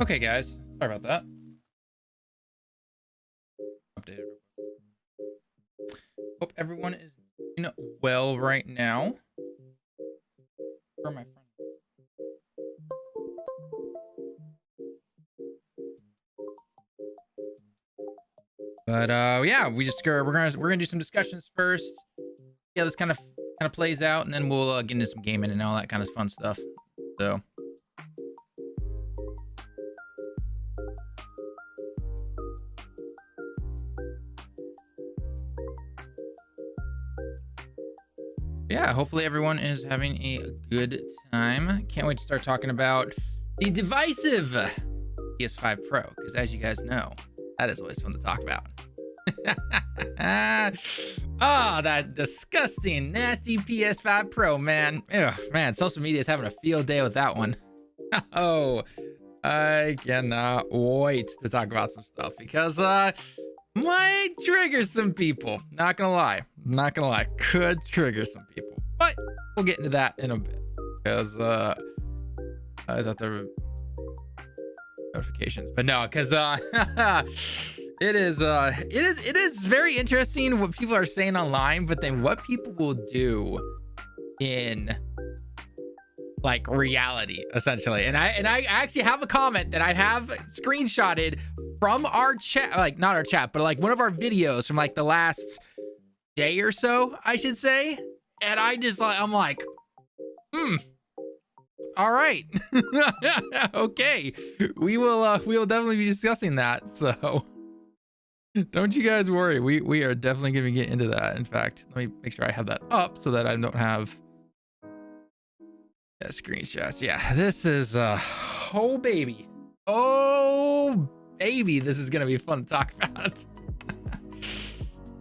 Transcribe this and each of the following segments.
Okay, guys. Sorry about that. Updated. Hope everyone is doing well right now. Where are my friends? But yeah, we're gonna do some discussions first. Yeah, this kind of plays out, and then we'll get into some gaming and all that kind of fun stuff. So. Yeah, hopefully everyone is having a good time. Can't wait to start talking about the divisive PS5 Pro, because as you guys know, that is always fun to talk about. Oh, that disgusting, nasty PS5 Pro, man. Ugh, man, social media is having a field day with that one. Oh, I cannot wait to talk about some stuff, because might trigger some people. Not gonna lie, could trigger some people, but we'll get into that in a bit, because I was at the notifications, but no, because it is very interesting what people are saying online, but then what people will do in like reality, essentially. And I actually have a comment that I have screenshotted from our chat, like not our chat, but like one of our videos from like the last day or so, I should say. And I'm like, all right. Okay, we will definitely be discussing that, so don't you guys worry. We are definitely gonna get into that. In fact, let me make sure I have that up so that I don't have screenshots. Yeah, this is oh baby, this is gonna be fun to talk about.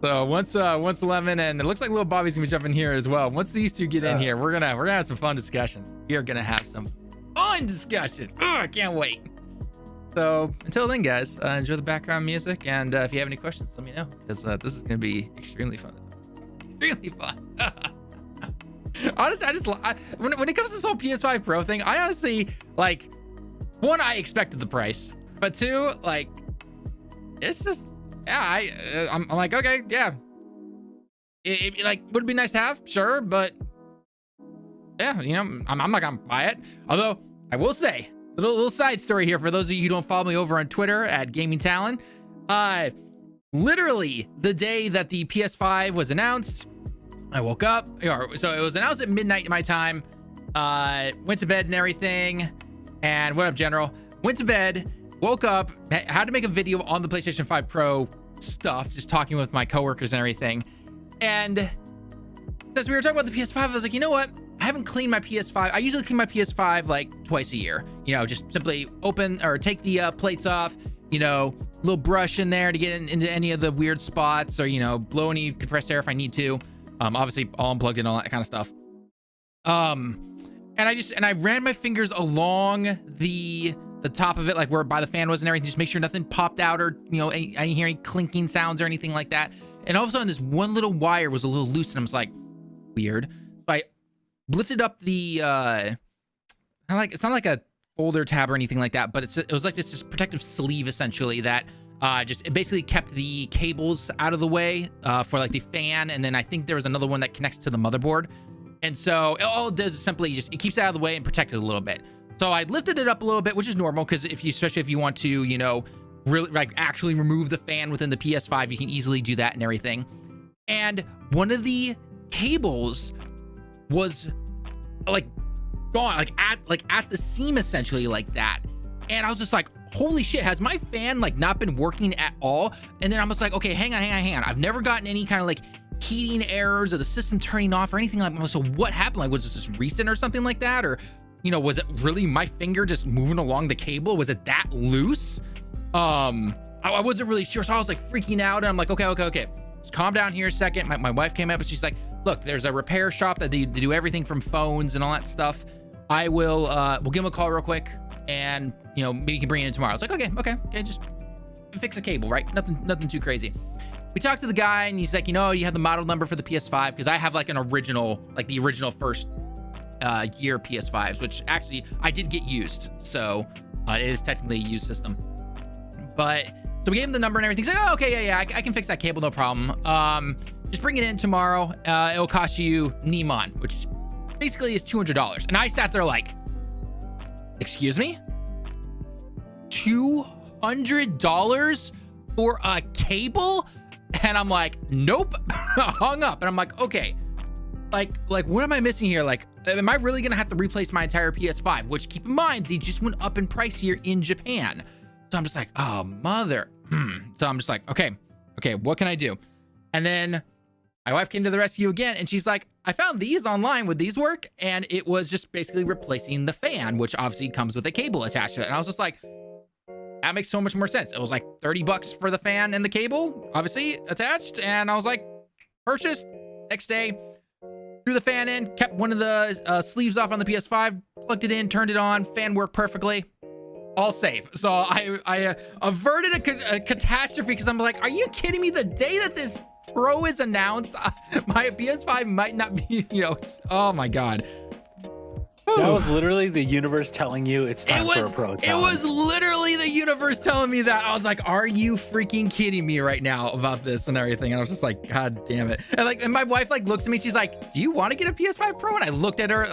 So once 11, and it looks like little Bobby's gonna be jumping here as well. Once these two get in here, we're gonna have some fun discussions. We are gonna have some fun discussions. Oh, I can't wait. So until then, guys, enjoy the background music, and if you have any questions, let me know, because this is gonna be extremely fun. Extremely fun. Honestly, when it comes to this whole PS5 Pro thing, I honestly, like, one, I expected the price, but two, like, it's just, yeah, I'm like, okay, yeah, it like would be nice to have, sure, but yeah, you know, I'm not gonna buy it. Although I will say, little side story here for those of you who don't follow me over on Twitter at Gaming Tallen. Literally the day that the PS5 was announced, I woke up, so it was announced at midnight my time. Went to bed and everything, and what up, General? Went to bed, woke up, had to make a video on the PlayStation 5 Pro stuff, just talking with my coworkers and everything. And as we were talking about the PS5, I was like, you know what? I haven't cleaned my PS5. I usually clean my PS5 like twice a year. You know, just simply open or take the plates off, you know, little brush in there to get into any of the weird spots, or, you know, blow any compressed air if I need to. Obviously all unplugged and all that kind of stuff. And I ran my fingers along the top of it, like where by the fan was and everything, just make sure nothing popped out, or, you know, I didn't hear any clinking sounds or anything like that. And all of a sudden, this one little wire was a little loose, and I was like, weird. So I lifted up the it's not like a folder tab or anything like that, but it was like this protective sleeve, essentially, that it basically kept the cables out of the way for like the fan, and then I think there was another one that connects to the motherboard. And so all it does is simply it keeps it out of the way and protect it a little bit. So I lifted it up a little bit, which is normal, because especially if you want to, you know, really like actually remove the fan within the PS5, you can easily do that and everything. And one of the cables was like gone, like at the seam, essentially, like that. And I was just like, holy shit, has my fan like not been working at all? And then I was like, okay, hang on. I've never gotten any kind of like heating errors or the system turning off or anything like that. So what happened? Like, was this just recent or something like that? Or, you know, was it really my finger just moving along the cable? Was it that loose? I wasn't really sure. So I was like freaking out, and I'm like, okay. Let's calm down here a second. My wife came up and she's like, look, there's a repair shop that they do everything from phones and all that stuff. I will, we'll give them a call real quick, and, you know, maybe you can bring it in tomorrow. I was like, okay, just fix a cable, right? Nothing too crazy. We talked to the guy, and he's like, you know, you have the model number for the PS5, because I have like an original, like the original first year PS5s, which actually I did get used. So It is technically a used system. But so we gave him the number and everything. He's like, oh, okay, yeah, I can fix that cable, no problem. Just bring it in tomorrow. It'll cost you Neiman, which basically is $200. And I sat there like, excuse me? $200 for a cable? And I'm like, nope. Hung up. And I'm like, okay, like what am I missing here? Like, am I really gonna have to replace my entire PS5? Which, keep in mind, they just went up in price here in Japan. So I'm just like, oh, mother. So I'm just like, okay, what can I do? And then my wife came to the rescue again, and she's like, I found these online. Would these work? And it was just basically replacing the fan, which obviously comes with a cable attached to it. And I was just like, that makes so much more sense. It was like $30 for the fan and the cable, obviously attached. And I was like, purchased. Next day, threw the fan in, kept one of the sleeves off on the PS5, plugged it in, turned it on, fan worked perfectly. All safe. So I averted a catastrophe because I'm like, are you kidding me? The day that this Pro is announced, my PS5 might not be, oh my God. That was literally the universe telling you it's time for a Pro. It was literally the universe telling me that. I was like, are you freaking kidding me right now about this and everything? And I was just like, God damn it. And my wife looks at me, she's like, do you want to get a PS5 Pro? And I looked at her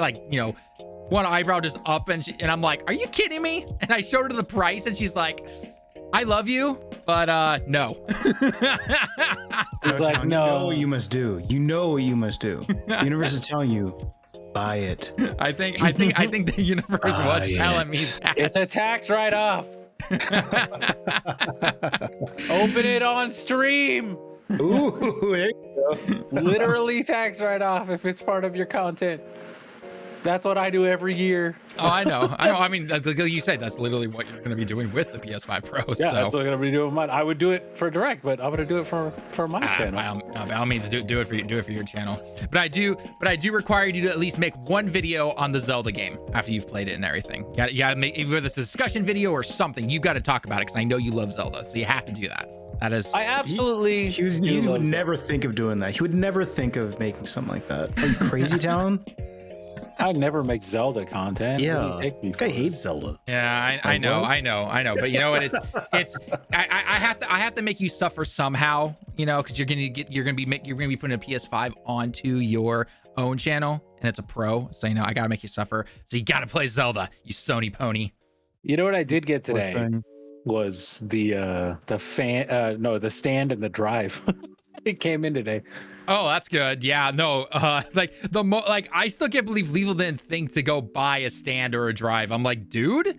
one eyebrow just up, and I'm like, are you kidding me? And I showed her the price, and she's like, I love you, but no. It's like, no. You know what you must do. You know what you must do. The universe is telling you, buy it. I think the universe was telling me that. It's a tax write-off. Open it on stream. Ooh, there you go. Literally tax write-off if it's part of your content. That's what I do every year. Oh, I know. I mean, like you said, that's literally what you're going to be doing with the PS5 Pro. Yeah, so. That's what I'm going to be doing with mine. I would do it for direct, but I'm going to do it for my channel. By all means, do it for your channel. But I do require you to at least make one video on the Zelda game after you've played it and everything. You got to make, whether it's a discussion video or something, you've got to talk about it because I know you love Zelda, so you have to do that. That is. I absolutely. He would never think of doing that. He would never think of making something like that. Are you crazy, Tallen? I never make Zelda content. Yeah, this guy hates Zelda. Yeah, I know. But you know what? I have to make you suffer somehow. Because you're gonna be putting a PS5 onto your own channel, and it's a Pro. So I gotta make you suffer. So you gotta play Zelda, you Sony pony. You know what I did get today was the stand and the drive. It came in today. Oh, that's good. Yeah, no, I still can't believe Level didn't think to go buy a stand or a drive. I'm like, dude,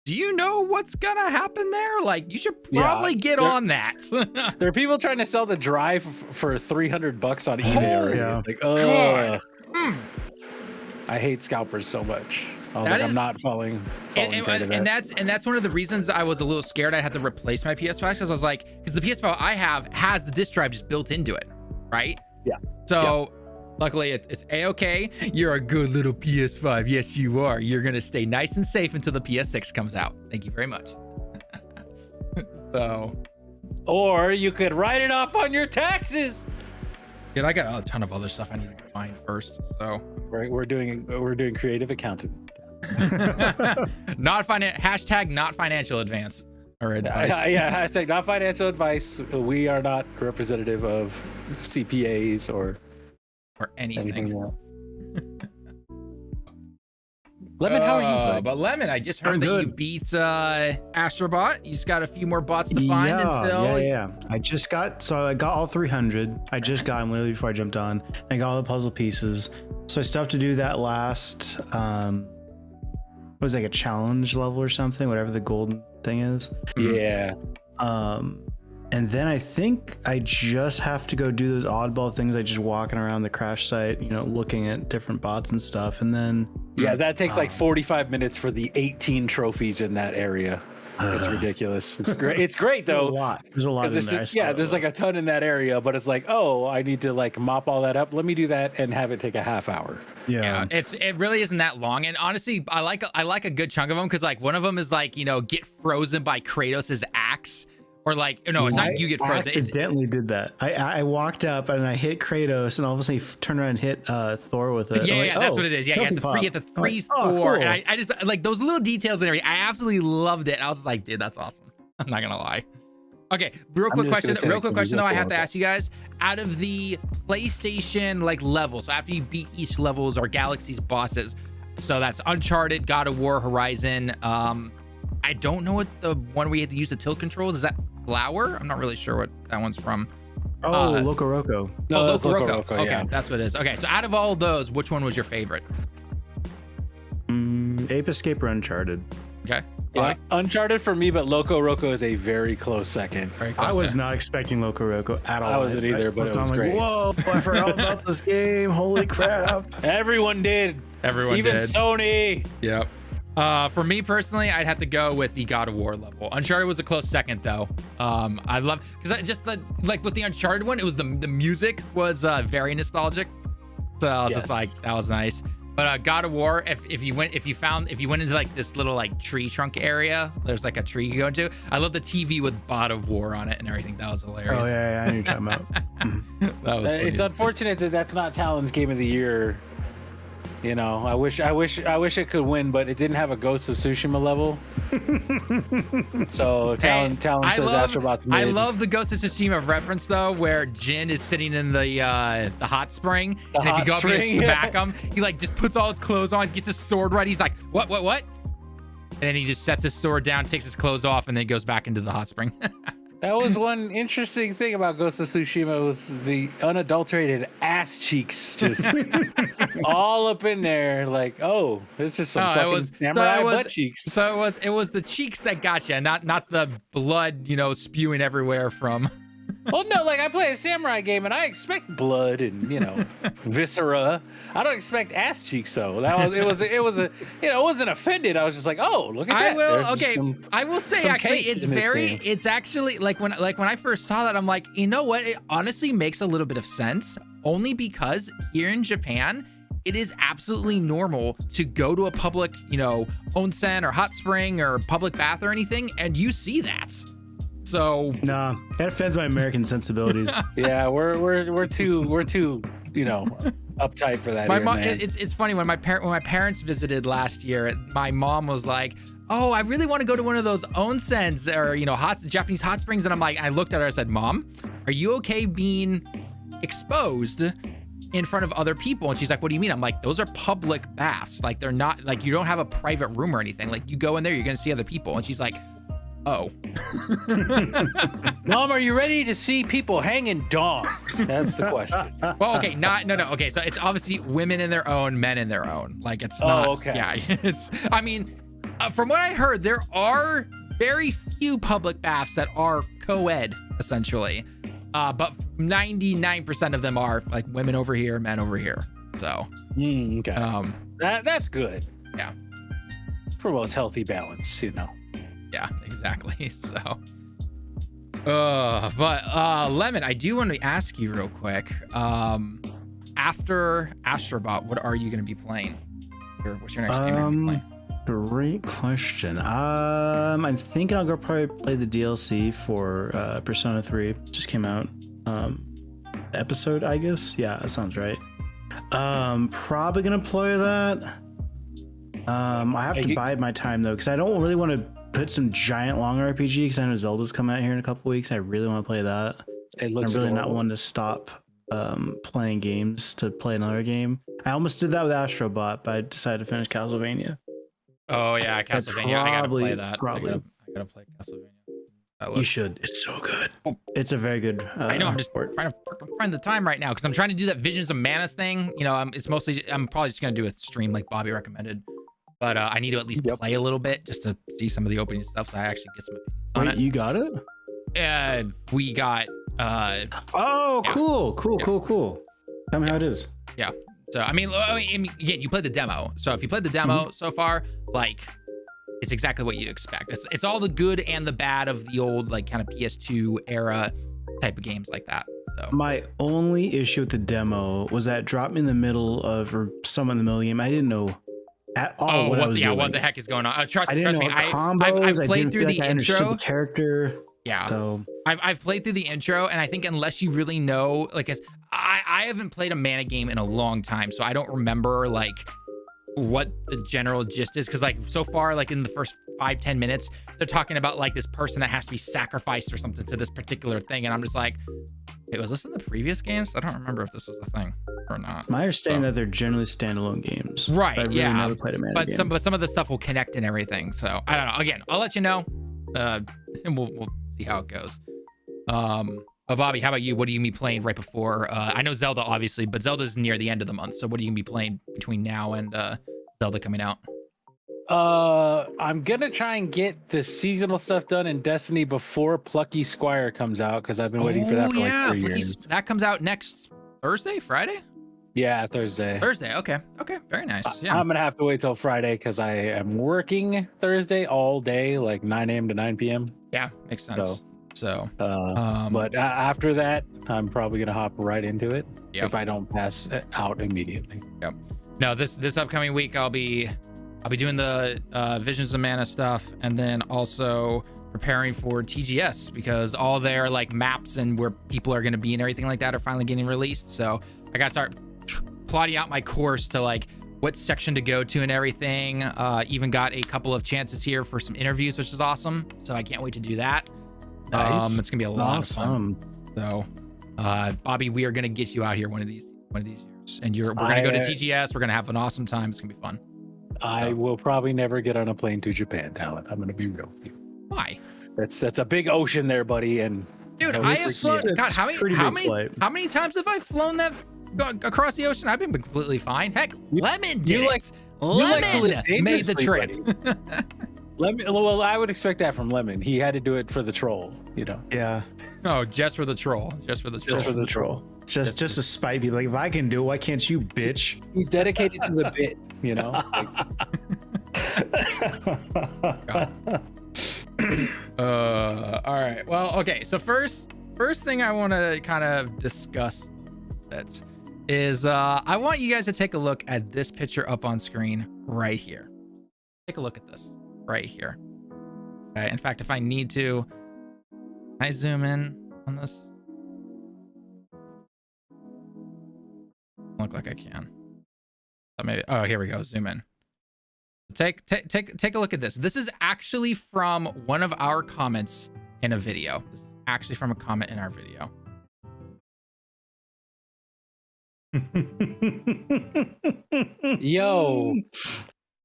do you know what's gonna happen there? Like, you should probably get on that. There are people trying to sell the drive for $300 on eBay. Yeah. It's like, oh, I hate scalpers so much. I was I'm not falling and that's one of the reasons I was a little scared I had to replace my PS5 because I was like, because the PS5 I have has the disc drive just built into it, right? Yeah. So luckily it's a-okay. You're a good little PS5. Yes, you are. You're gonna stay nice and safe until the PS6 comes out. Thank you very much. Or you could write it off on your taxes. Dude, I got a ton of other stuff I need to find first. So we're doing creative accounting. Not financial advance or advice. Hashtag not financial advice. We are not representative of CPAs or anything else. Lemon, how are you doing? But Lemon, I just heard that you beat Astro Bot. You just got a few more bots to find until. Yeah. I got all 300. I just got them literally before I jumped on. I got all the puzzle pieces. So I still have to do that last. It was like a challenge level or something, whatever the golden thing is. Yeah. And then I think I just have to go do those oddball things, like just walking around the crash site, looking at different bots and stuff. And then that takes like 45 minutes for the 18 trophies in that area. It's ridiculous. It's great. It's great though. There's a lot in there. There's like a ton in that area, but it's like, oh, I need to like mop all that up. Let me do that and have it take a half hour. Yeah. It really isn't that long. And honestly, I like a good chunk of them because like one of them is like, get frozen by Kratos' axe, Or like, no, it's not you get frozen. I accidentally did that. I walked up and I hit Kratos, and all of a sudden he turned around and hit Thor with it. Yeah, that's what it is. Yeah, you have to freeze Thor. Cool. And I just like those little details and everything. I absolutely loved it. I was like, dude, that's awesome. I'm not gonna lie. Okay, real quick question though, I have to ask you guys. Out of the PlayStation like levels, so after you beat each levels or Galaxy's bosses, so that's Uncharted, God of War, Horizon. I don't know what the one where you have to use the tilt controls. Is that Flower? I'm not really sure what that one's from. Loco Roco. No, Loco Roco. Okay, yeah. that's what it is. Okay, so out of all those, which one was your favorite? Ape Escape or Uncharted? Okay. Yeah, Uncharted for me, but Loco Roco is a very close second. I was not expecting Loco Roco at all. I wasn't either, but it was great. Whoa, I forgot about this game. Holy crap. Everyone did. Even Sony. Yep. For me personally, I'd have to go with the God of War level. Uncharted was a close second though. I love because I just like with the Uncharted one, it was the music was very nostalgic. So I was just like, that was nice. But God of War, if you went into like this little like tree trunk area, there's like a tree you go into. I love the TV with God of War on it and everything. That was hilarious. Oh yeah, I knew you're talking about. That was funny. It's unfortunate that that's not Talon's Game of the Year. You know, I wish it could win, but it didn't have a Ghost of Tsushima level. So Talon says Astro Bot's mid. I love the Ghost of Tsushima reference though, where Jin is sitting in the hot spring, and if you go up and smack him, he like just puts all his clothes on, gets his sword ready. He's like, what? And then he just sets his sword down, takes his clothes off, and then goes back into the hot spring. That was one interesting thing about Ghost of Tsushima was the unadulterated ass cheeks just all up in there. Like, oh, this is some fucking samurai butt cheeks. So it was the cheeks that got you, not the blood, spewing everywhere from. Well, no, like I play a samurai game and I expect blood and viscera. I don't expect ass cheeks though. It wasn't offended. I was just like, oh, look at that. I will say actually, it's actually like when I first saw that, I'm like, you know what? It honestly makes a little bit of sense, only because here in Japan, it is absolutely normal to go to a public, onsen or hot spring or public bath or anything, and you see that. So nah, that offends my American sensibilities. Yeah, we're too uptight for that. My mom, it's funny when my parents visited last year. My mom was like, "Oh, I really want to go to one of those onsens or Japanese hot springs," and I'm like, I looked at her, I said, "Mom, are you okay being exposed in front of other people?" And she's like, "What do you mean?" I'm like, "Those are public baths. Like they're not like you don't have a private room or anything. Like you go in there, you're gonna see other people." And she's like, "Oh." Mom, are you ready to see people hanging dong? That's the question. Well, okay, no. Okay, so it's obviously women in their own, men in their own. Like it's not. Oh, okay. Yeah, from what I heard, there are very few public baths that are co-ed, essentially. But 99% of them are like women over here, men over here. So. Okay. That's good. Yeah. Promotes healthy balance, Yeah, exactly. So, but Lemon, I do want to ask you real quick. After Astro Bot, what are you going to be playing? What's your next game you're gonna be playing? Great question. I'm thinking I'll go probably play the DLC for Persona 3. Just came out. Episode, I guess. Yeah, that sounds right. Probably gonna play that. I have to bide my time though, because I don't really want to put some giant long RPG, because I know Zelda's coming out here in a couple weeks. I really want to play that. It looks I'm really not one to stop playing games to play another game. I almost did that with Astro Bot, but I decided to finish Castlevania. Oh yeah, Castlevania. I gotta play that. Probably. I gotta play Castlevania. You should. It's so good. It's a very good. I know. I'm just trying to find the time right now because I'm trying to do that Visions of Mana thing. It's mostly. I'm probably just gonna do a stream like Bobby recommended. But I need to at least play a little bit just to see some of the opening stuff, so I actually get some opinions on it. You got it? We got. Oh, yeah. Cool. Tell me how it is. Yeah. So I mean, again, you played the demo. So if you played the demo so far, like, it's exactly what you expect. It's all the good and the bad of the old like kind of PS2 era type of games like that. So my only issue with the demo was that it dropped me in the middle of, or somewhere in the middle of the game. I didn't know at all what I was doing. What the heck is going on? Trust me. Combos, I've played through the intro. The character. Yeah. So I've played through the intro, and I think unless you really know, like, I haven't played a mana game in a long time, so I don't remember like what the general gist is, because like so far, like in the first 5-10 minutes, they're talking about like this person that has to be sacrificed or something to this particular thing, and I'm just like, wait, was this in the previous games? I don't remember if this was a thing or not. it's my understanding that they're generally standalone games. Right, But I really never played a mana game. but some of the stuff will connect and everything, so I don't know. Again, I'll let you know, and we'll see how it goes. Bobby, how about you? What are you gonna be playing right before? I know Zelda, obviously, but Zelda's near the end of the month. So what are you gonna be playing between now and Zelda coming out? I'm gonna try and get the seasonal stuff done in Destiny before Plucky Squire comes out, because I've been waiting for that for like 3 years. That comes out next Thursday, Friday? Yeah, Thursday. Thursday. Okay. Very nice. Yeah. I'm gonna have to wait till Friday because I am working Thursday all day, like 9 a.m. to 9 p.m. Yeah, makes sense. So, but after that, I'm probably gonna hop right into it if I don't pass out immediately. Yep. No, this upcoming week I'll be doing the Visions of Mana stuff, and then also preparing for TGS, because all their like maps and where people are going to be and everything like that are finally getting released. So I got to start plotting out my course to like what section to go to and everything. Even got a couple of chances here for some interviews, which is awesome. So I can't wait to do that. Nice. It's gonna be a lot of fun. So, Bobby, we are gonna get you out here one of these years, and we're gonna go to TGS. We're gonna have an awesome time. It's gonna be fun. I will probably never get on a plane to Japan, Talent. I'm gonna be real with you. Why? That's a big ocean there, buddy. And dude, I have flown. God, how many times have I flown that across the ocean? I've been completely fine. Heck, Lemon did it. Lemon made the trip. Lemon, well, I would expect that from Lemon. He had to do it for the troll, you know. Yeah. Oh, just for the troll. Just for the troll. Just to spite people. Like, if I can do it, why can't you, bitch? He's dedicated to the bit, you know. All right. Well, okay. So first thing I want to kind of discuss is I want you guys to take a look at this picture up on screen right here. Take a look at this right here. Okay. In fact, if I need to, can I zoom in on this? Look like I can. Maybe. Oh, here we go. Zoom in. Take a look at this. This is actually from one of our comments in a video. This is actually from a comment in our video. Yo,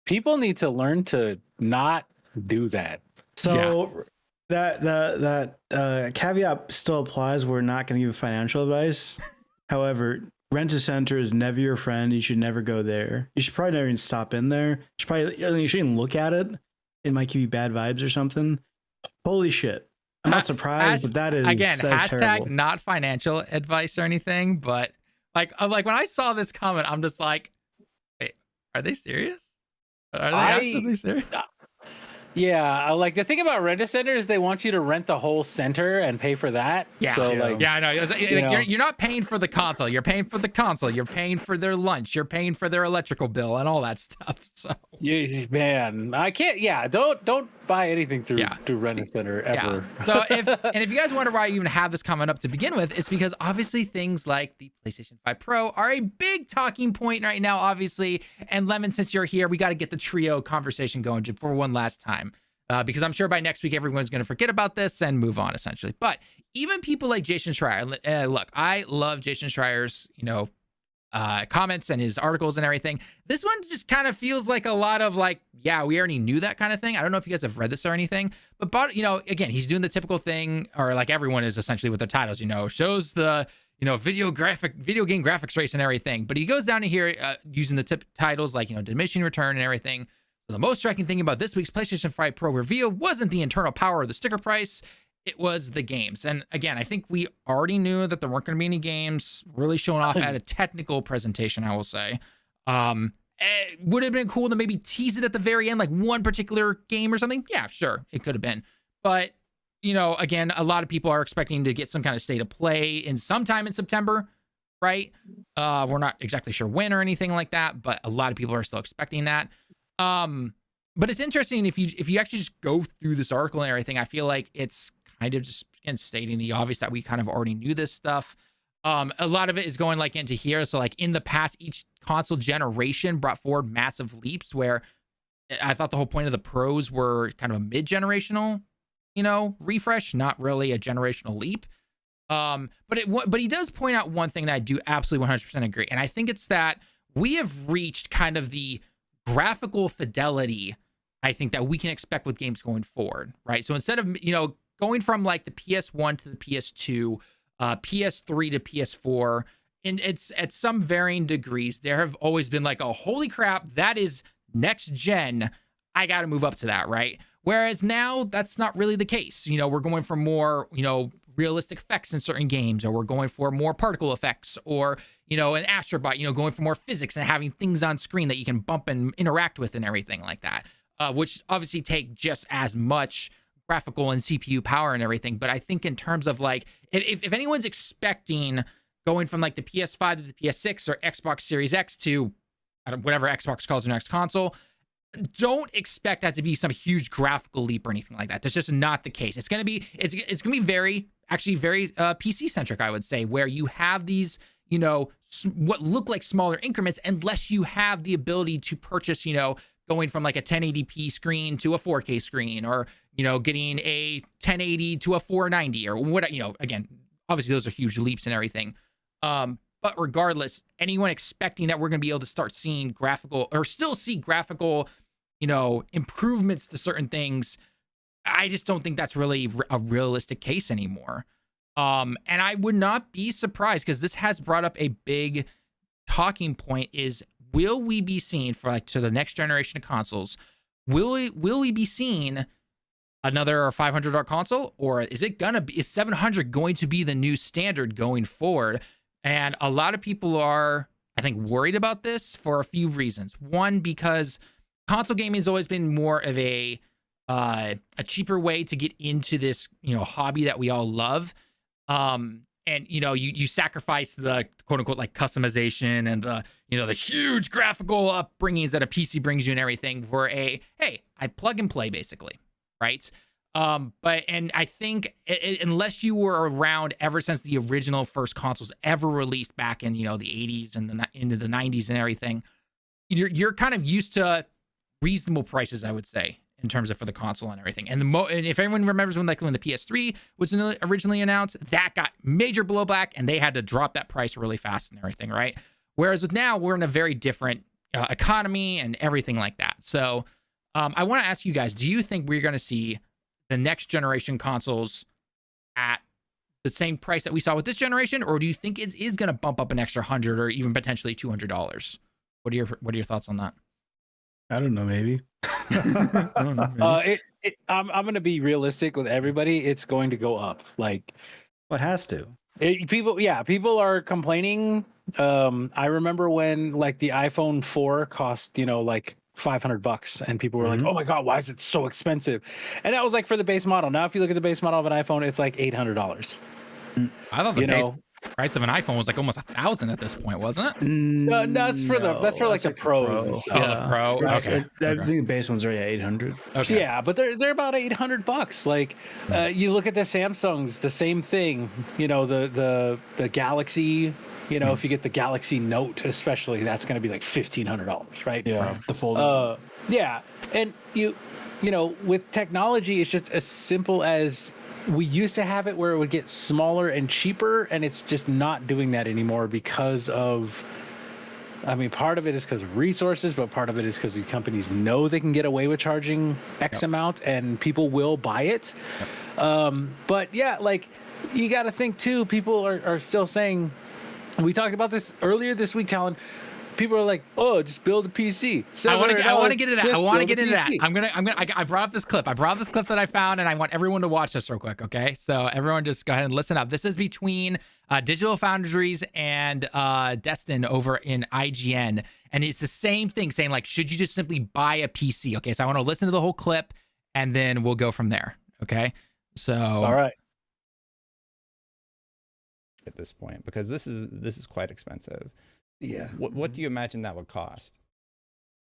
people need to learn to not do that. So that caveat still applies. We're not going to give financial advice. However, Rent-A-Center is never your friend. You should never go there. You should probably never even stop in there. You shouldn't even look at it. It might give you bad vibes or something. Holy shit. I'm not surprised, but that is hashtag terrible. Not financial advice or anything, but like when I saw this comment, I'm just like, wait, are they serious? Are they absolutely serious? Yeah, like the thing about Rent-A-Center is they want you to rent the whole center and pay for that. Yeah, so I know. You're not paying for the console. You're paying for the console. You're paying for their lunch. You're paying for their electrical bill and all that stuff. So, man, I can't. Yeah, don't buy anything through Rent-A-Center ever. Yeah. So if you guys wonder why I even have this comment up to begin with, it's because obviously things like the PlayStation 5 Pro are a big talking point right now, obviously. And Lemon, since you're here, we got to get the trio conversation going for one last time. Because I'm sure by next week, everyone's going to forget about this and move on, essentially. But even people like Jason Schreier, look, I love Jason Schreier's, comments and his articles and everything. This one just kind of feels like a lot of like, yeah, we already knew that kind of thing. I don't know if you guys have read this or anything, but again, he's doing the typical thing, or like everyone is essentially with their titles, shows the, video game graphics race and everything. But he goes down to here using the titles like, diminishing return and everything. The most striking thing about this week's PlayStation 5 Pro reveal wasn't the internal power or the sticker price, it was the games. And again, I think we already knew that there weren't going to be any games really showing off at a technical presentation, I will say. It would have been cool to maybe tease it at the very end, like one particular game or something. Yeah, sure, it could have been. But, again, a lot of people are expecting to get some kind of state of play in sometime in September, right? We're not exactly sure when or anything like that, but a lot of people are still expecting that. But it's interesting if you actually just go through this article and everything. I feel like it's kind of just again stating the obvious that we kind of already knew this stuff. A lot of it is going like into here. So like in the past, each console generation brought forward massive leaps where I thought the whole point of the pros were kind of a mid-generational, refresh, not really a generational leap. But he does point out one thing that I do absolutely 100% agree. And I think it's that we have reached kind of the graphical fidelity, I think, that we can expect with games going forward, right? So instead of, going from like the PS1 to the PS2, PS3 to PS4, and it's at some varying degrees, there have always been like, oh, holy crap, that is next gen. I got to move up to that, right? Whereas now that's not really the case. We're going for more, realistic effects in certain games, or we're going for more particle effects, or, an Astro Bot, going for more physics and having things on screen that you can bump and interact with and everything like that, which obviously take just as much graphical and CPU power and everything. But I think in terms of like, if anyone's expecting going from like the PS5 to the PS6 or Xbox Series X to whatever Xbox calls their next console, don't expect that to be some huge graphical leap or anything like that. That's just not the case. It's gonna be very PC centric, I would say, where you have these, what look like smaller increments, unless you have the ability to purchase, going from like a 1080p screen to a 4K screen, or, getting a 1080 to a 490 or what, again, obviously those are huge leaps and everything. But regardless, anyone expecting that we're going to be able to start seeing graphical improvements to certain things, I just don't think that's really a realistic case anymore. And I would not be surprised, because this has brought up a big talking point, is will we be seeing to the next generation of consoles, will we be seeing another $500 console, or is $700 going to be the new standard going forward? And a lot of people are, I think, worried about this for a few reasons. One, because console gaming has always been more of a cheaper way to get into this, hobby that we all love. And you sacrifice the quote unquote like customization and the huge graphical upbringings that a PC brings you and everything for hey, I plug and play basically, right? But I think unless you were around ever since the original first consoles ever released back in the 80s and into the 90s and everything, you're kind of used to reasonable prices, I would say, in terms of for the console and everything. And and if everyone remembers when the PS3 was originally announced, that got major blowback and they had to drop that price really fast and everything, right? Whereas with now, we're in a very different economy and everything like that. So I want to ask you guys, do you think we're going to see the next generation consoles at the same price that we saw with this generation, or do you think it is going to bump up an extra $100 or even potentially $200? What are your thoughts on that? I don't know, maybe. I don't know, maybe. I'm going to be realistic with everybody. It's going to go up. Like, what has to? People are complaining. I remember when like the iPhone 4 cost, like $500, and people were like, "Oh my god, why is it so expensive?" And that was like for the base model. Now, if you look at the base model of an iPhone, it's like $800. I thought the base price of an iPhone was like almost $1,000 at this point, wasn't it? No, that's for the pros and stuff. Yeah, the Pro. Okay. I think the base one's already at 800. Okay. Yeah, but they're about $800. Like, you look at the Samsungs, the same thing. The Galaxy. If you get the Galaxy Note, especially, that's going to be like $1,500, right? Yeah, the fold. Yeah, and with technology, it's just as simple as we used to have it where it would get smaller and cheaper, and it's just not doing that anymore because of. I mean, part of it is because of resources, but part of it is because the companies know they can get away with charging X amount, and people will buy it. But yeah, like you got to think too. People are still saying. We talked about this earlier this week, Tallen. People are like, "Oh, just build a PC." I want to get into that. I brought up this clip. I brought up this clip that I found, and I want everyone to watch this real quick. Okay, so everyone, just go ahead and listen up. This is between Digital Foundries and Destin over in IGN, and it's the same thing, saying like, "Should you just simply buy a PC?" Okay, so I want to listen to the whole clip, and then we'll go from there. Okay, so all right. At this point, because this is quite expensive. Yeah. What do you imagine that would cost?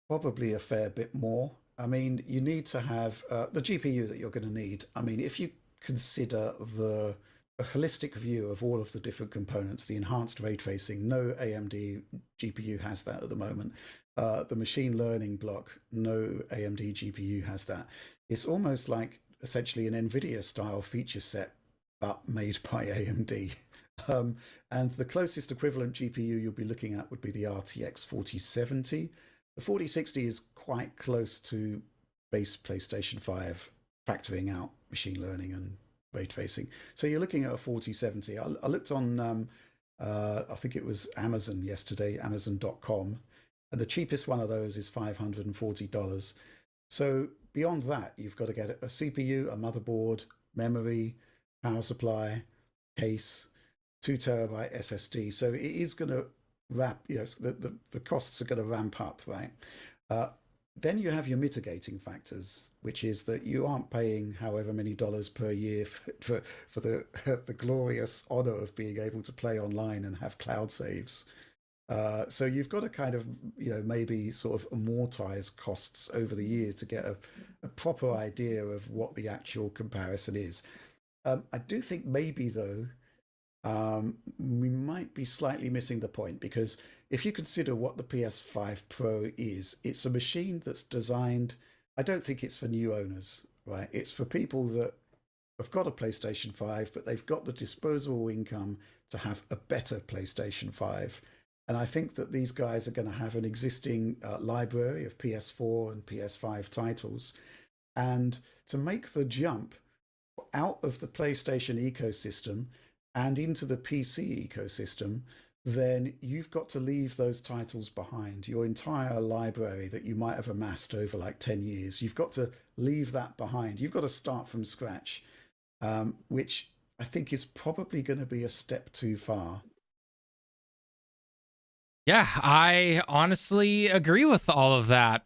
Probably a fair bit more. I mean, you need to have the GPU that you're going to need. I mean, if you consider a holistic view of all of the different components, the enhanced ray tracing. No AMD GPU has that at the moment. The machine learning block, no AMD GPU has that. It's almost like essentially an NVIDIA style feature set, but made by AMD. And the closest equivalent GPU you'll be looking at would be the RTX 4070. The 4060 is quite close to base PlayStation 5, factoring out machine learning and ray tracing. So you're looking at a 4070. I looked on, I think it was Amazon yesterday, Amazon.com, and the cheapest one of those is $540. So beyond that, you've got to get a CPU, a motherboard, memory, power supply, case, 2 terabyte SSD. So it is going to the costs are going to ramp up, right? Then you have your mitigating factors, which is that you aren't paying however many dollars per year for the glorious honor of being able to play online and have cloud saves. So you've got to kind of, maybe sort of amortize costs over the year to get a proper idea of what the actual comparison is. I do think maybe, though, we might be slightly missing the point, because if you consider what the PS5 Pro is, it's a machine that's designed, I don't think it's for new owners, right? It's for people that have got a PlayStation 5, but they've got the disposable income to have a better PlayStation 5. And I think that these guys are going to have an existing library of PS4 and PS5 titles. And to make the jump out of the PlayStation ecosystem and into the PC ecosystem, then you've got to leave those titles behind. Your entire library that you might have amassed over like 10 years, you've got to leave that behind. You've got to start from scratch, which I think is probably going to be a step too far. Yeah, I honestly agree with all of that.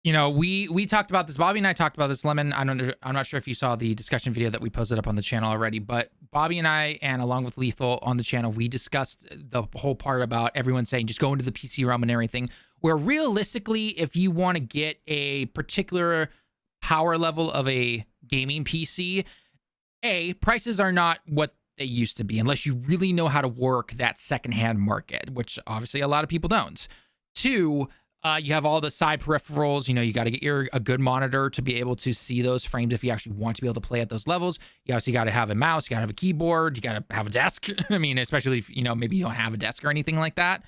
We talked about this. Bobby and I talked about this, Lemon. I'm not sure if you saw the discussion video that we posted up on the channel already, but Bobby and I, and along with Lethal on the channel, we discussed the whole part about everyone saying just go into the PC realm and everything, where realistically, if you want to get a particular power level of a gaming PC, prices are not what they used to be, unless you really know how to work that secondhand market, which obviously a lot of people don't. 2, you have all the side peripherals. You got to get a good monitor to be able to see those frames if you actually want to be able to play at those levels. You obviously got to have a mouse, you got to have a keyboard, you got to have a desk. I mean, especially if, maybe you don't have a desk or anything like that.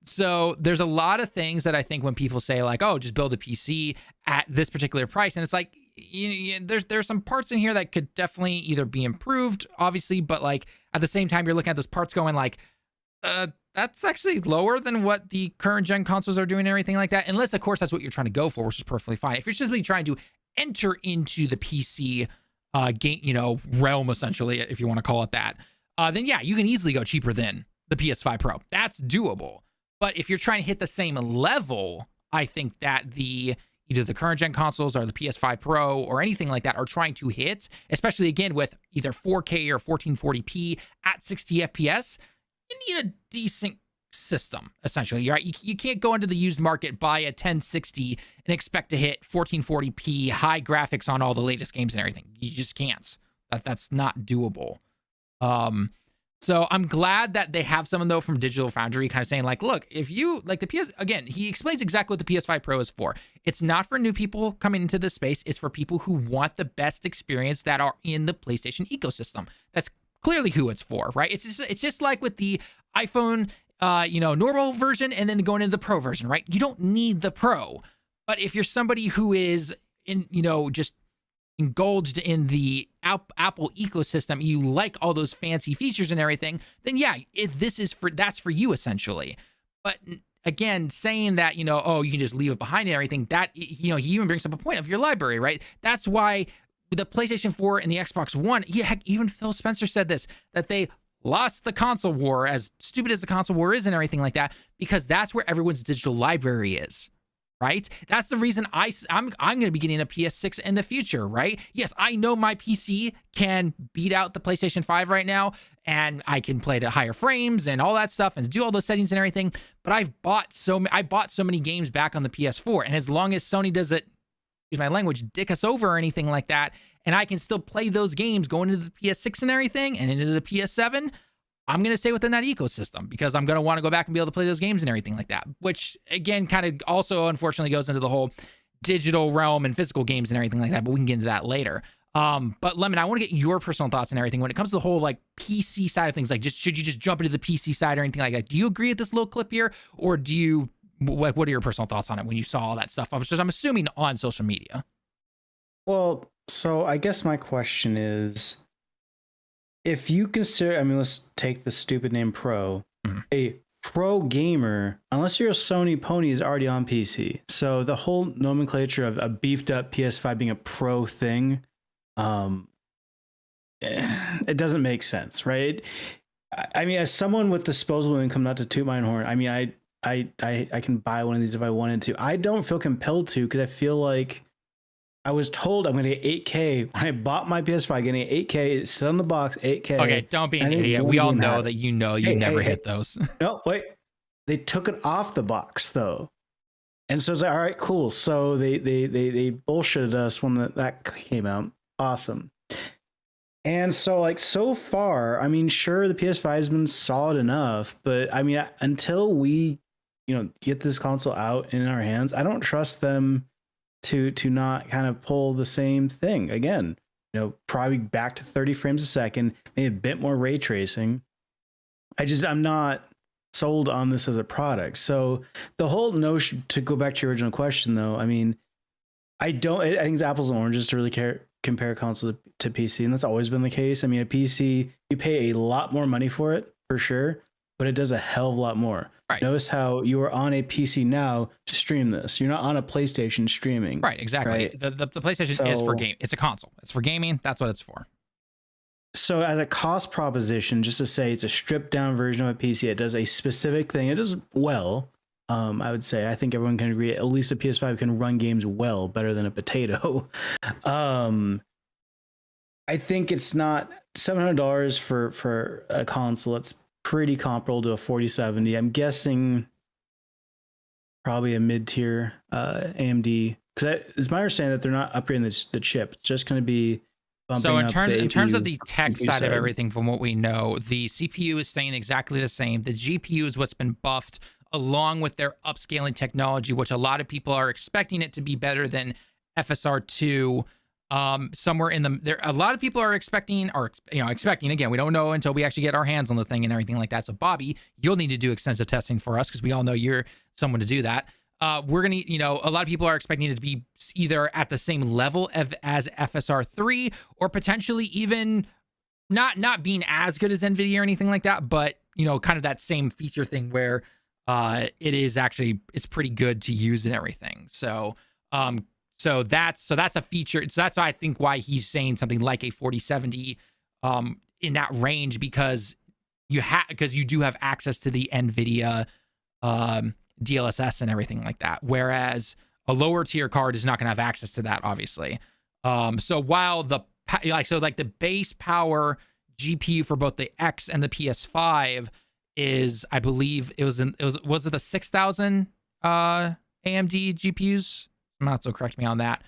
So there's a lot of things that I think when people say like, oh, just build a PC at this particular price, and it's like, there's some parts in here that could definitely either be improved, obviously, but like at the same time, you're looking at those parts going like, that's actually lower than what the current gen consoles are doing and everything like that. Unless, of course, that's what you're trying to go for, which is perfectly fine. If you're simply trying to enter into the PC game, realm, essentially, if you want to call it that, then yeah, you can easily go cheaper than the PS5 Pro. That's doable. But if you're trying to hit the same level, I think that either the current gen consoles or the PS5 Pro or anything like that are trying to hit, especially again with either 4K or 1440p at 60 FPS, you need a decent system, essentially, right? You can't go into the used market, buy a 1060 and expect to hit 1440p, high graphics on all the latest games and everything. You just can't. That's not doable. So I'm glad that they have someone, though, from Digital Foundry kind of saying, like, look, if you like the again, he explains exactly what the PS5 Pro is for. It's not for new people coming into this space. It's for people who want the best experience that are in the PlayStation ecosystem. That's clearly who it's for, right? It's just like with the iPhone, normal version and then going into the Pro version, right? You don't need the Pro. But if you're somebody who is just indulged in the Apple ecosystem, you like all those fancy features and everything, then yeah, that's for you, essentially. But again, saying that, you can just leave it behind and everything, that, he even brings up a point of your library, right? That's why with the PlayStation 4 and the Xbox One, heck, even Phil Spencer said this, that they lost the console war, as stupid as the console war is and everything like that, because that's where everyone's digital library is. Right? That's the reason I'm going to be getting a PS6 in the future, right? Yes, I know my PC can beat out the PlayStation 5 right now, and I can play it at higher frames and all that stuff and do all those settings and everything, but I bought so many games back on the PS4, and as long as Sony does it excuse my language, dick us over or anything like that, and I can still play those games going into the PS6 and everything and into the PS7, I'm going to stay within that ecosystem because I'm going to want to go back and be able to play those games and everything like that, which again, kind of also unfortunately goes into the whole digital realm and physical games and everything like that, but we can get into that later. But Lemon, I want to get your personal thoughts and everything when it comes to the whole like PC side of things. Like, should you just jump into the PC side or anything like that? Do you agree with this little clip here, or do you like? What are your personal thoughts on it when you saw all that stuff? I'm assuming on social media. Well, so I guess my question is, if you consider, I mean, let's take the stupid name Pro, a pro gamer, unless you're a Sony pony, is already on PC. So the whole nomenclature of a beefed up PS5 being a pro thing, it doesn't make sense, right? I mean, as someone with disposable income, not to toot my own horn, I mean, I can buy one of these if I wanted to. I don't feel compelled to because I feel like I was told I'm going to get 8K when I bought my PS5. Getting 8K, it said on the box 8K. Okay, don't be an idiot. We all know that you never hit those. No, wait. They took it off the box though, and so it's like, all right, cool. So they bullshitted us when that came out. Awesome. And so like so far, I mean, sure, the PS5 has been solid enough, but I mean, until we, get this console out in our hands, I don't trust them to not kind of pull the same thing again. Probably back to 30 frames a second, maybe a bit more ray tracing. I'm not sold on this as a product. So the whole notion, to go back to your original question though, I mean, I think it's apples and oranges to really compare console to PC, and that's always been the case. I mean, a PC, you pay a lot more money for it for sure, but it does a hell of a lot more. Right. Notice how you are on a PC now to stream this. You're not on a PlayStation streaming. Right, exactly. Right? The PlayStation is for game. It's a console. It's for gaming. That's what it's for. So as a cost proposition, just to say it's a stripped down version of a PC, it does a specific thing. It does well. I would say, I think everyone can agree, at least a PS5 can run games well, better than a potato. I think it's not $700 for a console. It's pretty comparable to a 4070. I'm guessing probably a mid-tier AMD, because it's my understanding that they're not upgrading the chip. It's just going to be bumping so in up terms of the tech GPU side of everything, from what we know, the CPU is staying exactly the same. The GPU is what's been buffed, along with their upscaling technology, which a lot of people are expecting it to be better than FSR2. Somewhere in there, a lot of people are expecting again, we don't know until we actually get our hands on the thing and everything like that. So Bobby, you'll need to do extensive testing for us because we all know you're someone to do that. We're gonna, a lot of people are expecting it to be either at the same level as FSR3 or potentially even not being as good as NVIDIA or anything like that, but kind of that same feature thing where it's pretty good to use and everything. So that's a feature. So that's why I think why he's saying something like a 4070 in that range, because you do have access to the NVIDIA DLSS and everything like that. Whereas a lower tier card is not going to have access to that, obviously. So while the base power GPU for both the X and the PS5 is, I believe was it the 6,000 AMD GPUs? Not so correct me on that.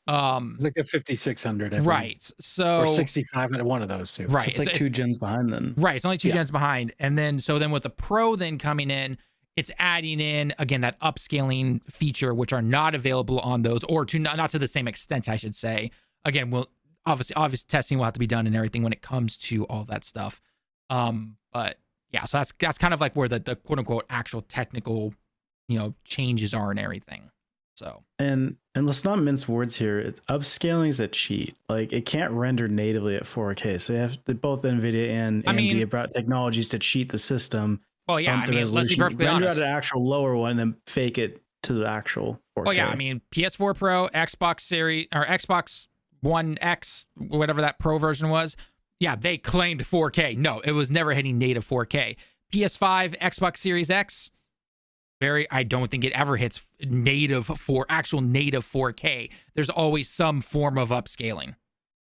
It's like a 5600, right? So or 65 at one of those two. Right, so it's like two gens behind then. Right, it's only two gens behind, and then with the Pro then coming in, it's adding in again that upscaling feature, which are not available on those, or to not to the same extent, I should say. Again, obvious testing will have to be done and everything when it comes to all that stuff. But yeah, so that's kind of like where the quote unquote actual technical, changes are and everything. So and let's not mince words here. It's upscaling is a cheat. Like, it can't render natively at 4K. So you have both NVIDIA and AMD brought technologies to cheat the system. Well, yeah, let's be perfectly honest. Render out an actual lower one and then fake it to the actual 4K. Well, yeah, PS4 Pro, Xbox Series, or Xbox One X, whatever that Pro version was. Yeah, they claimed 4K. No, it was never hitting native 4K. PS5, Xbox Series X, I don't think it ever hits actual native 4K. There's always some form of upscaling,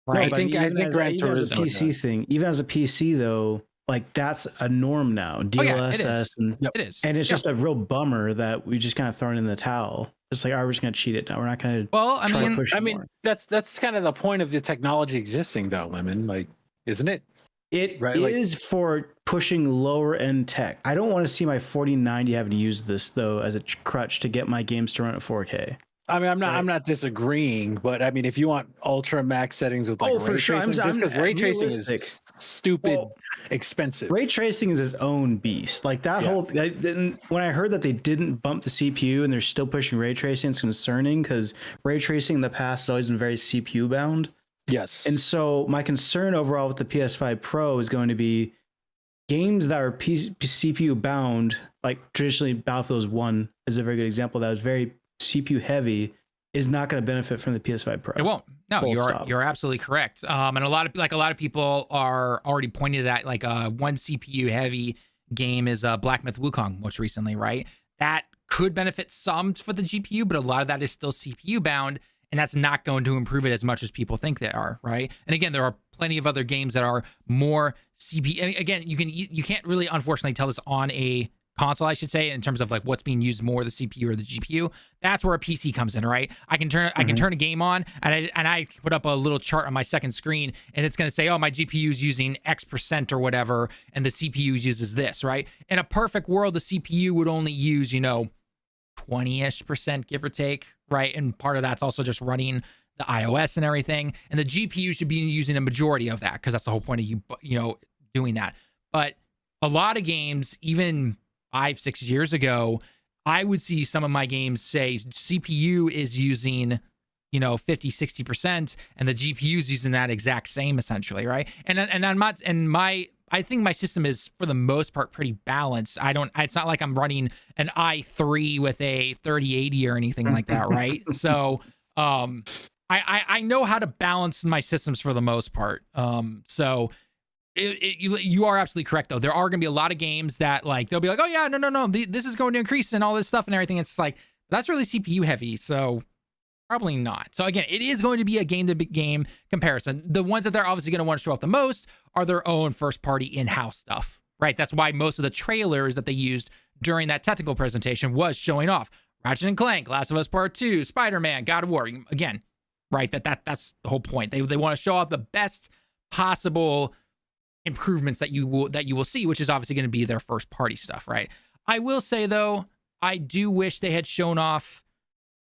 right? No, I think even as a PC thing, even as a PC though, like that's a norm now. DLSS, it is. And it's just a real bummer that we just kind of thrown in the towel. Just like, all right, we're just gonna cheat it now. We're not gonna. Well, I mean, that's kind of the point of the technology existing, though, Lemon. Like, isn't it? It right? is for pushing lower end tech. I don't want to see my 4090 having to use this though as a crutch to get my games to run at 4K. I mean, I'm not disagreeing, but I mean, if you want ultra max settings with like ray tracing, just because ray tracing is stupid expensive. Ray tracing is its own beast. Like that whole. When I heard that they didn't bump the CPU and they're still pushing ray tracing, it's concerning because ray tracing in the past has always been very CPU bound. Yes. And so my concern overall with the PS5 Pro is going to be games that are CPU bound, like traditionally Battlefield 1 is a very good example that was very CPU heavy, is not going to benefit from the PS5 Pro. It won't. No, you're absolutely correct. And a lot of people are already pointing to that. Like one CPU heavy game is Black Myth Wukong most recently, right? That could benefit some for the GPU, but a lot of that is still CPU bound, and that's not going to improve it as much as people think they are, right? And again, there are plenty of other games that are more CPU. Again, you can't really unfortunately tell this on a console, I should say, in terms of like what's being used more, the CPU or the GPU. That's where a PC comes in, right? I can turn a game on and I put up a little chart on my second screen and it's going to say, oh, my GPU is using X% or whatever, and the CPU uses this, right? In a perfect world, the CPU would only use, 20-ish%, give or take, right? And part of that's also just running the iOS and everything. And the GPU should be using a majority of that because that's the whole point of you doing that. But a lot of games, even 5-6 years ago, I would see some of my games say CPU is using 50-60% and the GPU is using that exact same, essentially, right? I think my system is for the most part pretty balanced. It's not like I'm running an i3 with a 3080 or anything like that, right? So I know how to balance my systems for the most part. You are absolutely correct, though. There are going to be a lot of games that like they'll be like, oh yeah, no, this is going to increase and all this stuff and everything. It's like that's really CPU heavy, so probably not. So again, it is going to be a game-to-game comparison. The ones that they're obviously going to want to show off the most are their own first-party in-house stuff, right? That's why most of the trailers that they used during that technical presentation was showing off Ratchet and Clank, Last of Us Part 2, Spider-Man, God of War. Again, right? That's the whole point. They want to show off the best possible improvements that you will see, which is obviously going to be their first party stuff, right? I will say though, I do wish they had shown off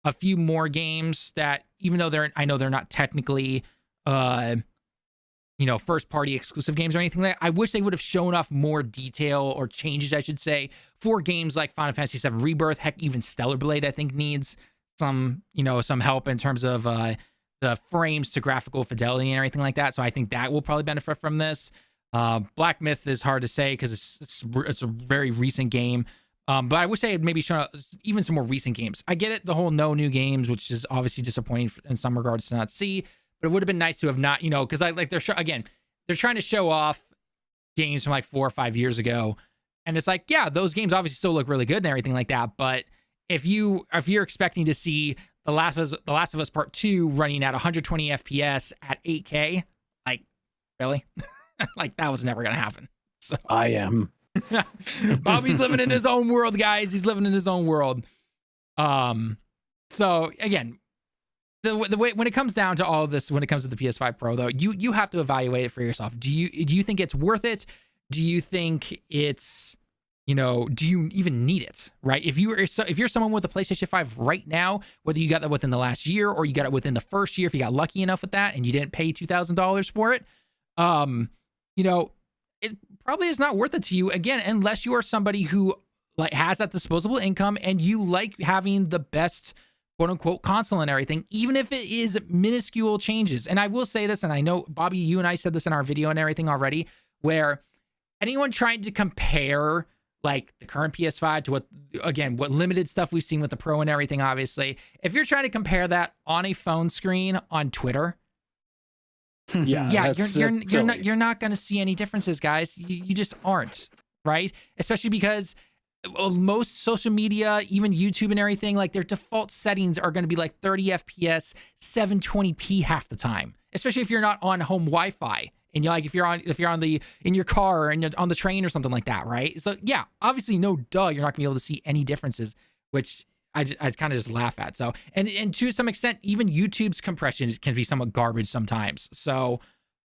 a few more games that, even though I know they're not technically first party exclusive games or anything like that, I wish they would have shown off more detail or changes, I should say, for games like Final Fantasy VII Rebirth. Heck, even Stellar Blade I think needs some help in terms of the frames to graphical fidelity and everything like that. So I think that will probably benefit from this. Black Myth is hard to say because it's a very recent game. But I wish they had maybe shown even some more recent games. I get it, the whole no new games, which is obviously disappointing in some regards to not see. But it would have been nice to have not, because they're trying to show off games from like 4 or 5 years ago, and it's like, yeah, those games obviously still look really good and everything like that. But if you're expecting to see The Last of Us Part 2 running at 120 FPS at 8K, like, really? Like, that was never gonna happen. So I am. Bobby's living in his own world, guys. He's living in his own world. So again, the way when it comes down to all of this, when it comes to the PS5 Pro, though, you have to evaluate it for yourself. Do you think it's worth it? Do you think it's, do you even need it? Right? If you're someone with a PlayStation 5 right now, whether you got that within the last year or you got it within the first year, if you got lucky enough with that and you didn't pay $2,000 for it, it probably is not worth it to you, again, unless you are somebody who like has that disposable income and you like having the best quote unquote console and everything, even if it is minuscule changes. And I will say this, and I know Bobby, you and I said this in our video and everything already, where anyone trying to compare like the current PS5 to what limited stuff we've seen with the Pro and everything, obviously, if you're trying to compare that on a phone screen on Twitter, you're not going to see any differences, guys. You just aren't, right? Especially because most social media, even YouTube and everything, like their default settings are going to be like 30 FPS, 720p half the time. Especially if you're not on home Wi-Fi and you're like if you're in your car and you're on the train or something like that, right? So yeah, obviously, no duh, you're not going to be able to see any differences. Which I kind of just laugh at. So, and to some extent, even YouTube's compressions can be somewhat garbage sometimes. So,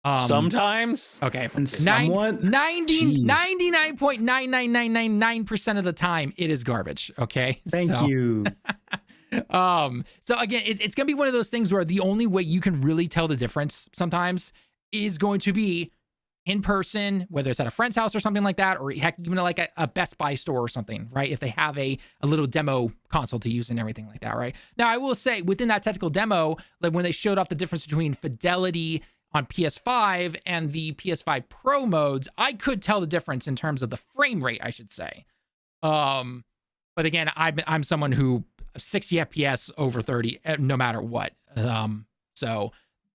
sometimes, okay, And somewhat 99.99999% of the time, it is garbage. Okay, Thank you. So again, it's gonna be one of those things where the only way you can really tell the difference sometimes is going to be in person, whether it's at a friend's house or something like that, or heck, even like a Best Buy store or something, right? If they have a little demo console to use and everything like that, right? Now, I will say within that technical demo, like when they showed off the difference between fidelity on PS5 and the PS5 Pro modes, I could tell the difference in terms of the frame rate, I should say. But again, I'm someone who 60 FPS over 30, no matter what. So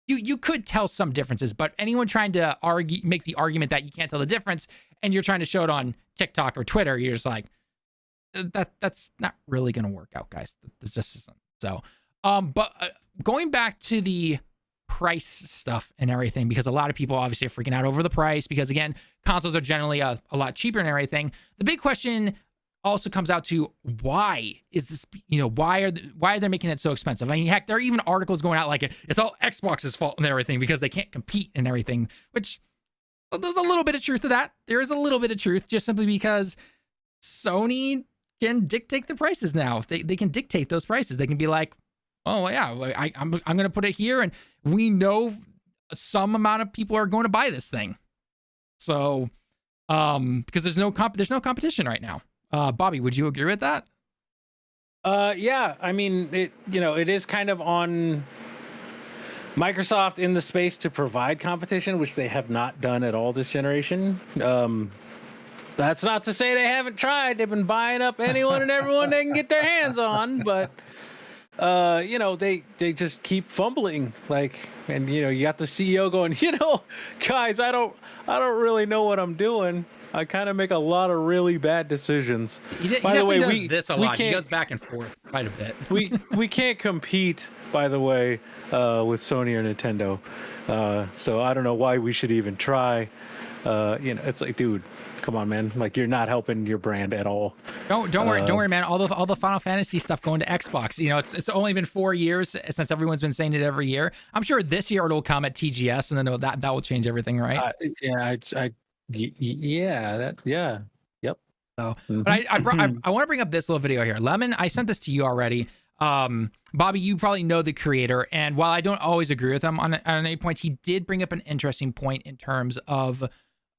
you could tell some differences, but anyone trying to make the argument that you can't tell the difference and you're trying to show it on TikTok or Twitter, you're just like, that's not really going to work out, guys. This just isn't. So, but going back to the price stuff and everything, because a lot of people obviously are freaking out over the price because again, consoles are generally a lot cheaper and everything. The big question also comes out to why is this, why are they making it so expensive? I mean, heck, there are even articles going out like it's all Xbox's fault and everything because they can't compete and everything, which there's a little bit of truth to that. There is a little bit of truth just simply because Sony can dictate the prices now. They can dictate those prices. They can be like, oh yeah, I'm going to put it here and we know some amount of people are going to buy this thing. So, because there's no competition right now. Bobby, would you agree with that? Yeah. I mean, it is kind of on Microsoft in the space to provide competition, which they have not done at all this generation. That's not to say they haven't tried. They've been buying up anyone and everyone they can get their hands on, but they just keep fumbling. And you got the CEO going, guys, I don't really know what I'm doing. I kind of make a lot of really bad decisions. By the way, does this a lot. He goes back and forth quite a bit. we can't compete, by the way, with Sony or Nintendo. So I don't know why we should even try. It's like, dude, come on, man. Like, you're not helping your brand at all. Don't worry, man. All the Final Fantasy stuff going to Xbox. It's only been 4 years since everyone's been saying it every year. I'm sure this year it'll come at TGS, and then that will change everything, right? Yep. So, but I want to bring up this little video here. Lemon, I sent this to you already. Bobby, you probably know the creator, and while I don't always agree with him on any points, he did bring up an interesting point in terms of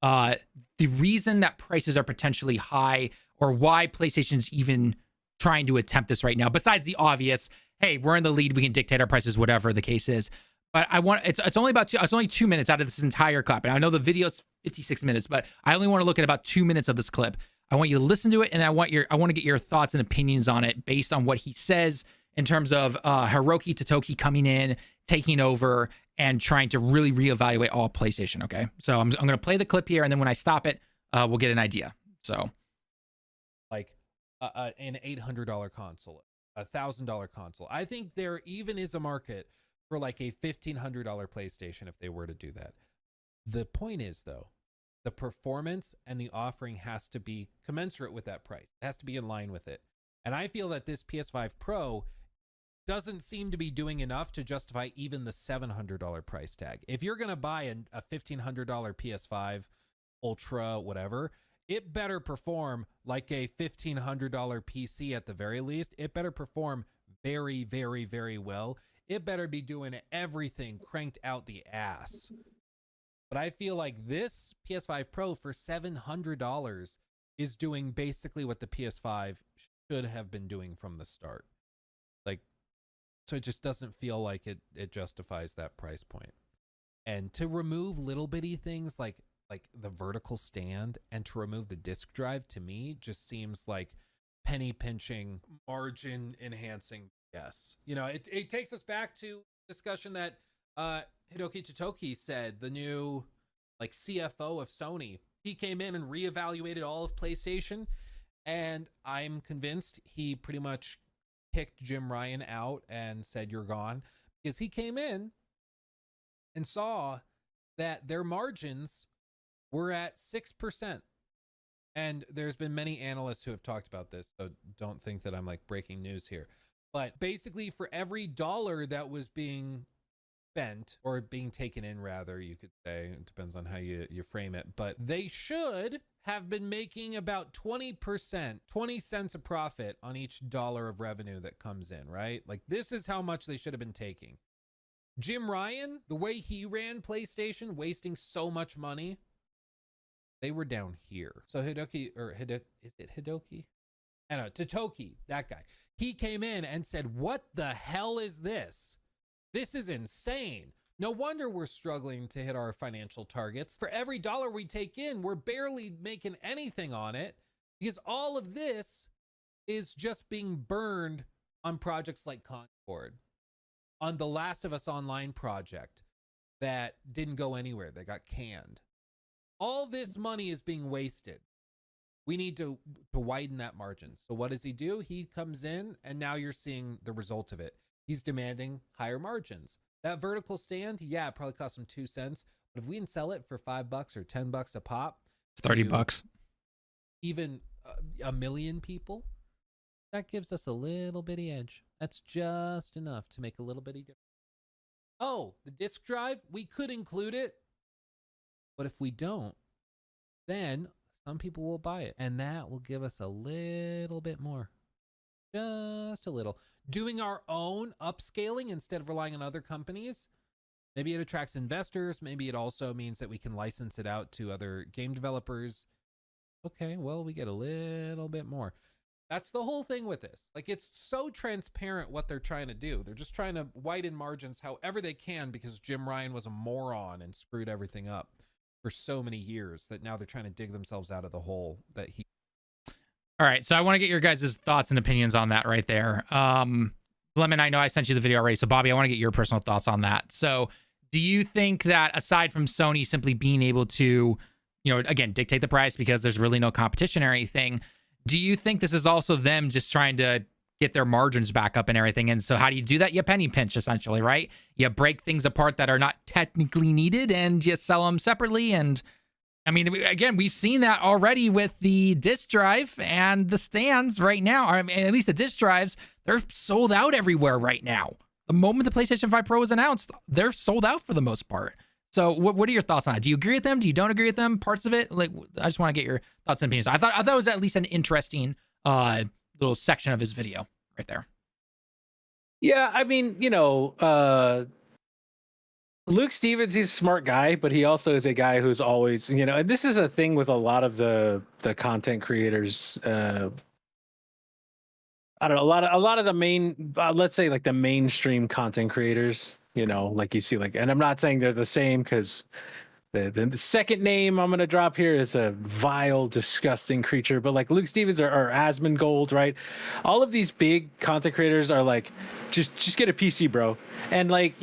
the reason that prices are potentially high, or why PlayStation's even trying to attempt this right now. Besides the obvious, hey, we're in the lead, we can dictate our prices, whatever the case is. But it's only 2 minutes out of this entire clip, and I know the video's 56 minutes, but I only want to look at about 2 minutes of this clip. I want you to listen to it, and I want to get your thoughts and opinions on it based on what he says in terms of Hiroki Totoki coming in, taking over, and trying to really reevaluate all PlayStation. Okay, so I'm going to play the clip here, and then when I stop it, we'll get an idea. So, like an $800 console, $1,000 console. I think there even is a market for like a $1,500 PlayStation if they were to do that. The point is, though, the performance and the offering has to be commensurate with that price. It has to be in line with it. And I feel that this PS5 Pro doesn't seem to be doing enough to justify even the $700 price tag. If you're going to buy a $1,500 PS5 Ultra, whatever, it better perform like a $1,500 PC at the very least. It better perform very, very, very well. It better be doing everything cranked out the ass. But I feel like this PS5 Pro for $700 is doing basically what the PS5 should have been doing from the start. So it just doesn't feel like it justifies that price point. And to remove little bitty things like the vertical stand and to remove the disk drive, to me just seems like penny pinching, margin enhancing. Yes. It takes us back to discussion that Hiroki Totoki said, the new CFO of Sony. He came in and reevaluated all of PlayStation, and I'm convinced he pretty much kicked Jim Ryan out and said, you're gone, because he came in and saw that their margins were at 6%. And there's been many analysts who have talked about this, so don't think that I'm like breaking news here. But basically, for every dollar that was being spent, or being taken in, rather, you could say, it depends on how you frame it, but they should have been making about 20%, 20 cents a profit on each dollar of revenue that comes in, right? Like, this is how much they should have been taking. Jim Ryan, the way he ran PlayStation, wasting so much money, they were down here. So is it Hidoki? I don't know, Totoki, that guy. He came in and said, what the hell is this? This is insane. No wonder we're struggling to hit our financial targets. For every dollar we take in, we're barely making anything on it, because all of this is just being burned on projects like Concord, on the Last of Us Online project that didn't go anywhere, that got canned. All this money is being wasted. We need to widen that margin. So what does he do? He comes in, and now you're seeing the result of it. He's demanding higher margins. That vertical stand, yeah, it probably cost him 2 cents. But if we can sell it for $5 or $10 a pop, $30, even a million people, that gives us a little bitty edge. That's just enough to make a little bitty difference. Oh, the disk drive, we could include it. But if we don't, then some people will buy it. And that will give us a little bit more. Just a little. Doing our own upscaling instead of relying on other companies. Maybe it attracts investors. Maybe it also means that we can license it out to other game developers. Okay, well, we get a little bit more. That's the whole thing with this. Like, it's so transparent what they're trying to do. They're just trying to widen margins however they can, because Jim Ryan was a moron and screwed everything up for so many years that now they're trying to dig themselves out of the hole that he. All right, so I want to get your guys' thoughts and opinions on that right there. Lemon, I know I sent you the video already, so Bobby, I want to get your personal thoughts on that. So do you think that aside from Sony simply being able to, again, dictate the price because there's really no competition or anything, do you think this is also them just trying to get their margins back up and everything? And so how do you do that? You penny pinch, essentially, right? You break things apart that are not technically needed and you sell them separately. And I mean, again, we've seen that already with the disk drive and the stands right now. I mean, at least the disk drives, they're sold out everywhere right now. The moment the PlayStation 5 Pro was announced, they're sold out for the most part. So what are your thoughts on it? Do you agree with them? Do you don't agree with them? Parts of it? Like, I just want to get your thoughts and opinions. I thought it was at least an interesting little section of his video right there. Yeah, I mean, Luke Stevens, he's a smart guy, but he also is a guy who's always, and this is a thing with a lot of the content creators. I don't know, a lot of the main, let's say like the mainstream content creators, like you see, like, and I'm not saying they're the same, because the second name I'm going to drop here is a vile, disgusting creature, but like Luke Stevens or Asmongold, right? All of these big content creators are like, just get a PC, bro. And like,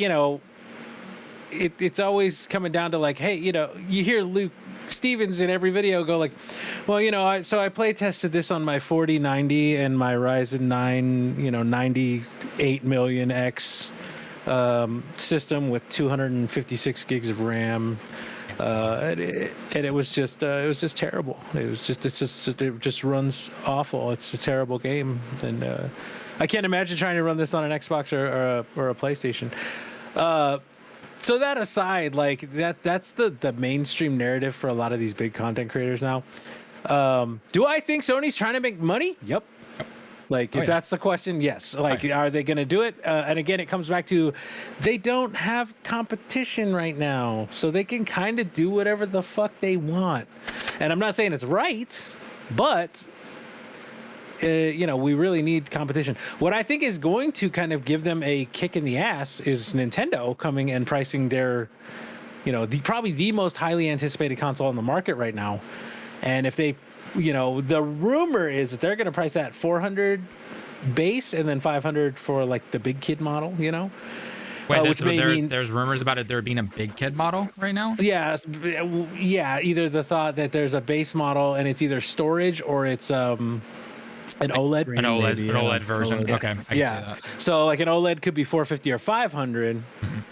it's always coming down to like, hey, you hear Luke Stevens in every video go like, well, I play tested this on my 4090 and my Ryzen 9, 98 million X system with 256 gigs of RAM. And it was just terrible. It just runs awful. It's a terrible game. And I can't imagine trying to run this on an Xbox or a PlayStation. So that aside, like that's the mainstream narrative for a lot of these big content creators now. Do I think Sony's trying to make money? Yep. Like, if that's the question, yes. Like, are they going to do it? And again, it comes back to they don't have competition right now, so they can kind of do whatever the fuck they want. And I'm not saying it's right, but we really need competition. What I think is going to kind of give them a kick in the ass is Nintendo coming and pricing their, probably the most highly anticipated console on the market right now. And if they, the rumor is that they're going to price that $400 base and then $500 for like the big kid model, Wait, which there's rumors about it there being a big kid model right now? Yeah, either the thought that there's a base model and it's either storage or it's An OLED? Green An OLED, maybe, an yeah. OLED version. OLED. Okay, I can see that. So like an OLED could be 450 or 500,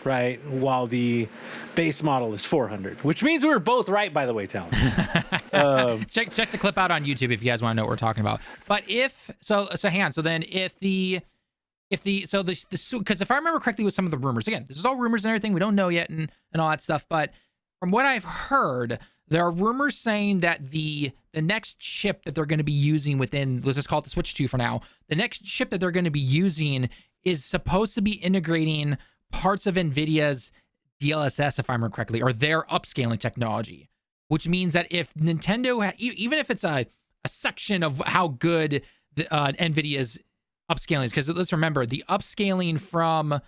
right? While the base model is 400, which means we were both right, by the way, Tallen. Check the clip out on YouTube if you guys want to know what we're talking about. But hang on. So then because if I remember correctly with some of the rumors, again, this is all rumors and everything, we don't know yet and all that stuff. But from what I've heard, there are rumors saying that the next chip that they're going to be using within, let's just call it the Switch 2 for now, the next chip that they're going to be using is supposed to be integrating parts of NVIDIA's DLSS, if I remember correctly, or their upscaling technology, which means that if Nintendo, even if it's a section of how good the NVIDIA's upscaling is, because let's remember, the upscaling from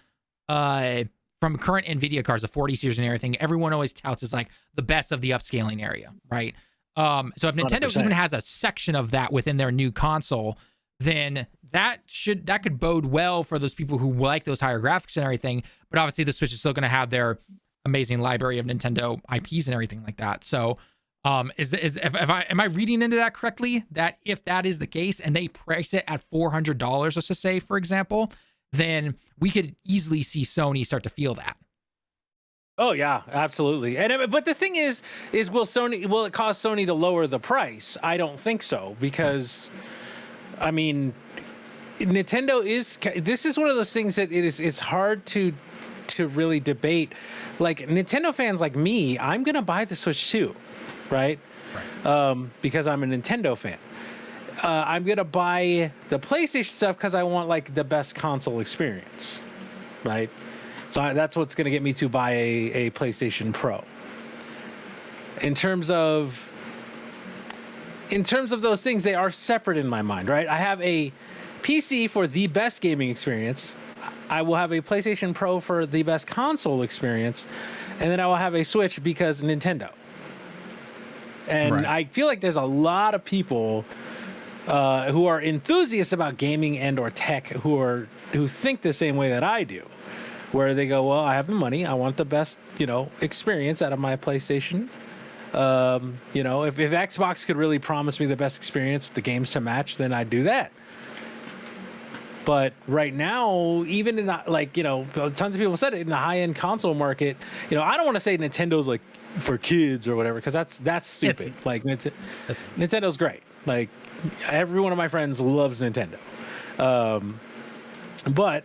current NVIDIA cards, the 40 series and everything, everyone always touts as like the best of the upscaling area, right? So if Nintendo 100%. even has a section of that within their new console, then that could bode well for those people who like those higher graphics and everything. But obviously the Switch is still going to have their amazing library of Nintendo IPs and everything like that. So am I reading into that correctly? That if that is the case and they price it at $400, let's just say, for example, then we could easily see Sony start to feel that. Oh yeah, absolutely. And but the thing is will it cause Sony to lower the price? I don't think so, because I mean, Nintendo this is one of those things that it's hard to really debate. Like Nintendo fans like me, I'm gonna buy the Switch 2, right? Because I'm a Nintendo fan. I'm gonna buy the PlayStation stuff because I want like the best console experience, right? So that's what's gonna get me to buy a PlayStation Pro. In terms of those things, they are separate in my mind, right? I have a PC for the best gaming experience. I will have a PlayStation Pro for the best console experience, and then I will have a Switch because Nintendo. And Right. I feel like there's a lot of people who are enthusiasts about gaming and or tech who think the same way that I do, where they go, well, I have the money, I want the best, experience out of my PlayStation. If Xbox could really promise me the best experience, the games to match, then I'd do that. But right now, even in tons of people said it in the high-end console market, I don't want to say Nintendo's like for kids or whatever, because that's stupid. Nintendo's great. Like every one of my friends loves Nintendo. But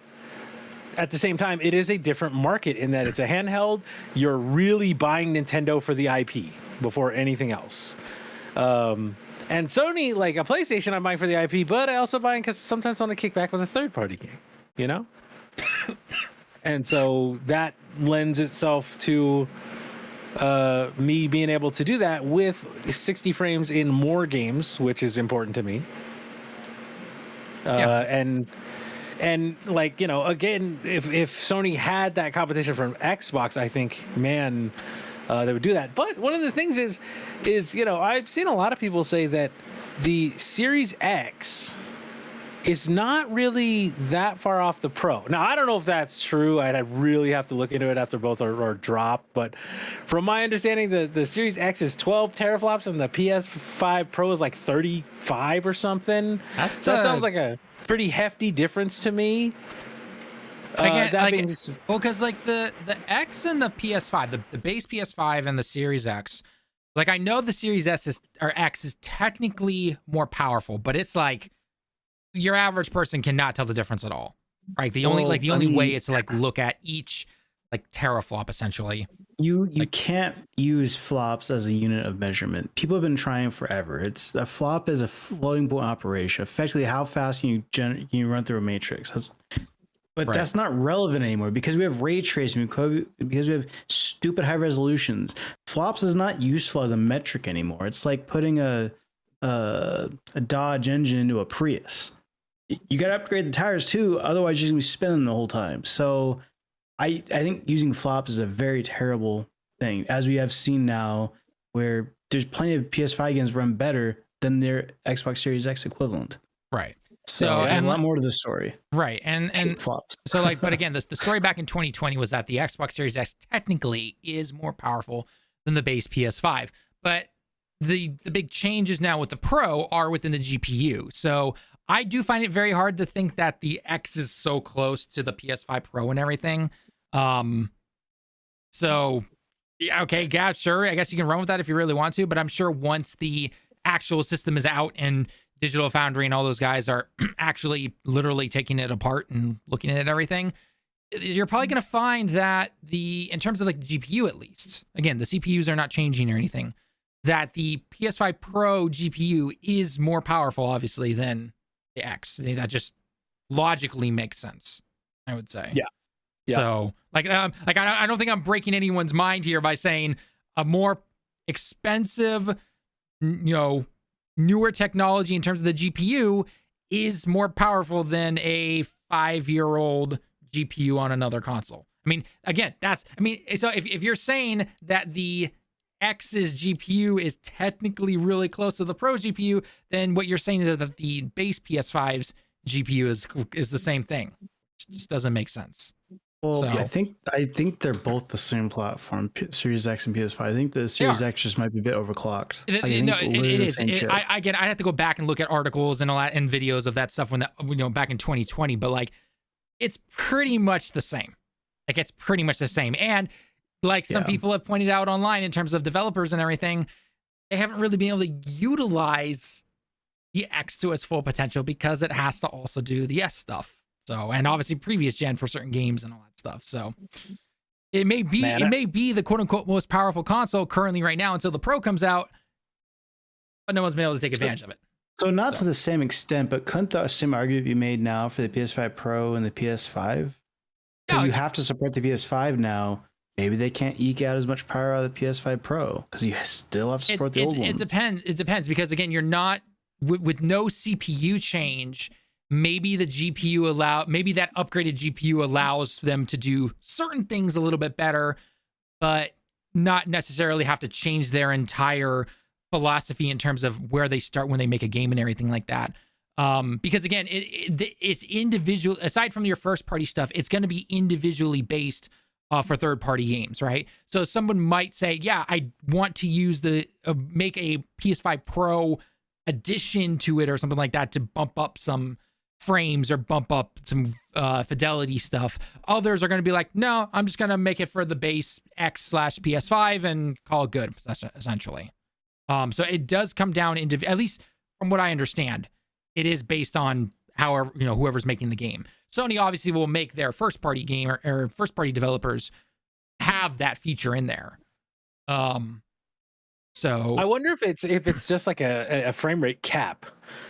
at the same time, it is a different market in that it's a handheld. You're really buying Nintendo for the IP before anything else. And Sony, like a PlayStation, I'm buying for the IP, but I also buying because sometimes I want to kick back with a third-party game, And so that lends itself to me being able to do that with 60 frames in more games, which is important to me. And again, if Sony had that competition from Xbox, I think, man, they would do that. But one of the things is I've seen a lot of people say that the Series X is not really that far off the Pro. Now, I don't know if that's true. I'd really have to look into it after both are dropped. But from my understanding, the Series X is 12 teraflops and the PS5 Pro is like 35 or something. So that sounds like a pretty hefty difference to me. Because like the X and the PS5, the base PS5 and the Series X, like I know the Series X is technically more powerful, but it's like your average person cannot tell the difference at all, right? The only way is to like look at each like teraflop essentially. You can't use flops as a unit of measurement. People have been trying forever. It's a flop is a floating point operation. Effectively, how fast can you run through a matrix? But that's not relevant anymore because we have ray tracing, because we have stupid high resolutions. Flops is not useful as a metric anymore. It's like putting a Dodge engine into a Prius. You got to upgrade the tires too, otherwise you're going to be spinning the whole time. So I think using flops is a very terrible thing, as we have seen now, where there's plenty of PS5 games run better than their Xbox Series X equivalent. Right. So and a lot more to the story. Right. And flops. So like, but again, the story back in 2020 was that the Xbox Series X technically is more powerful than the base PS5. But the big changes now with the Pro are within the GPU. So I do find it very hard to think that the X is so close to the PS5 Pro and everything. So yeah, okay, yeah, sure. I guess you can run with that if you really want to, but I'm sure once the actual system is out and Digital Foundry and all those guys are actually literally taking it apart and looking at everything, you're probably going to find that in terms of like the GPU at least, again, the CPUs are not changing or anything, that the PS5 Pro GPU is more powerful, obviously, than the X. That just logically makes sense, I would say. Yeah. Yeah. So, I don't think I'm breaking anyone's mind here by saying a more expensive, newer technology in terms of the GPU is more powerful than a 5-year-old GPU on another console. I mean, again, so if you're saying that the X's GPU is technically really close to the Pro GPU, then what you're saying is that the base PS5's GPU is the same thing. It just doesn't make sense. Well, So- I think they're both the same platform, Series X and PS5. I think the Series X just might be a bit overclocked. I think it's literally the same chip. I have to go back and look at articles and all that and videos of that stuff back in 2020, but like it's pretty much the same. Like it's pretty much the same. And like some people have pointed out online in terms of developers and everything, they haven't really been able to utilize the X to its full potential because it has to also do the S stuff. So, and obviously previous gen for certain games and all that stuff. So it may be the quote unquote most powerful console currently right now until the Pro comes out, but no one's been able to take advantage of it. So not to the same extent, but couldn't the same argument be made now for the PS5 Pro and the PS5? Because you have to support the PS5 now. Maybe they can't eke out as much power out of the PS5 Pro because you still have to support the old one. It depends because again, you're not with no CPU change. Maybe the GPU maybe that upgraded GPU allows them to do certain things a little bit better, but not necessarily have to change their entire philosophy in terms of where they start when they make a game and everything like that. Because again, it's individual. Aside from your first party stuff, it's going to be individually based for third party games, right? So someone might say, yeah, I want to use make a PS5 Pro addition to it or something like that to bump up some frames or bump up some fidelity stuff. Others are going to be like, no, I'm just going to make it for the base X/PS5 and call it good, essentially. So it does come down into, at least from what I understand, it is based on however, whoever's making the game. Sony obviously will make their first party game or first party developers have that feature in there. So I wonder if it's just like a frame rate cap.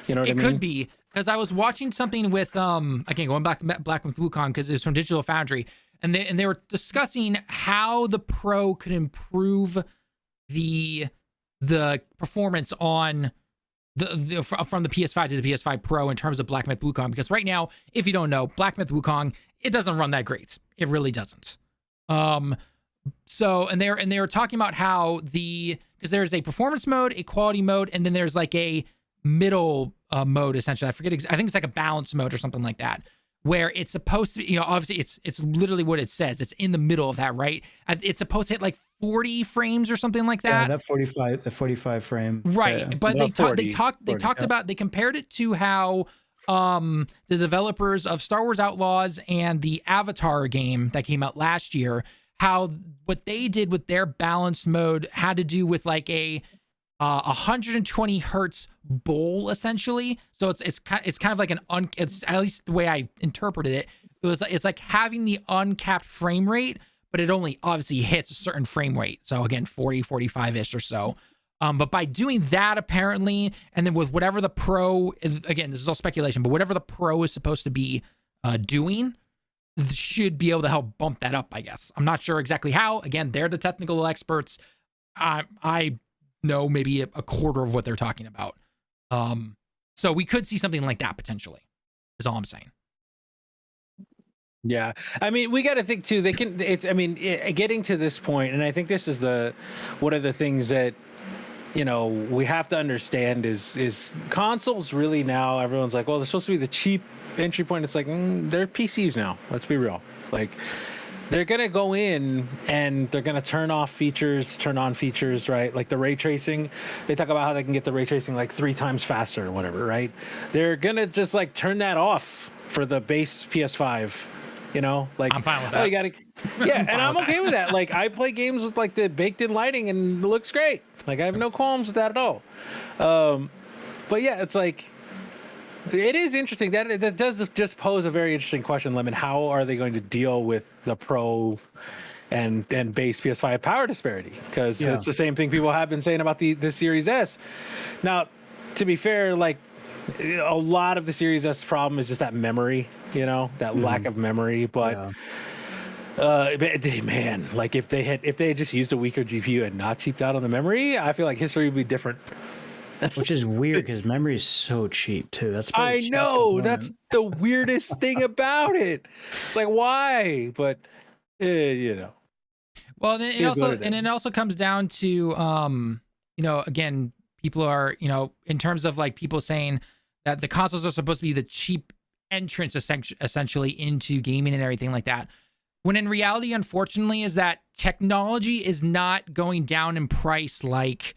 You know what I mean? It could be, because I was watching something with again going back to Black with Wukong because it's from Digital Foundry, and they were discussing how the Pro could improve the performance on from the PS5 to the PS5 Pro in terms of Black Myth Wukong, because right now, if you don't know, Black Myth Wukong, it doesn't run that great. It really doesn't. So they were talking about how because there's a performance mode, a quality mode, and then there's like a middle mode essentially. I think it's like a balance mode or something like that, where it's supposed to be, obviously it's literally what it says. It's in the middle of that, right? It's supposed to hit like 40 frames or something like that. Yeah, the 45 frame. Right. Yeah. But they compared it to how the developers of Star Wars Outlaws and the Avatar game that came out last year, how what they did with their balanced mode had to do with like a 120 hertz bowl essentially. So it's kind of like it's at least the way I interpreted it. It's like having the uncapped frame rate, but it only obviously hits a certain frame rate. So again, 40, 45-ish or so. But by doing that, apparently, and then with whatever the Pro, again, this is all speculation, but whatever the Pro is supposed to be doing, should be able to help bump that up, I guess. I'm not sure exactly how. Again, they're the technical experts. I know maybe a quarter of what they're talking about. So we could see something like that potentially, is all I'm saying. Yeah, I mean, we got to think too. Getting to this point, and I think this is one of the things that we have to understand is consoles really now. Everyone's like, well, they're supposed to be the cheap entry point. It's like they're PCs now. Let's be real. Like they're gonna go in and they're gonna turn on features, right? Like the ray tracing. They talk about how they can get the ray tracing like 3 times faster or whatever, right? They're gonna just like turn that off for the base PS5. You know, like I'm fine with that. Oh, you gotta, yeah, and I'm okay with that. Like I play games with like the baked-in lighting and it looks great. Like I have no qualms with that at all. But yeah, it's like it is interesting. That does just pose a very interesting question, Lemon. How are they going to deal with the Pro and base PS5 power disparity? Because it's the same thing people have been saying about the Series S. Now, to be fair, like a lot of the Series S problem is just that memory, you know, that lack of memory. But man, like if they had just used a weaker GPU and not cheaped out on the memory, I feel like history would be different. Which is weird because memory is so cheap too. That's I know that's the weirdest thing about it. Like why? But you know. Well, then it also comes down to you know, again, people are, you know, in terms of like people saying that the consoles are supposed to be the cheap entrance essentially into gaming and everything like that. When in reality, unfortunately, is that technology is not going down in price like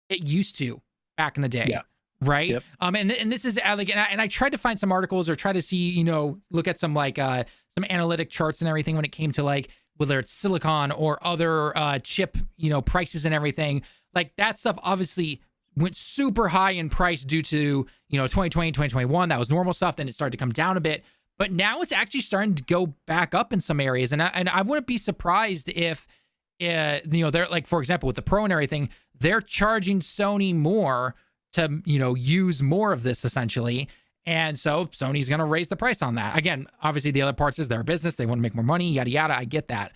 it used to back in the day. Yeah. Right. Yep. And this is like, and I tried to find some articles or try to see, you know, look at some like some analytic charts and everything when it came to like whether it's silicon or other chip, you know, prices and everything. Like that stuff obviously went super high in price due to, you know, 2020, 2021. That was normal stuff. Then it started to come down a bit. But now it's actually starting to go back up in some areas. And I wouldn't be surprised if, you know, they're like, for example, with the Pro and everything, they're charging Sony more to, you know, use more of this essentially. And so Sony's going to raise the price on that. Again, obviously the other parts is their business. They want to make more money, yada, yada. I get that.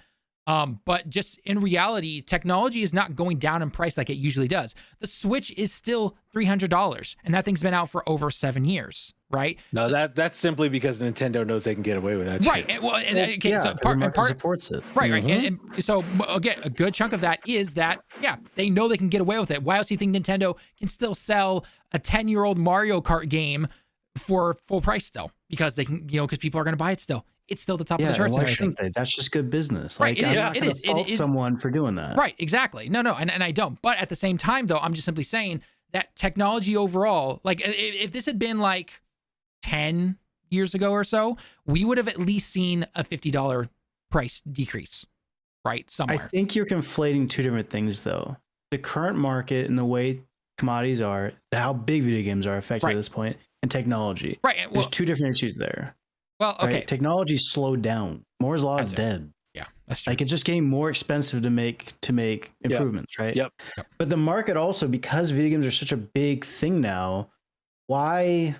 But just in reality, technology is not going down in price like it usually does. The Switch is still $300 and that thing's been out for over 7 years, right? No, that's simply because Nintendo knows they can get away with that. Right. Shit. So part supports it. Right. Right. And so again, a good chunk of that is that, yeah, they know they can get away with it. Why else do you think Nintendo can still sell a 10-year-old Mario Kart game for full price still? Because they can, you know, because people are going to buy it still. It's still the top of the charts. Why shouldn't they? That's just good business. Right, Like, I'm not going to fault someone for doing that. Right, exactly. No, and I don't. But at the same time, though, I'm just simply saying that technology overall, like if this had been like 10 years ago or so, we would have at least seen a $50 price decrease, right? Somewhere. I think you're conflating two different things, though. The current market and the way commodities are, how big video games are affected at this point, and technology. Right. Well, there's two different issues there. Well, okay. Right? Technology slowed down. Moore's law is dead. Yeah, that's true. Like it's just getting more expensive to make improvements, right? Yep. But the market also, because video games are such a big thing now, why?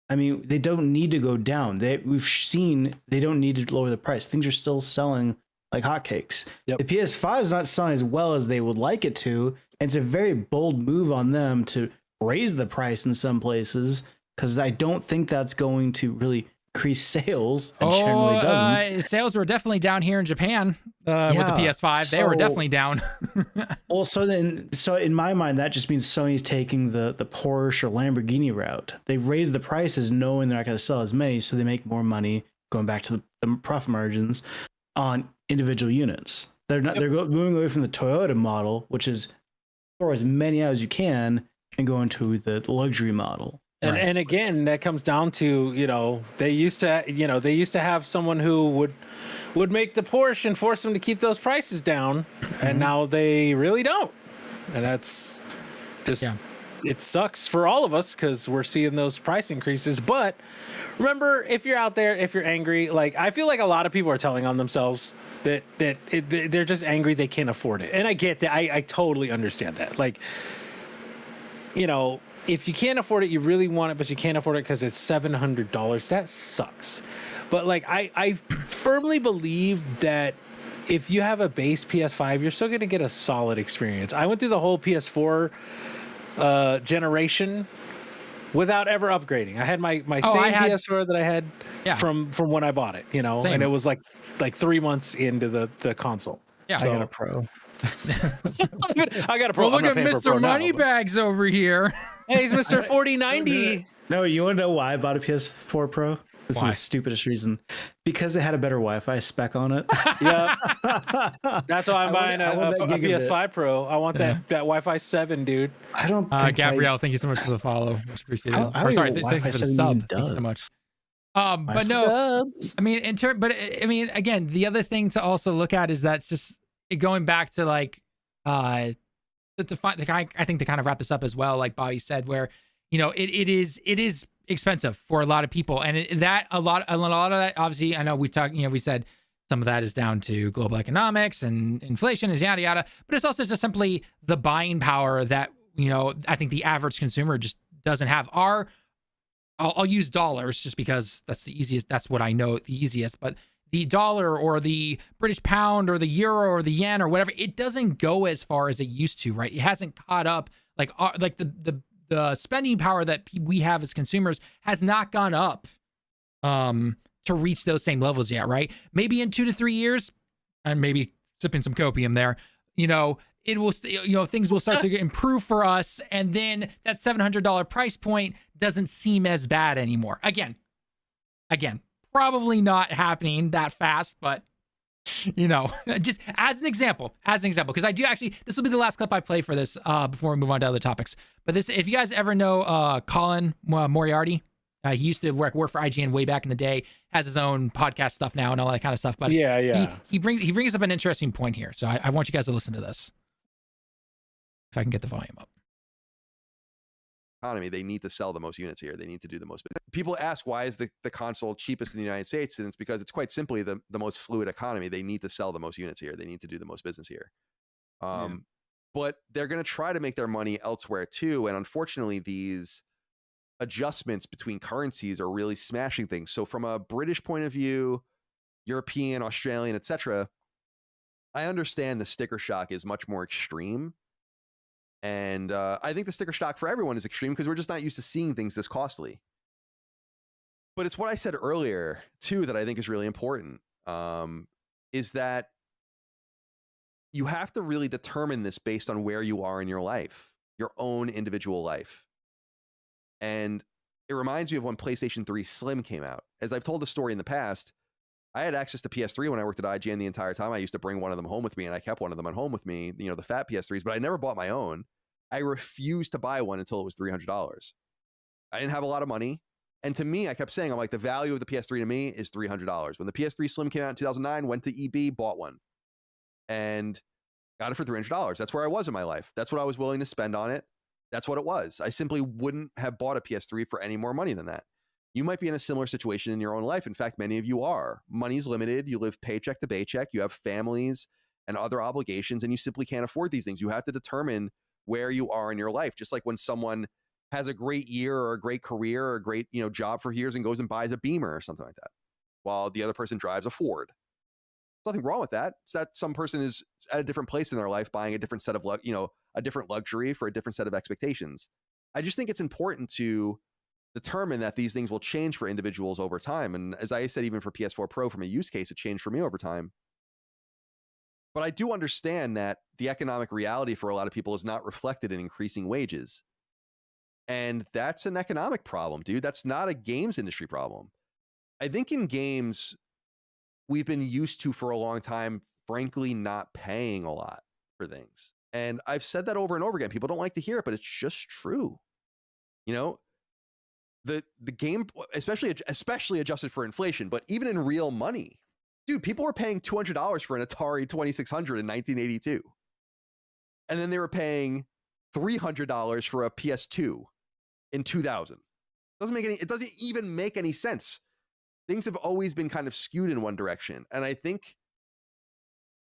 I mean, they don't need to go down. We've seen they don't need to lower the price. Things are still selling like hotcakes. Yep. The PS5 is not selling as well as they would like it to. And it's a very bold move on them to raise the price in some places because I don't think that's going to really increase sales. It generally doesn't. Sales were definitely down here in Japan with the PS5. They were definitely down. Well, so in my mind, that just means Sony's taking the Porsche or Lamborghini route. They raise the prices knowing they're not going to sell as many, so they make more money, going back to the profit margins on individual units. They're not. They're moving away from the Toyota model, which is throw as many out as you can, and go into the luxury model. And again, that comes down to, you know, they used to have someone who would make the Porsche and force them to keep those prices down, and now they really don't. And that's just it sucks for all of us because we're seeing those price increases. But remember, if you're out there, if you're angry, like I feel like a lot of people are telling on themselves that they're just angry they can't afford it, and I get that. I totally understand that. Like, you know, if you can't afford it, you really want it, but you can't afford it because it's $700. That sucks. But like, I firmly believe that if you have a base PS5, you're still going to get a solid experience. I went through the whole PS4 generation without ever upgrading. I had my same PS4 that I had from when I bought it, you know, and it was like 3 months into the console. Yeah, so, I got a Pro. I got a Pro. Well, look at Mr. Moneybags over here. Hey, he's Mr. 4090. No, you want to know why I bought a PS4 Pro? This Why? is the stupidest reason. Because it had a better Wi-Fi spec on it. Yeah, that's why I'm buying I want a that gigabit. PS5 Pro. I want that Wi-Fi 7, dude. I don't think Gabrielle, thank you so much for the follow. Much appreciated. I Or don't sorry, know what thank you Wi-Fi for the 7 sub. even Thank you so does. much. But Nice. no, I mean, I mean, again, the other thing to also look at is that's just going back to like, I think to kind of wrap this up as well, like Bobby said, where, you know, it is expensive for a lot of people. And a lot of that, obviously, I know we said some of that is down to global economics and inflation is yada, yada, but it's also just simply the buying power that, you know, I think the average consumer just doesn't have. I'll use dollars just because that's the easiest. That's what I know the easiest. But the dollar or the British pound or the euro or the yen or whatever, it doesn't go as far as it used to, right? It hasn't caught up. Like the spending power that we have as consumers has not gone up to reach those same levels yet, right? Maybe in 2 to 3 years, and maybe sipping some copium there, you know, it will, you know, things will start to improve for us. And then that $700 price point doesn't seem as bad anymore. Again, probably not happening that fast, but you know, just as an example, because I do actually, this will be the last clip I play for this before we move on to other topics. But this, if you guys ever know Colin Moriarty, he used to work for IGN way back in the day, has his own podcast stuff now and all that kind of stuff. But he brings up an interesting point here. So I want you guys to listen to this. If I can get the volume up. Economy, they need to sell the most units here. They need to do the most. People ask, why is the console cheapest in the United States? And it's because it's quite simply the most fluid economy. They need to sell the most units here. They need to do the most business here. But they're going to try to make their money elsewhere too. And unfortunately, these adjustments between currencies are really smashing things. So from a British point of view, European, Australian, etc., I understand the sticker shock is much more extreme. And I think the sticker shock for everyone is extreme because we're just not used to seeing things this costly. But it's what I said earlier, too, that I think is really important, is that you have to really determine this based on where you are in your life, your own individual life. And it reminds me of when PlayStation 3 Slim came out. As I've told the story in the past, I had access to PS3 when I worked at IGN the entire time. I used to bring one of them home with me, and I kept one of them at home with me, you know, the fat PS3s, but I never bought my own. I refused to buy one until it was $300. I didn't have a lot of money. And to me, I kept saying, I'm like, the value of the PS3 to me is $300. When the PS3 Slim came out in 2009, went to EB, bought one, and got it for $300. That's where I was in my life. That's what I was willing to spend on it. That's what it was. I simply wouldn't have bought a PS3 for any more money than that. You might be in a similar situation in your own life. In fact, many of you are. Money's limited. You live paycheck to paycheck. You have families and other obligations, and you simply can't afford these things. You have to determine where you are in your life. Just like when someone has a great year or a great career or a great, you know, job for years and goes and buys a Beamer or something like that, while the other person drives a Ford. There's nothing wrong with that. It's that some person is at a different place in their life, buying a different set of, you know, a different luxury for a different set of expectations. I just think it's important to determine that these things will change for individuals over time. And as I said, even for PS4 Pro, from a use case, it changed for me over time. But I do understand that the economic reality for a lot of people is not reflected in increasing wages. And that's an economic problem, dude. That's not a games industry problem. I think in games, we've been used to for a long time, frankly, not paying a lot for things. And I've said that over and over again. People don't like to hear it, but it's just true. You know, the game, especially adjusted for inflation, but even in real money, dude, people were paying $200 for an Atari 2600 in 1982. And then they were paying $300 for a PS2 in 2000. It doesn't even make any sense. Things have always been kind of skewed in one direction. And I think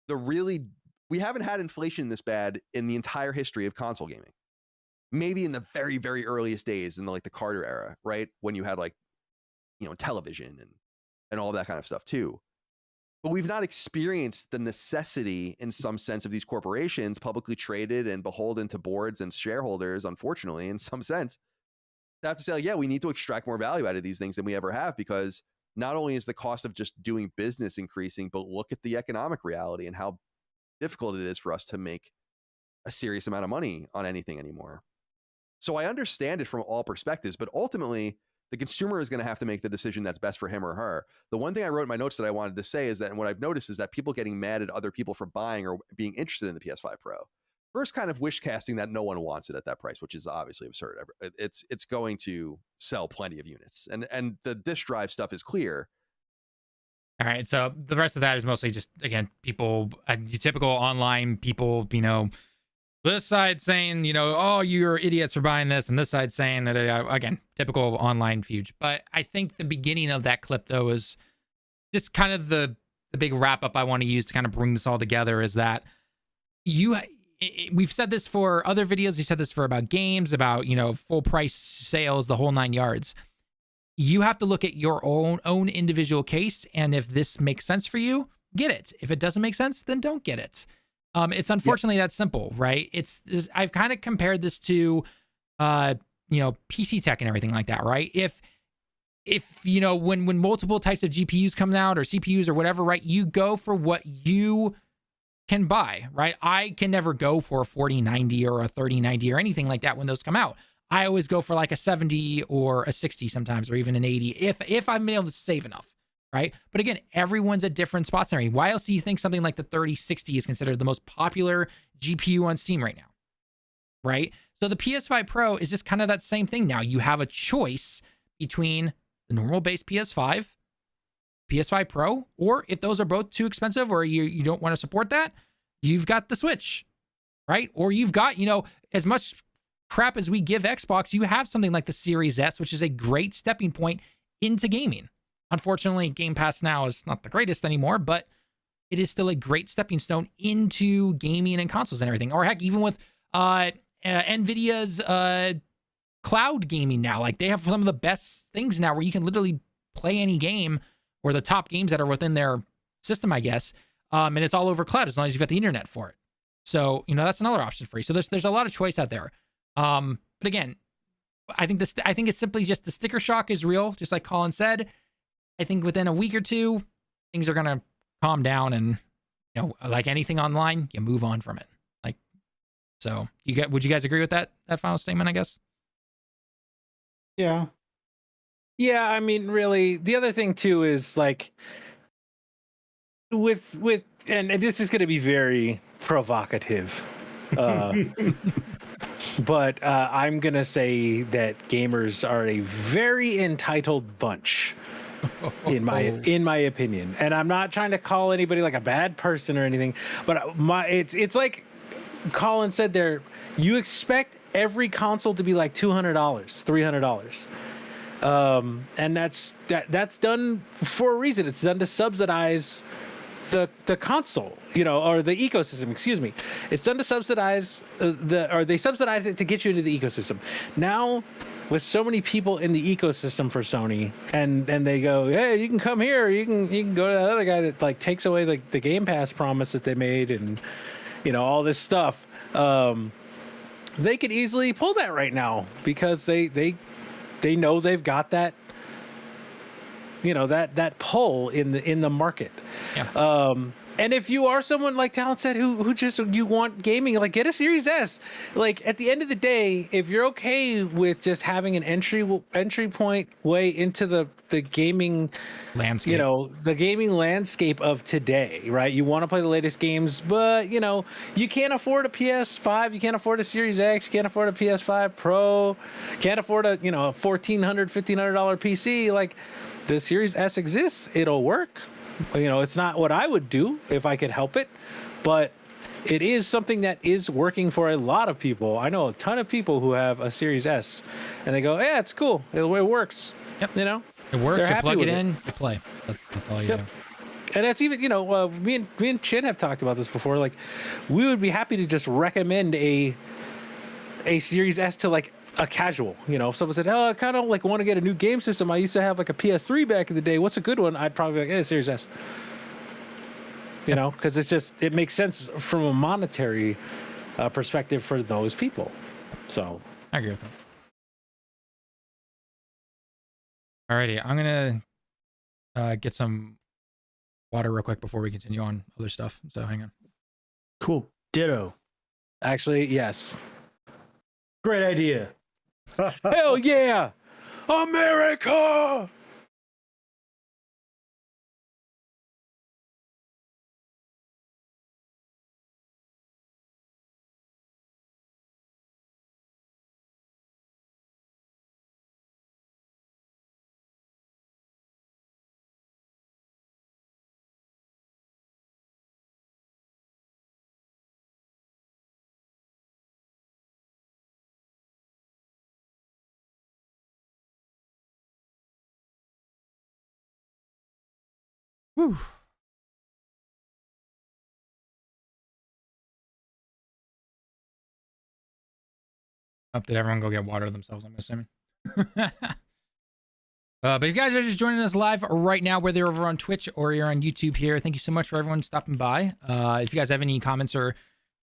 we haven't had inflation this bad in the entire history of console gaming. Maybe in the very, very earliest days in the Carter era, right? When you had television and all of that kind of stuff too. But we've not experienced the necessity in some sense of these corporations, publicly traded and beholden to boards and shareholders, unfortunately, in some sense, to have to say, yeah, we need to extract more value out of these things than we ever have, because not only is the cost of just doing business increasing, but look at the economic reality and how difficult it is for us to make a serious amount of money on anything anymore. So I understand it from all perspectives, but ultimately, The consumer is going to have to make the decision that's best for him or her. The one thing I wrote in my notes that I wanted to say is that, and what I've noticed is that people getting mad at other people for buying or being interested in the PS5 Pro. First, kind of wish casting that no one wants it at that price, which is obviously absurd. It's going to sell plenty of units, and the disk drive stuff is clear. All right, so the rest of that is mostly just, again, people, typical online people, this side saying, oh, you're idiots for buying this, and this side saying that, again, typical online feud. But I think the beginning of that clip, though, is just kind of the big wrap up I want to use to kind of bring this all together, is that we've said this for other videos. You said this for about games, about, full price sales, the whole 9 yards. You have to look at your own individual case, and if this makes sense for you, get it. If it doesn't make sense, then don't get it. It's unfortunately that simple, right? I've kind of compared this to, PC tech and everything like that, right? If when multiple types of GPUs come out or CPUs or whatever, right, you go for what you can buy, right? I can never go for a 4090 or a 3090 or anything like that when those come out. I always go for like a 70 or a 60 sometimes, or even an 80 if I'm able to save enough. Right. But again, everyone's at different spots and everything. Why else do you think something like the 3060 is considered the most popular GPU on Steam right now? Right. So the PS5 Pro is just kind of that same thing. Now you have a choice between the normal base PS5, PS5 Pro, or if those are both too expensive or you don't want to support that, you've got the Switch. Right. Or you've got, as much crap as we give Xbox, you have something like the Series S, which is a great stepping point into gaming. Unfortunately, Game Pass now is not the greatest anymore, but it is still a great stepping stone into gaming and consoles and everything. Or heck, even with NVIDIA's cloud gaming now, like they have some of the best things now where you can literally play any game or the top games that are within their system, I guess. And it's all over cloud as long as you've got the internet for it. So, that's another option for you. So there's a lot of choice out there. But again, I think it's simply just the sticker shock is real, just like Colin said. I think within a week or two, things are going to calm down, and, like anything online, you move on from it. Would you guys agree with that final statement, I guess? Yeah. Yeah. I mean, really, the other thing too is like with, and this is going to be very provocative, but I'm going to say that gamers are a very entitled bunch. In my opinion, and I'm not trying to call anybody like a bad person or anything, but it's like Colin said there, you expect every console to be like $200, $300, and that's done for a reason. It's done to subsidize the console, or the ecosystem. Excuse me. It's done to subsidize they subsidize it to get you into the ecosystem. Now, with so many people in the ecosystem for Sony, and they go, hey, you can come here, you can go to that other guy that like takes away like the Game Pass promise that they made, and all this stuff. They could easily pull that right now because they know they've got that that pull in the market. Yeah. And if you are someone like Tallen said who just you want gaming, like get a Series S. Like at the end of the day, if you're okay with just having an entry point way into the gaming landscape, the gaming landscape of today, right? You want to play the latest games, but you can't afford a PS5, you can't afford a Series X, can't afford a PS5 Pro, can't afford a $1,400, $1,500 PC. Like the Series S exists, it'll work. It's not what I would do if I could help it, but it is something that is working for a lot of people. I know a ton of people who have a Series S, and they go, "Yeah, it's cool. It works." Yep. It works. You plug it in, you play. That's all you do. And that's even, me and Chin have talked about this before. Like, we would be happy to just recommend a Series S to like a casual. If someone said, "Oh, I kind of like want to get a new game system. I used to have like a PS3 back in the day. What's a good one?" I'd probably be like, Series S. Because it makes sense from a monetary perspective for those people. So I agree with that. Alrighty, I'm gonna get some water real quick before we continue on other stuff. So hang on. Cool. Ditto. Actually, yes. Great idea. Hell yeah! America. Whew. Up, did everyone go get water themselves? I'm assuming. But if you guys are just joining us live right now, whether you're over on Twitch or you're on YouTube here, thank you so much for everyone stopping by. If you guys have any comments or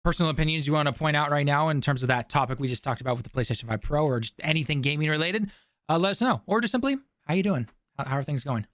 personal opinions you want to point out right now in terms of that topic we just talked about with the PlayStation 5 Pro or just anything gaming related, let us know. Or just simply, how you doing? How are things going?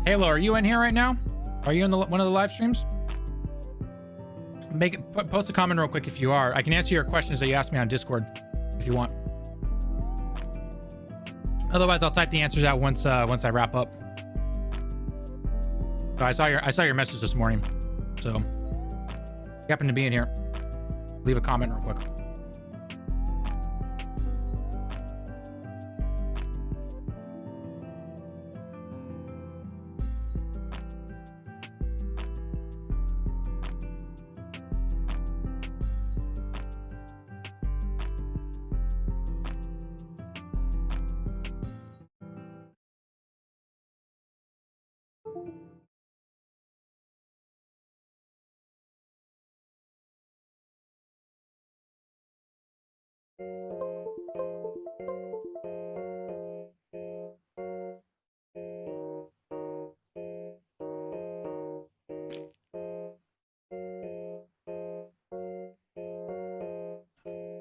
Halo, are you in here right now? Are you in one of the live streams? Post a comment real quick if you are. I can answer your questions that you asked me on Discord if you want. Otherwise, I'll type the answers out once I wrap up. So I saw your message this morning. So if you happen to be in here, leave a comment real quick.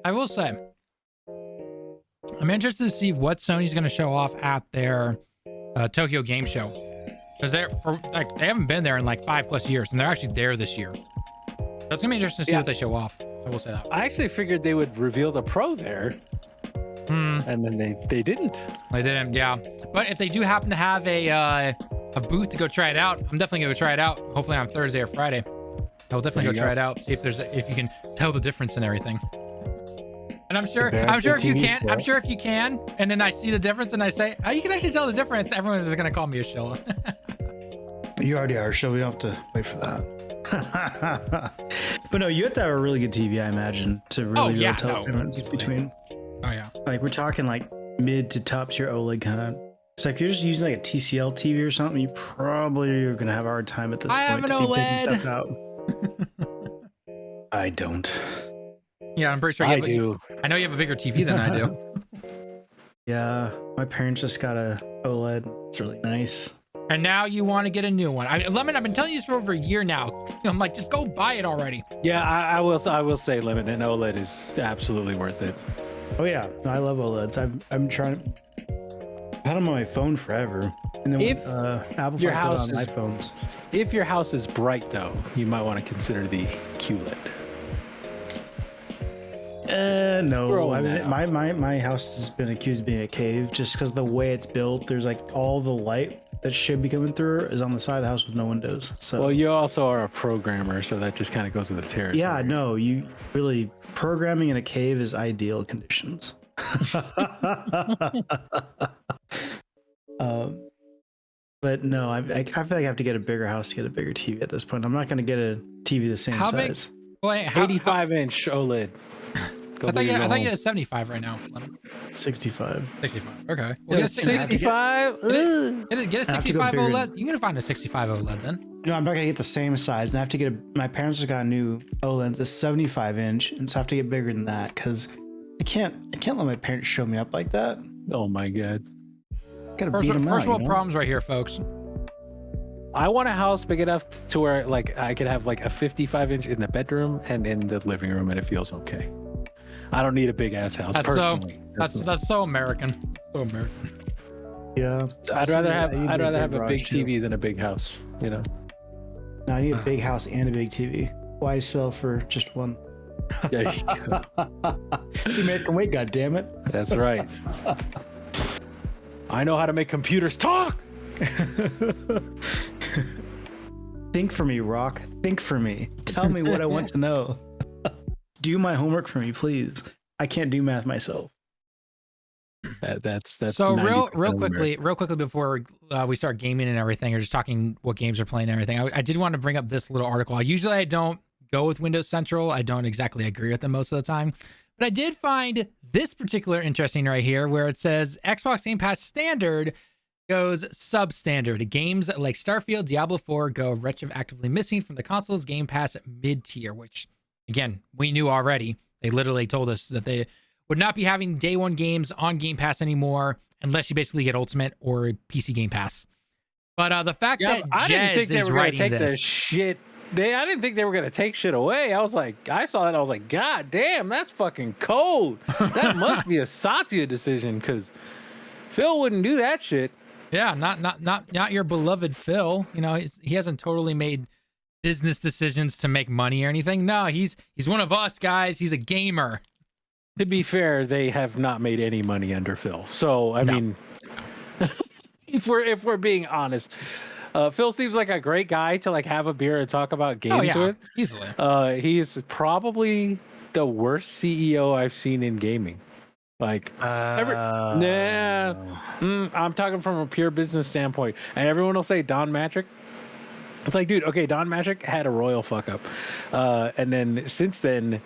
I will say, I'm interested to see what Sony's going to show off at their Tokyo Game Show, because they haven't been there in like 5+ years, and they're actually there this year. So it's gonna be interesting to see what they show off. I will say that. I actually figured they would reveal the Pro there, and then they didn't. They didn't, yeah. But if they do happen to have a booth to go try it out, I'm definitely gonna go try it out. Hopefully on Thursday or Friday. I'll definitely go try it out. See if you can tell the difference and everything. And I'm sure if you can, and then I see the difference and I say, oh, you can actually tell the difference, everyone's just gonna call me a shilla. You already are, so we don't have to wait for that. But no, you have to have a really good TV, I imagine, to really be able to tell the difference between. Oh yeah. Like we're talking like mid to top tier OLED kind of. It's like if you're just using like a TCL TV or something, you probably are gonna have a hard time at this point. I have an OLED. I don't. Yeah, I'm pretty sure I do. I know you have a bigger TV than I do. Yeah, my parents just got a OLED. It's really nice. And now you want to get a new one. Lemon, I've been telling you this for over a year now. I'm like, just go buy it already. Yeah, I will say, Lemon, an OLED is absolutely worth it. Oh yeah, I love OLEDs. I'm trying to. I've had them on my phone forever. And then if Apple your Phone house on is, iPhones. If your house is bright though, you might want to consider the QLED. No. I mean, Throw my house has been accused of being a cave just because the way it's built. There's like all the light that should be coming through is on the side of the house with no windows. So Well, you also are a programmer, so that just kind of goes with the territory. yeah, no, you really programming in a cave is ideal conditions. But no, I feel like I have to get a bigger house to get a bigger TV at this point. I'm not going to get a TV the same How big? size. Wait, 85-inch OLED. I thought you had a 75 right now. 65. 65. Okay. Well, get a 65. Get a 65 OLED. You can find a 65 OLED then. No, I'm not gonna get the same size, and I have to get my parents just got a new OLED, a 75-inch, and so I have to get bigger than that because I can't let my parents show me up like that. Oh my god. Gotta beat them First out, world you know? problems right here, folks. I want a house big enough to where like I could have like a 55-inch in the bedroom and in the living room, and it feels okay. I don't need a big ass house personally. That's so American. So American. Yeah, I'd rather have a big garage, too. TV than a big house. You know. No, I need a big house and a big TV. Why sell for just one? There you go. It's the American way, goddammit. That's right. I know how to make computers talk. Think for me, Rock. Think for me. Tell me what I want to know. Do my homework for me, please. I can't do math myself. That's So real 90% quickly before we start gaming and everything, or just talking what games are playing and everything, I did want to bring up this little article. Usually I don't go with Windows Central. I don't exactly agree with them most of the time, but I did find this particular interesting right here, where it says Xbox Game Pass Standard goes substandard. Games like Starfield, Diablo 4 go retroactively missing from the console's Game Pass mid-tier, which again, we knew already. They literally told us that they would not be having day one games on Game Pass anymore unless you basically get Ultimate or PC Game Pass. But the fact that I didn't think they is were going to writing take the this, shit. I didn't think they were going to take shit away. I was like, I saw that. I was like, God damn, that's fucking cold. That must be a Satya decision because Phil wouldn't do that shit. yeah, not your beloved Phil. You know, he hasn't totally made business decisions to make money or anything. No, he's one of us guys. He's a gamer. To be fair, they have not made any money under Phil. So I mean, if we're being honest, Phil seems like a great guy to like have a beer and talk about games with. Easily. He's probably the worst CEO I've seen in gaming. Like, I'm talking from a pure business standpoint, and everyone will say Don Matrick. It's like, dude, okay, Don Matrick had a royal fuck up, and then since then,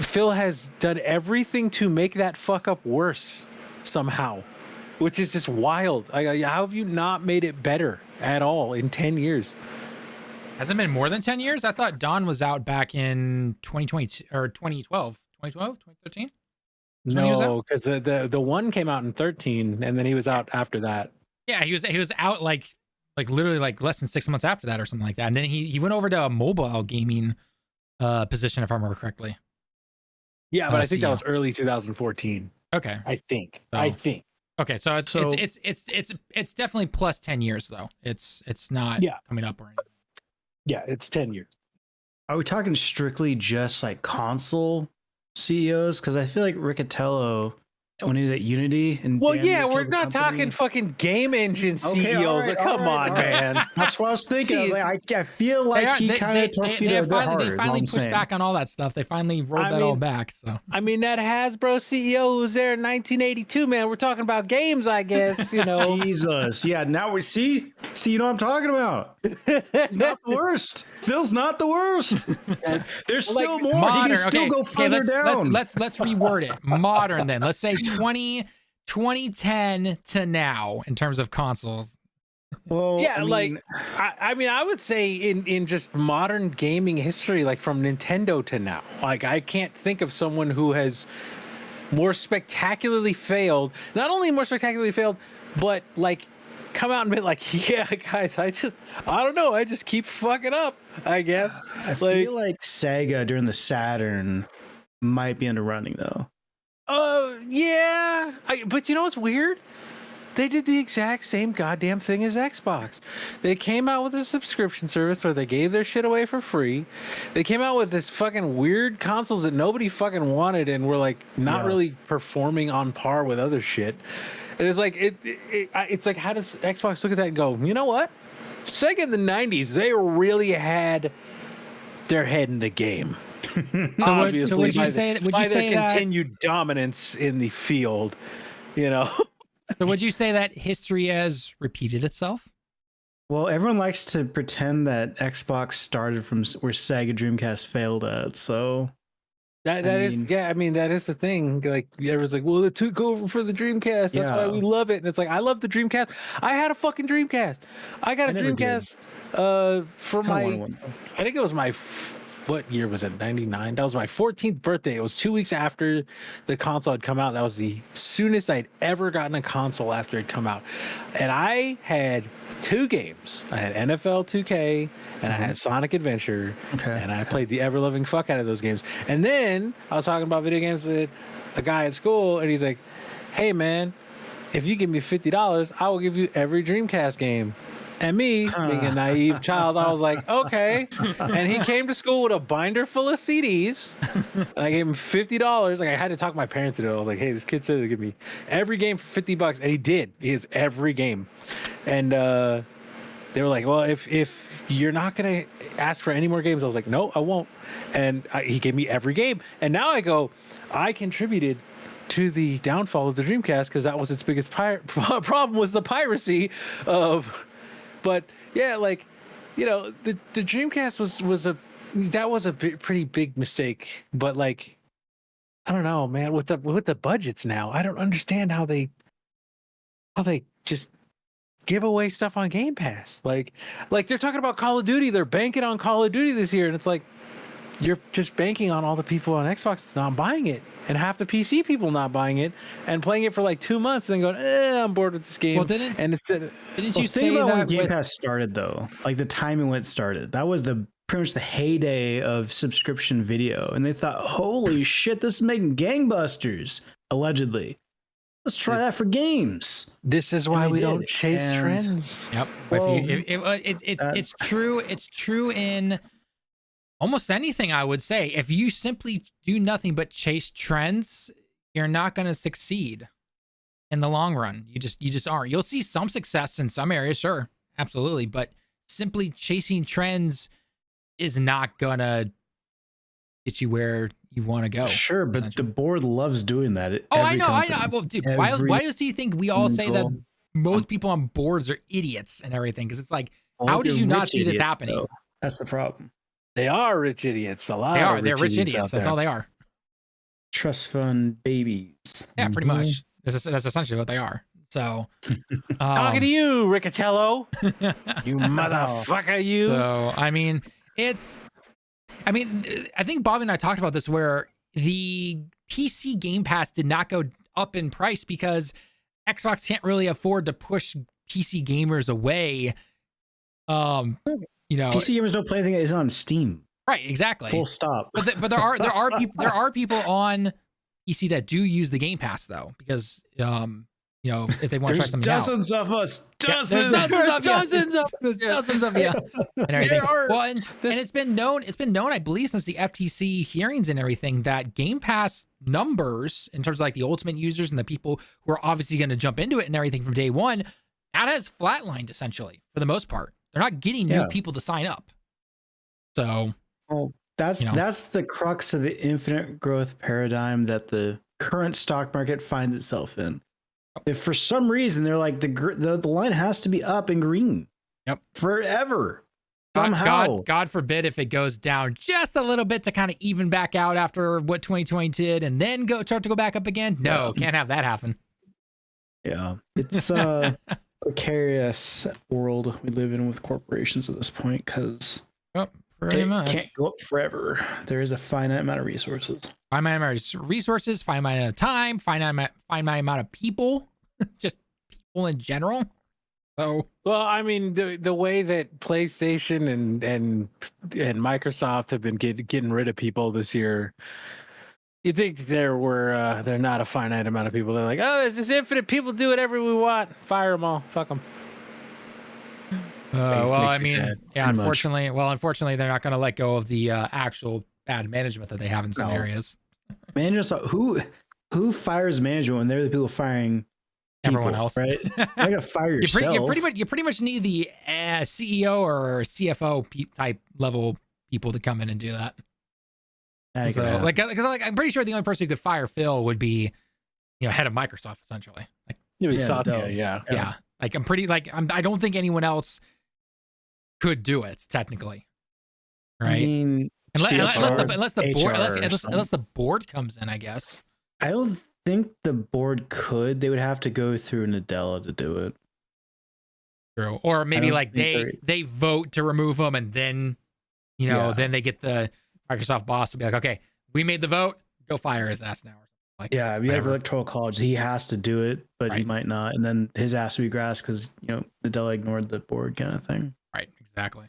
Phil has done everything to make that fuck up worse somehow, which is just wild. How have you not made it better at all in 10 years? Has it been more than 10 years? I thought Don was out back in 2020 or 2012, 2013. No, because the one came out in 13, and then he was out after that. Yeah, he was out like literally like less than 6 months after that or something like that, and then he went over to a mobile gaming position, if I remember correctly. Yeah, but I think that was early 2014. Okay, I think. Okay, so it's definitely plus 10 years though. It's not coming up or anything. Yeah, it's 10 years. Are we talking strictly just like console CEOs? Because I feel like Riccatello, when he was at Unity, and we're not talking fucking game engine CEOs. Come on, man. That's what I was thinking. I feel like he kind of torpedoed their heart. They finally pushed back on all that stuff. They finally rolled that all back. So I mean, that Hasbro CEO who was there in 1982, man. We're talking about games, I guess. You know, Jesus. Yeah. Now we see. You know what I'm talking about. He's not the worst. Phil's not the worst. There's still more. Modern, he can still go further down. Let's reword it. Modern then. Let's say 2010 to now in terms of consoles. Well, yeah, I would say in just modern gaming history, like from Nintendo to now, like I can't think of someone who has more spectacularly failed. Not only more spectacularly failed, but like come out and be like, yeah, guys, I don't know, I just keep fucking up, I guess. I feel like Sega during the Saturn might be underrunning though. Yeah, but you know what's weird? They did the exact same goddamn thing as Xbox. They came out with a subscription service where they gave their shit away for free. They came out with this fucking weird consoles that nobody fucking wanted and were like not really performing on par with other shit. And it's like it's like, how does Xbox look at that and go, you know what? Sega in the 90s, they really had their head in the game. Obviously, would you say their continued dominance in the field, you know? So would you say that history has repeated itself? Well, everyone likes to pretend that Xbox started from where Sega Dreamcast failed at. So that is the thing. Like everyone's like, well, it took over for the Dreamcast. That's why we love it. And it's like, I love the Dreamcast. I had a fucking Dreamcast. I got a Dreamcast for I think it was my. What year was it? 99. That was my 14th birthday. It was 2 weeks after the console had come out. That was the soonest I'd ever gotten a console after it come out. And I had 2 games. I had NFL 2K and I had Sonic Adventure. And I played the ever-loving fuck out of those games. And then I was talking about video games with a guy at school, and he's like, hey, man, if you give me $50, I will give you every Dreamcast game. And me, being a naive child, I was like, okay. And he came to school with a binder full of CDs. And I gave him $50. Like, I had to talk my parents into it. I was like, hey, this kid said to give me every game for $50. And he did. He has every game. And they were like, well, if you're not going to ask for any more games, I was like, no, I won't. And he gave me every game. And now I contributed to the downfall of the Dreamcast because that was its biggest problem was the piracy of... But yeah, like, you know, the Dreamcast was a pretty big mistake. But like, I don't know, man. With the budgets now, I don't understand how they just give away stuff on Game Pass. Like they're talking about Call of Duty. They're banking on Call of Duty this year, and it's like you're just banking on all the people on Xbox not buying it, and half the PC people not buying it and playing it for like 2 months, and then going, I'm bored with this game. Well, didn't you say think about that when Game Pass started though? Like the timing when it started, that was pretty much the heyday of subscription video, and they thought, holy shit, this is making gangbusters. Allegedly, let's try that for games. This is why we don't chase trends. Yep. Well, It's true. It's true in almost anything, I would say. If you simply do nothing but chase trends, you're not going to succeed in the long run. You just aren't. You'll see some success in some areas, sure, absolutely, but simply chasing trends is not going to get you where you want to go. Sure, but the board loves doing that. I know. Well, dude, why does he think we all say that most people on boards are idiots and everything? Because it's like, how did you not see this happening? Though. That's the problem. They are rich idiots. They're rich idiots. That's all they are. Trust fund babies. Yeah, pretty much. That's essentially what they are. So, talking to you, Riccatello. You motherfucker, you. So, I mean, I think Bobby and I talked about this where the PC Game Pass did not go up in price because Xbox can't really afford to push PC gamers away. You know, PC gamers don't play anything that is on Steam. Right, exactly. Full stop. But there are people on PC that do use the Game Pass though, because you know, if they want to try something out. There's dozens of us. There's dozens of you. And everything. Well, and it's been known, I believe, since the FTC hearings and everything, that Game Pass numbers, in terms of like the ultimate users and the people who are obviously going to jump into it and everything from day one, that has flatlined essentially for the most part. They're not getting new people to sign up. So, that's the crux of the infinite growth paradigm that the current stock market finds itself in. If for some reason they're like the line has to be up and green, forever. Somehow, God forbid if it goes down just a little bit to kind of even back out after what 2020 did, and then start to go back up again. No, can't have that happen. Yeah, it's precarious world we live in with corporations at this point, because pretty much can't go up forever. There is a finite amount of resources. Finite amount of resources, finite amount of time, finite amount of people, just people in general. So, well, I mean, the way that PlayStation and Microsoft have been getting rid of people this year, You think they're not a finite amount of people? They're like, oh, there's just infinite people do whatever we want. Fire them all. Fuck them. Well, I mean, yeah. Unfortunately, they're not going to let go of the actual bad management that they have in some areas. Management, who fires management when they're the people firing everyone else, right? You gotta fire yourself. You pretty much need the CEO or CFO type level people to come in and do that. So, because I'm pretty sure the only person who could fire Phil would be, head of Microsoft, essentially. Like, Satya, yeah. Like I don't think anyone else could do it technically, right? I mean, unless the board comes in, I guess. I don't think the board could. They would have to go through Nadella to do it. True. Or maybe they vote to remove him, and then then they get the Microsoft boss to be like, okay, we made the vote, go fire his ass now. Like, yeah, we have electoral college. He has to do it, but he might not, and then his ass will be grass because Nadella ignored the board kind of thing. Right. Exactly.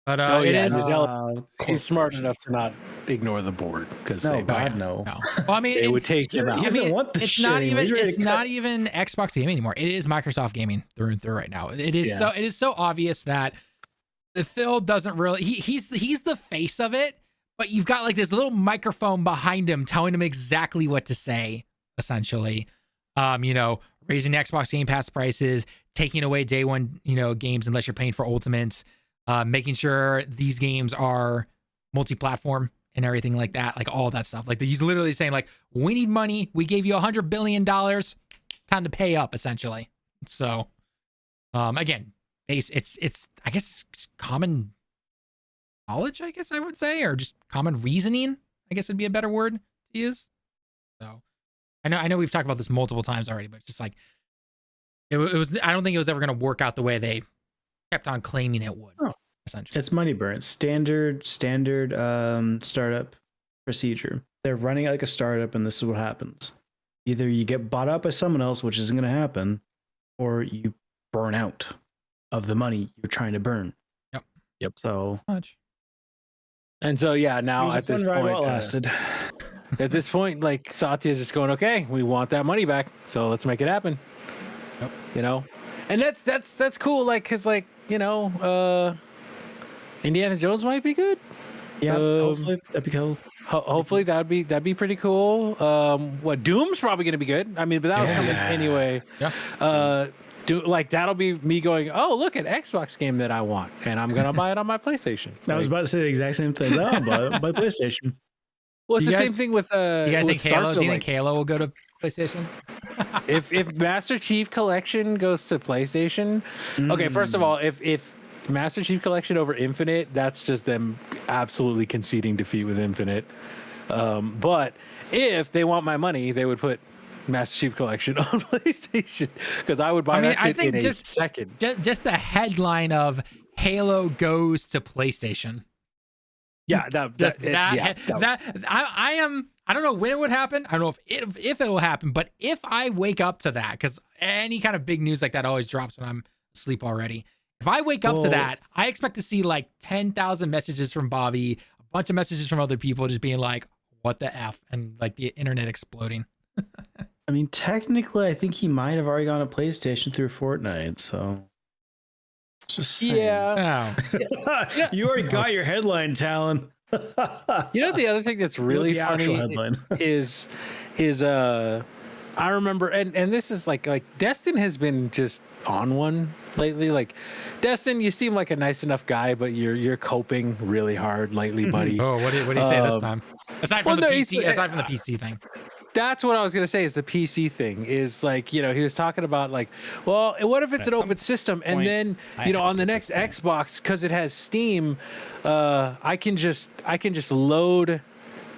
But Nadella, he's smart enough to not ignore the board because no. Well, I mean, they would take him out. It's not even Xbox gaming anymore. It is Microsoft gaming through and through right now. It is so obvious that Phil doesn't really. He's the face of it, but you've got like this little microphone behind him telling him exactly what to say. Essentially, raising Xbox Game Pass prices, taking away day one, games unless you're paying for Ultimates. Making sure these games are multi-platform and everything like that, like all that stuff. Like he's literally saying, like, we need money. We gave you $100 billion. Time to pay up, essentially. So, again, it's I guess it's common knowledge, I guess I would say, or just common reasoning, I guess would be a better word to use. So, I know we've talked about this multiple times already, but it's just like it was. I don't think it was ever going to work out the way they kept on claiming it would. Essentially, it's money burn. It's standard startup procedure. They're running it like a startup, and this is what happens: either you get bought up by someone else, which isn't going to happen, or you burn out of the money you're trying to burn. Yep. So much. And so now at this point, lasted. At this point, like Satya is just going, okay, we want that money back, so let's make it happen. Yep. And that's cool, like, cause like Indiana Jones might be good. Yeah, hopefully that'd be cool. Hopefully that'd be pretty cool. Doom's probably gonna be good. I mean, but that was coming anyway. Yeah. That'll be me going, oh, look, an Xbox game that I want, and I'm gonna buy it on my PlayStation. I was about to say the exact same thing. Oh, buy PlayStation. Well, it's the same thing with you guys think Halo? Do you think Halo will go to PlayStation? if Master Chief Collection goes to PlayStation, okay. First of all, if Master Chief Collection over Infinite, that's just them absolutely conceding defeat with Infinite. But if they want my money, they would put Master Chief Collection on PlayStation because I would buy that shit in a second. Just the headline of Halo goes to PlayStation. Yeah, I don't know when it would happen. I don't know if it will happen, but if I wake up to that, because any kind of big news like that always drops when I'm asleep already. If I wake up to that, I expect to see like 10,000 messages from Bobby, a bunch of messages from other people just being like, what the F? And like the internet exploding. I mean, technically, I think he might have already gone to PlayStation through Fortnite, so. Just saying. Yeah. Oh. You already got your headline, Tallen. The other thing that's really funny is I remember, and this is like Destin has been just on one lately. Like, Destin, you seem like a nice enough guy, but you're coping really hard lately, buddy. Oh, what do you say this time? Aside from the PC thing. That's what I was gonna say. Is the PC thing is like, he was talking about like, well, what if it's an open system, and then on the next Xbox, because it has Steam, I can just load,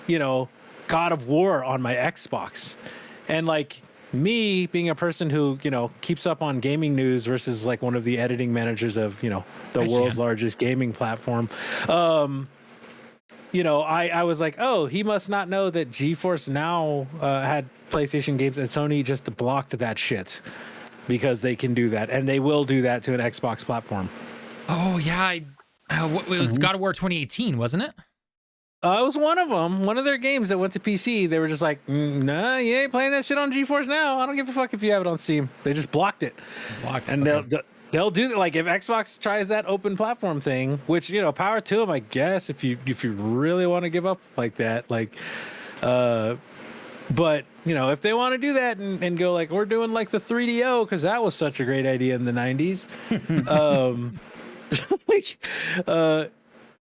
God of War on my Xbox, and like me being a person who keeps up on gaming news versus like one of the editing managers of the world's largest gaming platform. I was like, oh, he must not know that GeForce Now had PlayStation games, and Sony just blocked that shit because they can do that, and they will do that to an Xbox platform. Oh yeah, it was God of War 2018, wasn't it? It was one of them. One of their games that went to PC. They were just like, nah, you ain't playing that shit on GeForce now. I don't give a fuck if you have it on Steam. They just blocked it. And they'll do that. Like if Xbox tries that open platform thing, which power to them, I guess. If you really want to give up like that, like, but if they want to do that and go like we're doing like the 3DO because that was such a great idea in the 90s,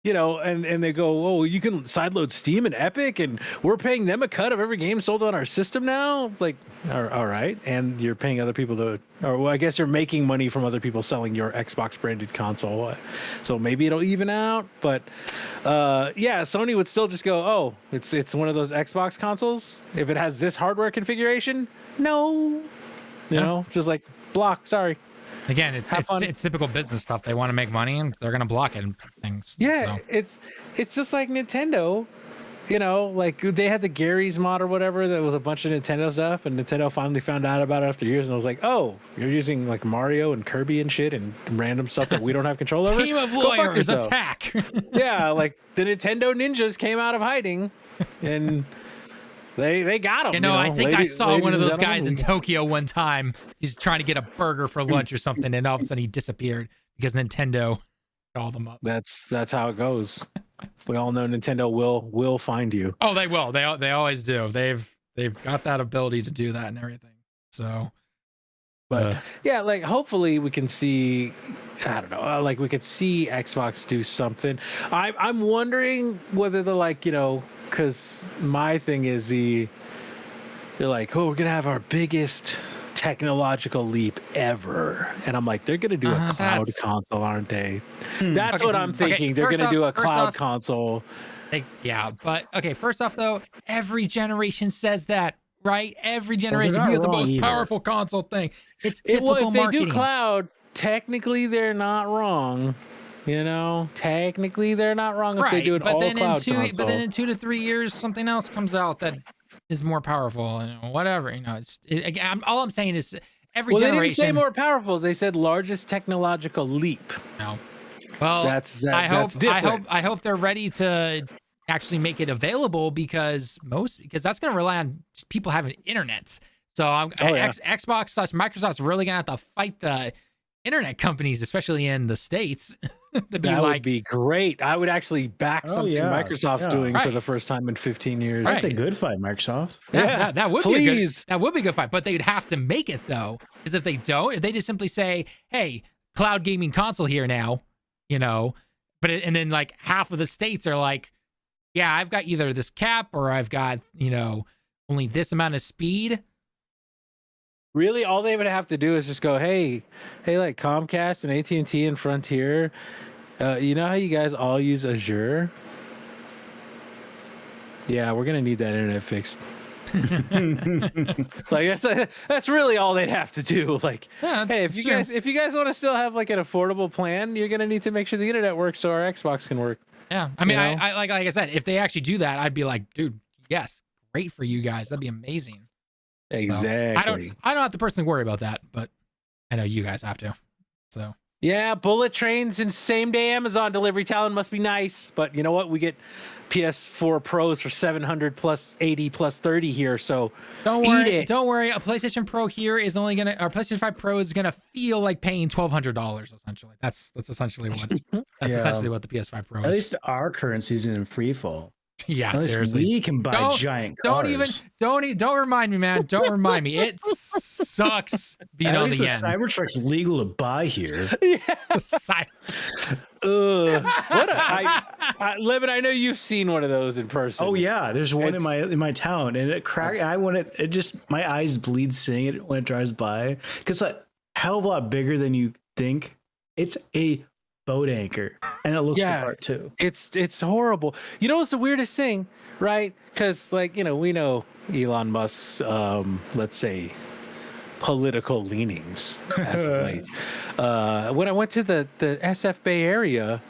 and they go, oh, you can sideload Steam and Epic, and we're paying them a cut of every game sold on our system now. It's like, all right, and you're paying other people I guess you're making money from other people selling your Xbox branded console. So maybe it'll even out. But Sony would still just go, oh, it's one of those Xbox consoles. If it has this hardware configuration, no, just like block. Sorry. Again, it's typical business stuff. They want to make money and they're gonna block it and things. Yeah, so. It's just like Nintendo, like they had the Gary's mod or whatever that was a bunch of Nintendo stuff, and Nintendo finally found out about it after years, and I was like, oh, you're using like Mario and Kirby and shit and random stuff that we don't have control over. Team of lawyers attack. Yeah, like the Nintendo ninjas came out of hiding, and. They got him. I think I saw one of those guys in Tokyo one time. He's trying to get a burger for lunch or something, and all of a sudden he disappeared because Nintendo called them up. That's how it goes. We all know Nintendo will find you. Oh, they will. They always do. They've got that ability to do that and everything. So, but like hopefully we can see. I don't know. Like we could see Xbox do something. I'm wondering whether they're like because my thing is they're like, oh, we're gonna have our biggest technological leap ever, and I'm like, they're gonna do a cloud console, aren't they? That's what I'm thinking. They're gonna do a cloud console. But okay. First off, though, every generation says that, right? Every generation, we have the most powerful console thing. It's typical if marketing. They do cloud. Technically, they're not wrong. Technically they're not wrong if they do an all-cloud console. But then in 2 to 3 years, something else comes out that is more powerful and whatever. All I'm saying is every generation. They didn't say more powerful. They said largest technological leap. No. Well, that's different. I hope they're ready to actually make it available because that's going to rely on people having internet. So Xbox/Microsoft's really going to have to fight the internet companies, especially in the States. Would be great. I would actually back something Microsoft's doing for the first time in 15 years. That's a good fight, Microsoft. That would be a good fight, but they'd have to make it though, because if they don't, if they just simply say, "Hey, cloud gaming console here now," and then like half of the states are like, "Yeah, I've got either this cap or I've got only this amount of speed." Really, all they would have to do is just go, hey, like Comcast and AT&T and Frontier, you know how you guys all use Azure? Yeah, we're gonna need that internet fixed. Like that's really all they'd have to do. Like, hey, if you guys want to still have like an affordable plan, you're gonna need to make sure the internet works so our Xbox can work. Yeah, I mean, I like I said, if they actually do that, I'd be like, dude, yes, great for you guys. That'd be amazing. Exactly. I don't have to personally worry about that, but I know you guys have to. So yeah, bullet trains and same day Amazon delivery. Talent must be nice, but you know what? We get PS4 Pros for $700 plus $80 plus $30 here. So don't worry. A PlayStation Pro here is only gonna, our PlayStation 5 Pro is gonna feel like paying $1,200 essentially. That's essentially what essentially what the PS5 Pro is. At least our currency's in free fall. Yeah, seriously. We can buy giant cars. Don't remind me, man. Don't remind me. It sucks being on the end. Cybertruck's legal to buy here. Levin, I know you've seen one of those in person. Oh yeah, there's one in my town, and it cracked. It just my eyes bleed seeing it when it drives by because it's a hell of a lot bigger than you think. It's a boat anchor, and it looks the part too. It's horrible. You know what's the weirdest thing, right? Because we know Elon Musk's let's say political leanings as of late. When I went to the SF Bay Area,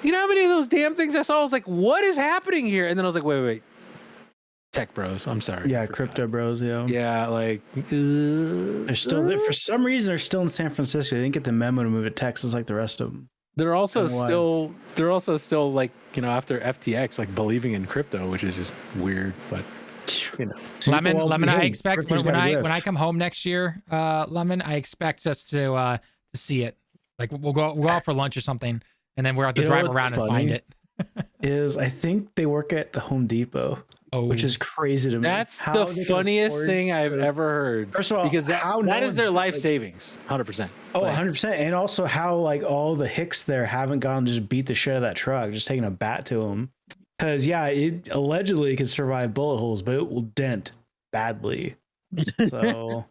you know how many of those damn things I saw? I was like, what is happening here? And then I was like, wait. Tech bros. I'm sorry. Yeah, crypto bros. Yeah, like they're still for some reason they're still in San Francisco. They didn't get the memo to move to Texas like the rest of them. They're also And what? still like, after FTX, like believing in crypto, which is just weird, but Lemon, I expect crypto's when got a I rift. come home next year, Lemon, I expect us to see it. Like we'll go out for lunch or something, and then we'll have to You know drive what's around and find funny? it. Is I think they work at the Home Depot, which is crazy to me. that's How the they can funniest afford thing I've to- ever heard. First of all, because how that no is their one- life like- savings, 100%. Oh, Like, 100%. And also how like all the hicks there haven't gone to just beat the shit out of that truck, just taking a bat to him. Because yeah, it allegedly can survive bullet holes, but it will dent badly. So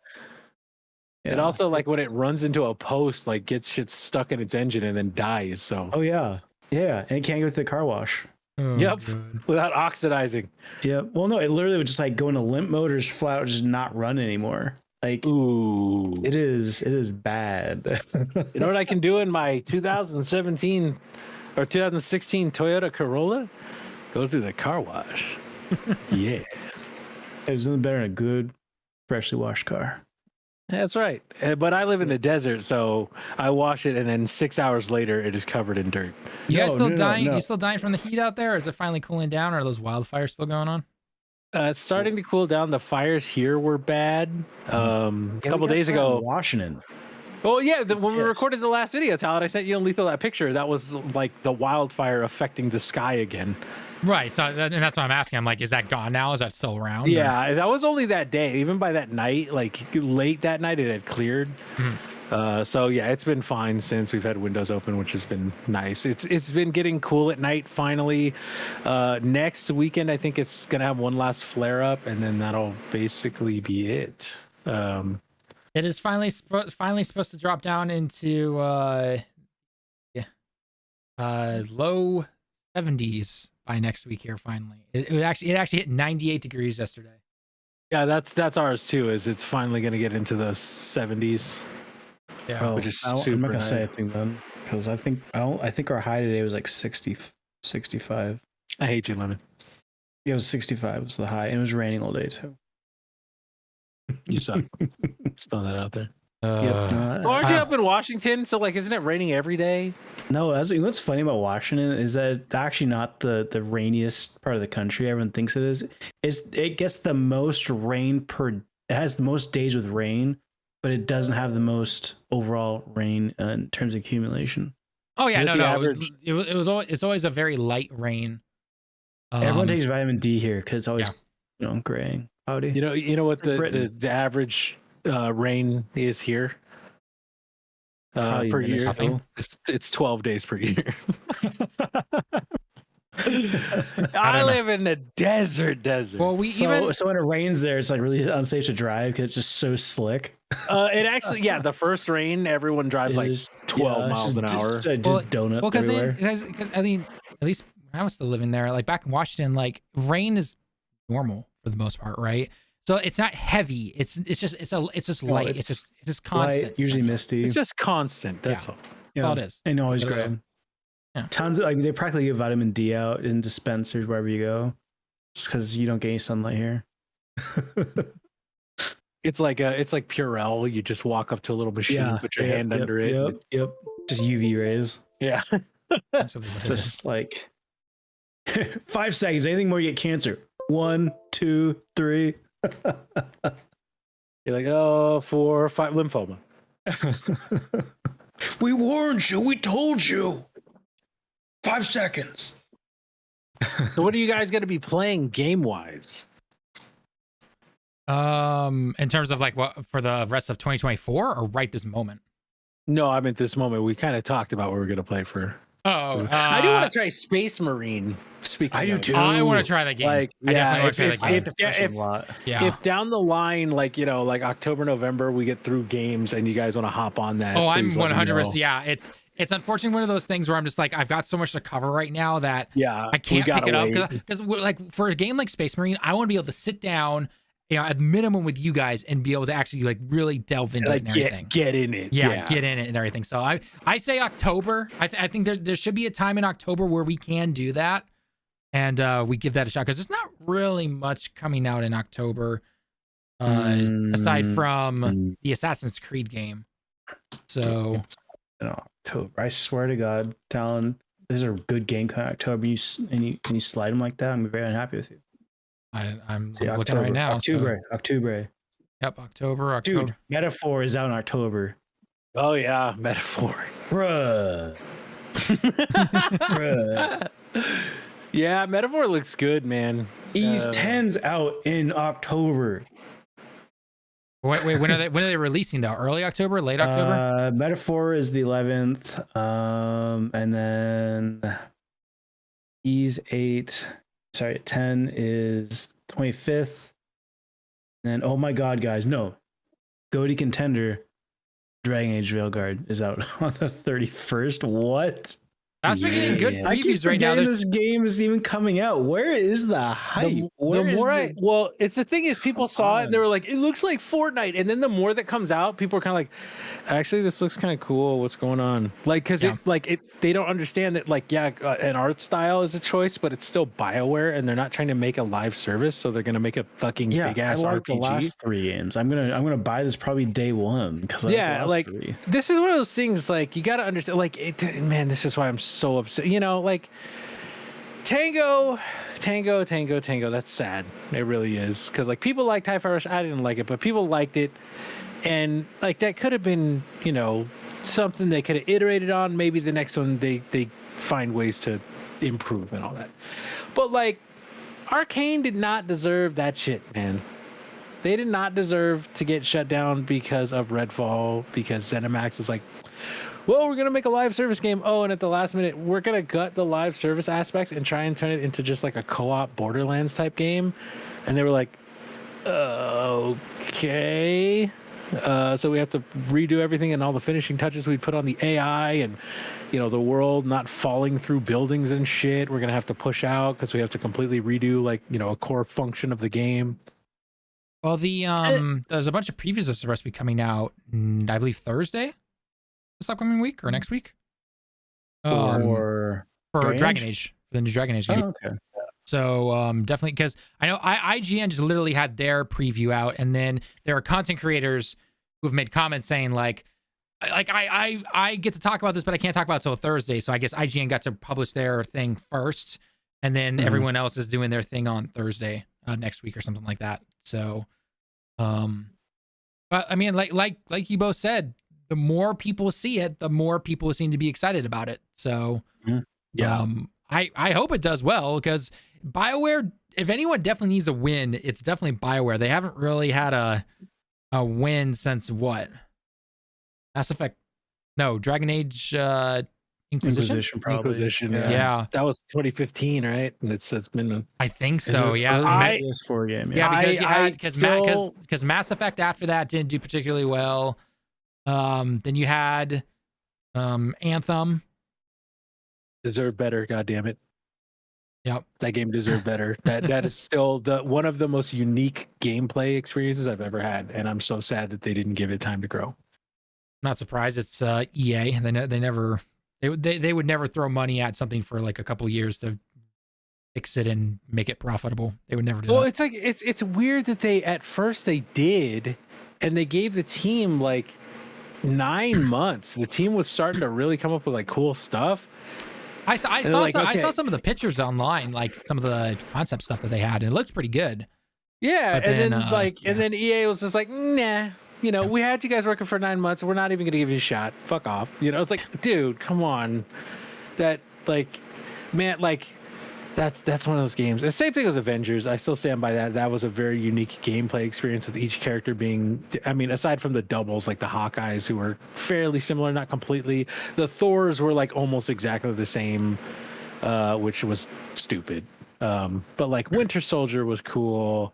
It also, like, when it runs into a post, like, gets shit stuck in its engine and then dies. So Oh yeah. Yeah. And it can't go to the car wash. yep, without oxidizing. Yep. Well, no, it literally would just like go into limp motors, flat out, just not run anymore. Like Ooh. it is bad. You know what I can do in my 2017 or 2016 Toyota Corolla? Go through the car wash. Yeah. There's nothing better than a good, freshly washed car. That's right. But I live in the desert, so I wash it, and then 6 hours later, it is covered in dirt. You guys No, still no, no, dying? no. You still dying from the heat out there? Or is it finally cooling down? Or are those wildfires still going on? It's starting to cool down. The fires here were bad. A couple days ago. Washington. Oh yeah, when we Yes. recorded the last video, Tallen, I sent you and Lethal that picture. That was like the wildfire affecting the sky again. Right. So and that's what I'm asking. I'm like, is that gone now? Is that still around? Yeah, that was only that day. Even by that night, like late that night, it had cleared. So yeah, it's been fine since we've had windows open, which has been nice. It's been getting cool at night finally. Next weekend, I think it's gonna have one last flare up, and then that'll basically be it. It is finally supposed to drop down into low 70s by next week here. Finally, it actually hit 98 degrees yesterday. Yeah, that's ours too. Is it's finally gonna get into the 70s. Yeah. Which is I'm not super gonna say nice. anything then, because I think our high today was like 60, 65. I hate you, Lemon. Yeah, it was 65 was the high, and it was raining all day too. You suck. Just throwing that out there. Yep. Well, aren't you up in Washington? So like, isn't it raining every day? No, what's funny about Washington is that it's actually not the rainiest part of the country. Everyone thinks it is. It gets the most rain it has the most days with rain, but it doesn't have the most overall rain in terms of accumulation. Oh yeah, Is it no. the average- It's always a very light rain. Everyone takes vitamin D here because it's always Yeah. graying, cloudy. You know what Britain. the average rain is here Probably per year? minuscule. It's 12 days per year. I live in the desert. Well, we So when it rains there, it's like really unsafe to drive because it's just so slick. It actually, the first rain, everyone drives like 12 miles an hour. Just donuts everywhere. because I mean, at least when I was still living there, like back in Washington, like rain is normal for the most part, right? So it's not heavy. It's just light. It's just constant. Light, usually misty. It's just constant. That's all. all it is. And always Literally. gray. Yeah. Tons of they practically give vitamin D out in dispensers wherever you go, just because you don't get any sunlight here. It's like Purell. You just walk up to a little machine, put your hand under it. Yep. Just UV rays. Yeah. Absolutely what it is. Just like 5 seconds. Anything more, you get cancer. 1, 2, 3. You're like, 4, 5 lymphoma. We warned you. We told you. 5 seconds. So what are you guys going to be playing game wise? In terms of like what for the rest of 2024 or right this moment? No, I'm at this moment. We kind of talked about what we're going to play for. Oh, I do want to try Space Marine. Speaking, I do of. too. I want to try that game. Like, I definitely want if- to try if- that game. if- yeah, if- a lot. Yeah. If down the line, like October, November, we get through games and you guys want to hop on that. Oh, I'm please let me 100%. know. Yeah, it's unfortunately one of those things where I'm just like I've got so much to cover right now that Yeah, I can't we pick it gotta up wait. because like for a game like Space Marine, I want to be able to sit down, at minimum with you guys and be able to actually like really delve into it and everything. Get in it. Yeah, get in it and everything. So I say October. I think there should be a time in October where we can do that, and we give that a shot because there's not really much coming out in October, aside from the Assassin's Creed game. So in October. I swear to God, Talon, this is a good game coming October. You slide them like that, I'm very unhappy with you. I'm looking right now. October. Yep, October. Dude, Metaphor is out in October. Oh yeah, Metaphor. Bruh. Yeah, Metaphor looks good, man. Ease 10's out in October. Wait, when are they releasing though? Early October, late October? Metaphor is the 11th. And then Ease 10 is 25th. And then, oh my God, guys, no. GOTY Contender Dragon Age Railguard is out on the 31st. What? That's been getting good I keep previews right now. This game is even coming out. Where is the hype? Well, it's the thing is people saw it and they were like, it looks like Fortnite. And then the more that comes out, people are kind of like, actually, this looks kind of cool. What's going on? Like, because they don't understand that, like, an art style is a choice, but it's still BioWare and they're not trying to make a live service. So they're going to make a fucking big ass RPG. The last 3 games. I'm gonna buy this probably day one because this is one of those things. Like, you got to understand. Like, man, this is why I'm so upset. You know, like Tango. That's sad. It really is, because like people like TIE Fighter Rush. I didn't like it, but people liked it, and like that could have been, you know, something they could have iterated on. Maybe the next one they find ways to improve and all that. But like, Arcane did not deserve that shit, man. They did not deserve to get shut down because of Redfall, because ZeniMax was like, well, we're going to make a live service game. Oh, and at the last minute, we're going to gut the live service aspects and try and turn it into just like a co-op Borderlands type game. And they were like, okay. So we have to redo everything and all the finishing touches we put on the AI and, you know, the world not falling through buildings and shit. We're going to have to push out because we have to completely redo, like, you know, a core function of the game. Well, there's a bunch of previews that's supposed to be coming out, I believe Thursday this upcoming week or next week. For Dragon Age, for the new Dragon Age game. Oh, okay. So definitely, because I know IGN just literally had their preview out, and then there are content creators who've made comments saying like I get to talk about this, but I can't talk about it till Thursday. So I guess IGN got to publish their thing first, and then everyone else is doing their thing on Thursday next week or something like that. So, but I mean, like you both said, the more people see it, the more people seem to be excited about it. So, I hope it does well, because BioWare, if anyone definitely needs a win, it's definitely BioWare. They haven't really had a win since what? Mass Effect? No, Dragon Age Inquisition. Probably. Inquisition, yeah. That was 2015, right? And it's been. I think so. Yeah. PS4 game. Yeah, because Mass Effect after that didn't do particularly well. Then you had Anthem. Deserved better, god damn it. Yep. That game deserved better. That is still one of the most unique gameplay experiences I've ever had, and I'm so sad that they didn't give it time to grow. Not surprised. It's EA. They would never throw money at something for like a couple years to fix it and make it profitable. They would never do that. Well, it's like it's weird that at first they did, and they gave the team like 9 months. The team was starting to really come up with like cool stuff. I saw some of the pictures online, like some of the concept stuff that they had, and it looked pretty good. Yeah, and then EA was just like, nah, you know, we had you guys working for 9 months. We're not even gonna give you a shot. Fuck off. You know, it's like, dude, come on. That like, man, like. That's one of those games. The same thing with Avengers. I still stand by that. That was a very unique gameplay experience with each character being, I mean, aside from the doubles, like the Hawkeyes, who were fairly similar, not completely. The Thors were like almost exactly the same, which was stupid. But like Winter Soldier was cool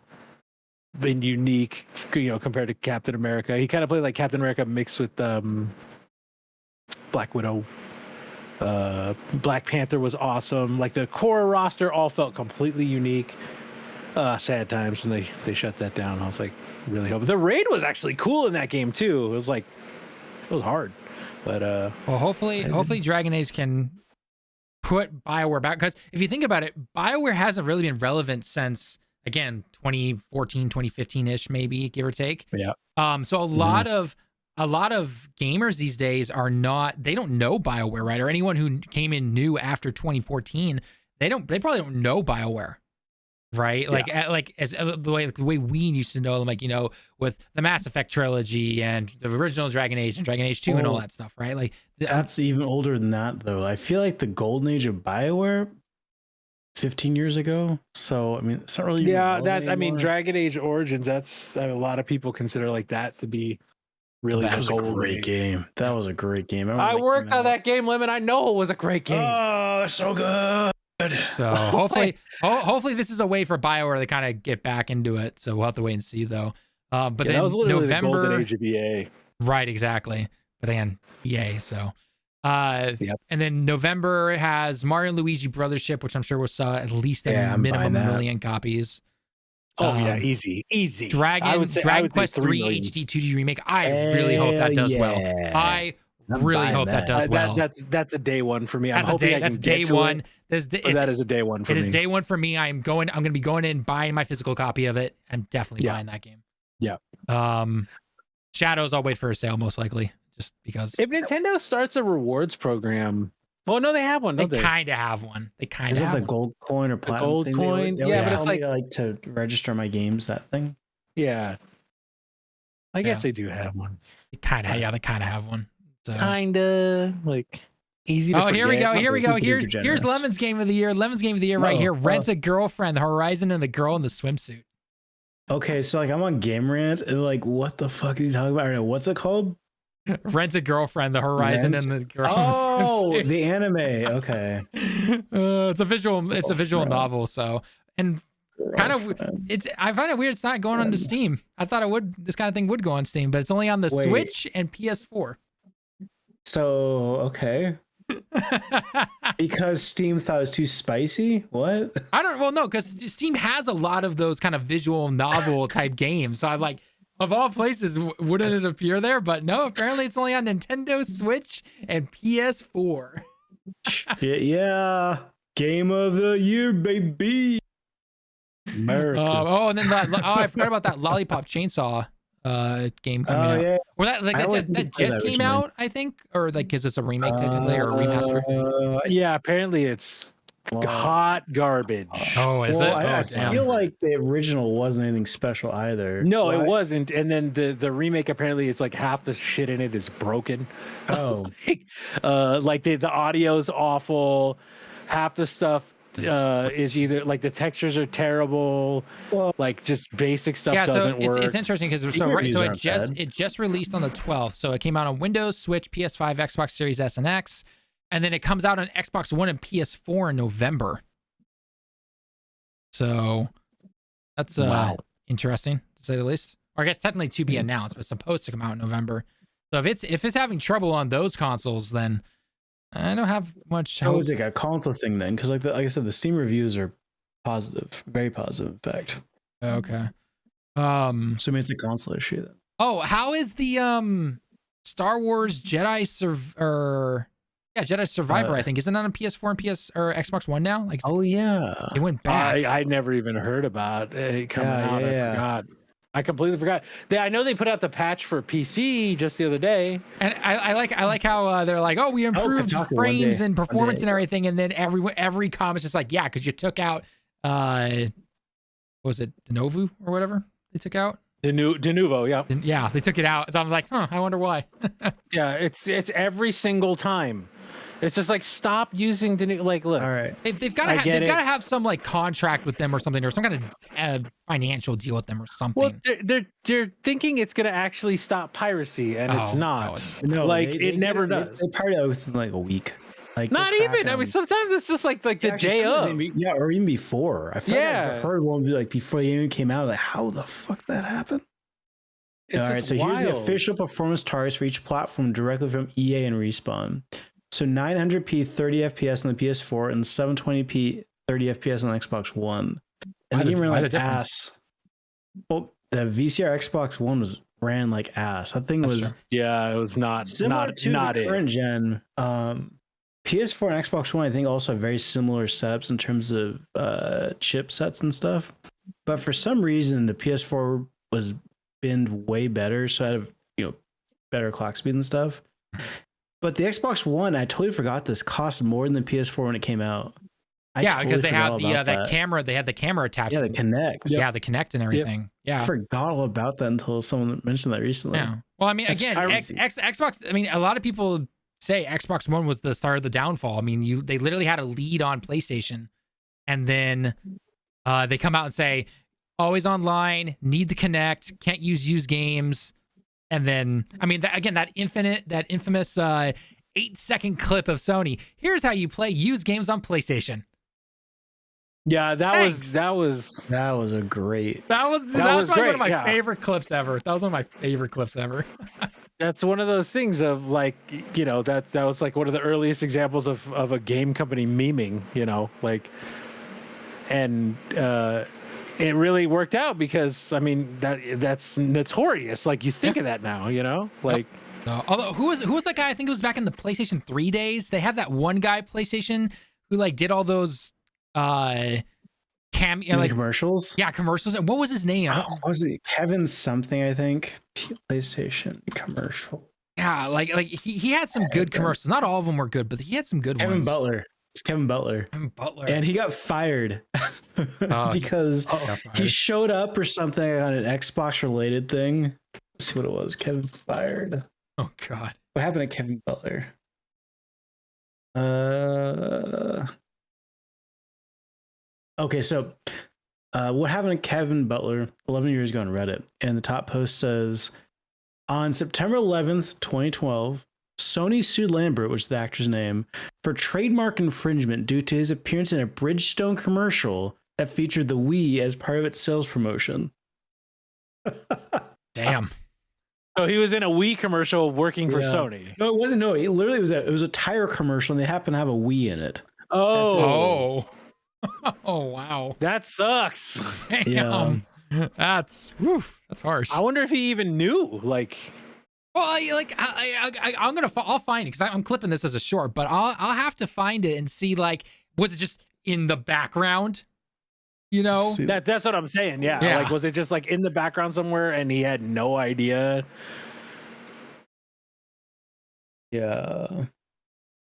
and unique, you know, compared to Captain America. He kind of played like Captain America mixed with Black Widow. Black Panther was awesome. Like the core roster all felt completely unique. Sad times when they shut that down. I was like, really hoping. The raid was actually cool in that game too. It was hard, but well, hopefully Dragon Age can put BioWare back, because if you think about it, BioWare hasn't really been relevant since, again, 2014, 2015 ish, maybe, give or take. Yeah. So a lot of a lot of gamers these days they don't know BioWare, right? Or anyone who came in new after 2014, they probably don't know BioWare. Right, like as the way we used to know them, like, you know, with the Mass Effect trilogy and the original Dragon Age and Dragon Age 2 and all that stuff, right? Like that's even older than that, though. I feel like the golden age of BioWare 15 years ago. So I mean, it's not really I mean, Dragon Age Origins. That's a lot of people consider like that to be really that was a great game. That was a great game. I worked on that game, Lemon. I know it was a great game. Oh, so good. So hopefully this is a way for BioWare to kind of get back into it. So we'll have to wait and see, though. But then that was literally November, the golden age of EA. Right, exactly. But then EA. So, and then November has Mario and Luigi Brothership, which I'm sure will sell at least a minimum 1 million copies. Oh yeah, easy. Dragon Quest 3 HD 2D remake. I really hope that does well. I really hope that does well. That's a day one for me. That's day one. That is a day one for me. It is day one for me. I'm going to be going in buying my physical copy of it. I'm definitely buying that game. Yeah. Shadows, I'll wait for a sale most likely, just because. If Nintendo starts a rewards program, well, no, they have one. Don't they kind of have one. They kind of have the one. Gold coin or platinum gold thing? coin. They Yeah, but it's like to register my games. That thing. Yeah. I guess they do have one. They kind of have one. So. Kinda like easy to forget. Here we go. Here's Lemon's game of the year. Right here. Rents a girlfriend, the Horizon, and the girl in the swimsuit. Okay, so like I'm on Game Rant and like, what the fuck is he talking about right now? What's it called? Rent a girlfriend, the Horizon, and the girl in the swimsuit. The anime. Okay. It's a visual novel. So and kind of I find it weird it's not going on to Steam. I thought this kind of thing would go on Steam, but it's only on the Switch and PS4. So okay. Because Steam thought it was too spicy? What? No, because Steam has a lot of those kind of visual novel type games. So I'm like, of all places, wouldn't it appear there? But no, apparently it's only on Nintendo Switch and PS4. Shit, yeah. Game of the year, baby. America. And then I forgot about that Lollipop Chainsaw game coming out. Yeah. Or that just came out, I think, or like because it's a remake technically or a remaster. Yeah, apparently it's hot garbage. Oh, is it? I feel like the original wasn't anything special either. No, it wasn't. And then the remake, apparently it's like half the shit in it is broken. Oh. Like the audio's awful. Half the stuff is either like the textures are terrible, like just basic stuff doesn't work. It's interesting because it just released on the 12th, so it came out on Windows, Switch, PS5, Xbox Series S and X, and then it comes out on Xbox One and PS4 in November. So that's interesting to say the least. Or I guess technically to be announced, but it's supposed to come out in November. So if it's having trouble on those consoles, then I don't have much hope. So it's like a console thing then, because like I said, the Steam reviews are positive, very positive, in fact. Okay. So maybe it's a console issue then. Oh, how is the Star Wars Jedi Survivor? I think isn't that on PS4 and or Xbox One now? Like, it went back. I never even heard about it coming out. I forgot. I completely forgot. I know they put out the patch for PC just the other day, and I like how they're like, we improved frames and performance and everything, and then every comment's just like, because you took out, what was it, Denuvo or whatever they took out? Denuvo, yeah. Yeah, they took it out. So I'm like, I wonder why. Yeah, it's every single time. It's just like, stop using Denuvo. Like, look, all right, they've got to have some like contract with them or something, or some kind of financial deal with them or something. Well, they're thinking it's going to actually stop piracy, and it's not. No, like it never does. They pirate out within like a week. Like not even. I mean, sometimes it's just like the day of. Or even before. I feel like I've heard one be like before the game came out. Like, how the fuck that happened? All right, so here's the official performance targets for each platform directly from EA and Respawn. So 900p 30 FPS on the PS4 and 720p 30 FPS on the Xbox One. And the game ran like ass. Well, the VCR Xbox One ran like ass. That thing was it was not similar to the current gen. PS4 and Xbox One, I think, also have very similar setups in terms of chipsets and stuff. But for some reason, the PS4 was binned way better. So out of better clock speed and stuff. But the Xbox One, I totally forgot this, cost more than the PS4 when it came out. Because they have that camera. They had the camera attached. Yeah, the Kinect. Yeah, the Kinect and everything. Yeah, I forgot all about that until someone mentioned that recently. Yeah. Well, I mean, again, Xbox. I mean, a lot of people say Xbox One was the start of the downfall. I mean, they literally had a lead on PlayStation, and then they come out and say, always online, need the Kinect, can't use used games, and then I mean, that infamous 8-second clip of Sony. Here's how you play used games on PlayStation. Yeah, that was a great. That was probably one of my favorite clips ever. That was one of my favorite clips ever. That's one of those things of like, you know, that was like one of the earliest examples of a game company memeing, you know, like, and it really worked out because I mean that's notorious. Like you think of that now, you know, like. No. Although who was that guy? I think it was back in the PlayStation 3 days. They had that one guy PlayStation who like did all those commercials. Yeah, commercials. And what was his name? Was it Kevin something? I think PlayStation commercial. Yeah, like he had some good commercials. Not all of them were good, but he had some good ones. It's Kevin Butler. And he got fired because he showed up or something on an Xbox related thing. Let's see what it was. Kevin fired. Oh God. What happened to Kevin Butler? Okay, so what happened to Kevin Butler 11 years ago on Reddit? And the top post says, on September 11th, 2012, Sony sued Lambert, which is the actor's name, for trademark infringement due to his appearance in a Bridgestone commercial that featured the Wii as part of its sales promotion. Damn. So he was in a Wii commercial working for Sony. No, it wasn't. No, it literally was a tire commercial, and they happened to have a Wii in it. Oh, wow. That sucks. Damn. Yeah. That's harsh. I wonder if he even knew. Like, well, I'll find it because I'm clipping this as a short, but I'll have to find it and see, like, was it just in the background? You know, that's what I'm saying. Yeah. Like, was it just like in the background somewhere and he had no idea? Yeah. I'm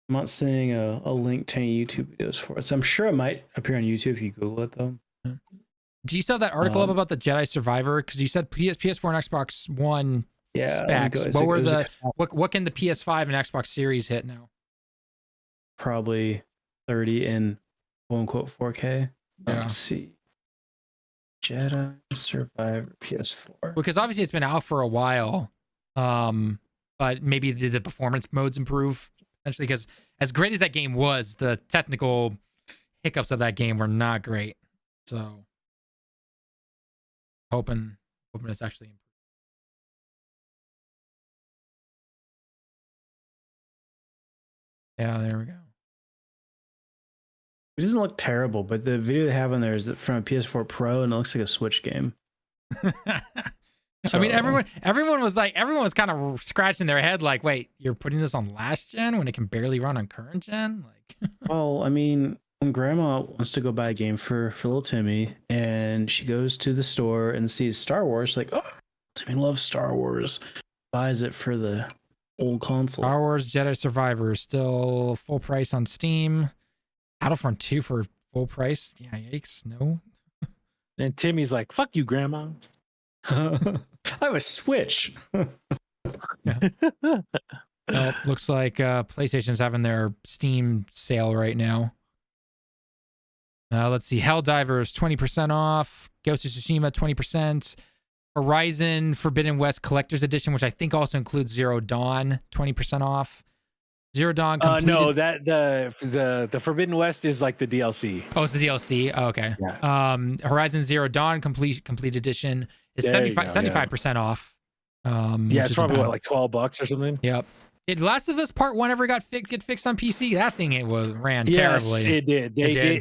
not seeing a link to any YouTube videos for it. So I'm sure it might appear on YouTube if you Google it, though. Do you still have that article up about the Jedi Survivor? Because you said PS4 and Xbox One specs. What can the PS5 and Xbox Series hit now? Probably 30 in quote unquote 4K. Let's see. Jedi Survivor PS4. Because obviously it's been out for a while, but maybe the performance modes improve essentially. Because as great as that game was, the technical hiccups of that game were not great. So hoping it's actually improved. Yeah, there we go. It doesn't look terrible, but the video they have on there is from a PS4 Pro, and it looks like a Switch game. I mean, everyone was kind of scratching their head, like, "Wait, you're putting this on last gen when it can barely run on current gen?" Like, well, I mean, when Grandma wants to go buy a game for little Timmy, and she goes to the store and sees Star Wars, like, "Oh, Timmy loves Star Wars," buys it for the old console. Star Wars Jedi Survivor is still full price on Steam. Battlefront 2 for full price. Yeah, yikes. No. And Timmy's like, fuck you, Grandma. I have a Switch. Looks like PlayStation's having their Steam sale right now. Let's see. Helldivers 20% off. Ghost of Tsushima 20%. Horizon Forbidden West Collector's Edition, which I think also includes Zero Dawn, 20% off. Zero Dawn completed. No, that the Forbidden West is like the DLC. Oh, it's the DLC. Oh, okay. Yeah. Horizon Zero Dawn complete edition is 75% off. It's probably like $12 or something. Yep. Did Last of Us Part 1 ever get fixed on PC? That thing ran terribly. Yes, it did.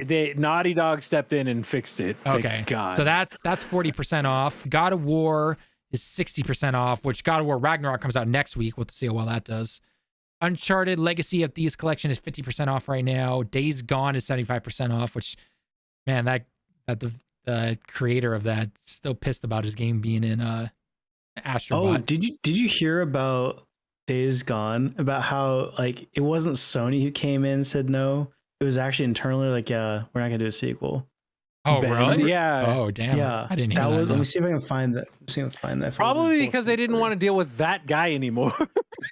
They Naughty Dog stepped in and fixed it. Okay. Thank God. So that's 40% off. God of War is 60% off, which God of War Ragnarok comes out next week. We'll see how well that does. Uncharted Legacy of Thieves Collection is 50% off right now. Days Gone is 75% off, which, man, that the creator of that still pissed about his game being in Astro Bot. Did you hear about Days Gone about how like it wasn't Sony who came in and said no. It was actually internally like, yeah, we're not gonna do a sequel. Oh, really? Yeah. Oh, damn. Yeah, I didn't hear that. Let me see if I can find that. Let's see if I can find that. Probably because they didn't want to deal with that guy anymore.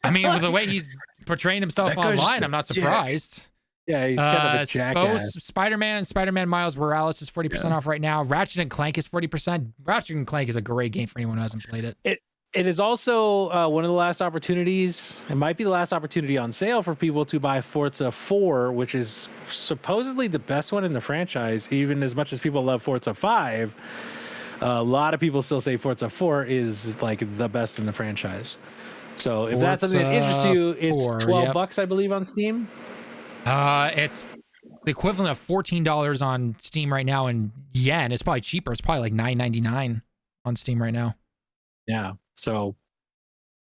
I mean, with the way he's portraying himself That guy's online, the I'm not dick. surprised. Yeah, he's kind of a jackass. Spider-Man and Spider-Man Miles Morales is 40% off right now. Ratchet and Clank is 40%. Ratchet and Clank is a great game for anyone who hasn't played it. It is also one of the last opportunities. It might be the last opportunity on sale for people to buy Forza 4, which is supposedly the best one in the franchise. Even as much as people love Forza 5, a lot of people still say Forza 4 is like the best in the franchise. So if that's something that interests you, it's $12, I believe, on Steam. It's the equivalent of $14 on Steam right now in yen. It's probably cheaper. It's probably like $9.99 on Steam right now. Yeah. So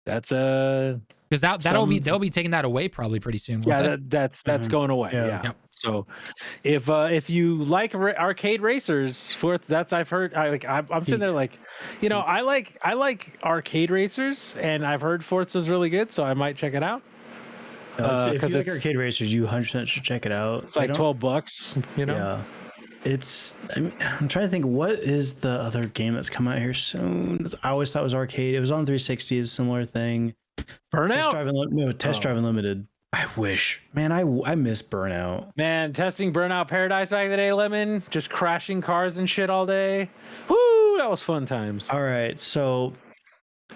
that's because they'll be taking that away probably pretty soon. Yeah, that's going away. Yeah. Yep. So if you like arcade racers, that's I've heard. I'm sitting there like, I like arcade racers, and I've heard Forza's really good, so I might check it out. If you like arcade racers, you 100% should check it out. It's like $12. Yeah. I'm trying to think, what is the other game that's coming out here soon? I always thought it was arcade. It was on 360, it was a similar thing. Burnout? Test Drive Unlimited. I wish. Man, I miss Burnout. Man, testing Burnout Paradise back in the day, Lemon. Just crashing cars and shit all day. Woo, that was fun times. All right, so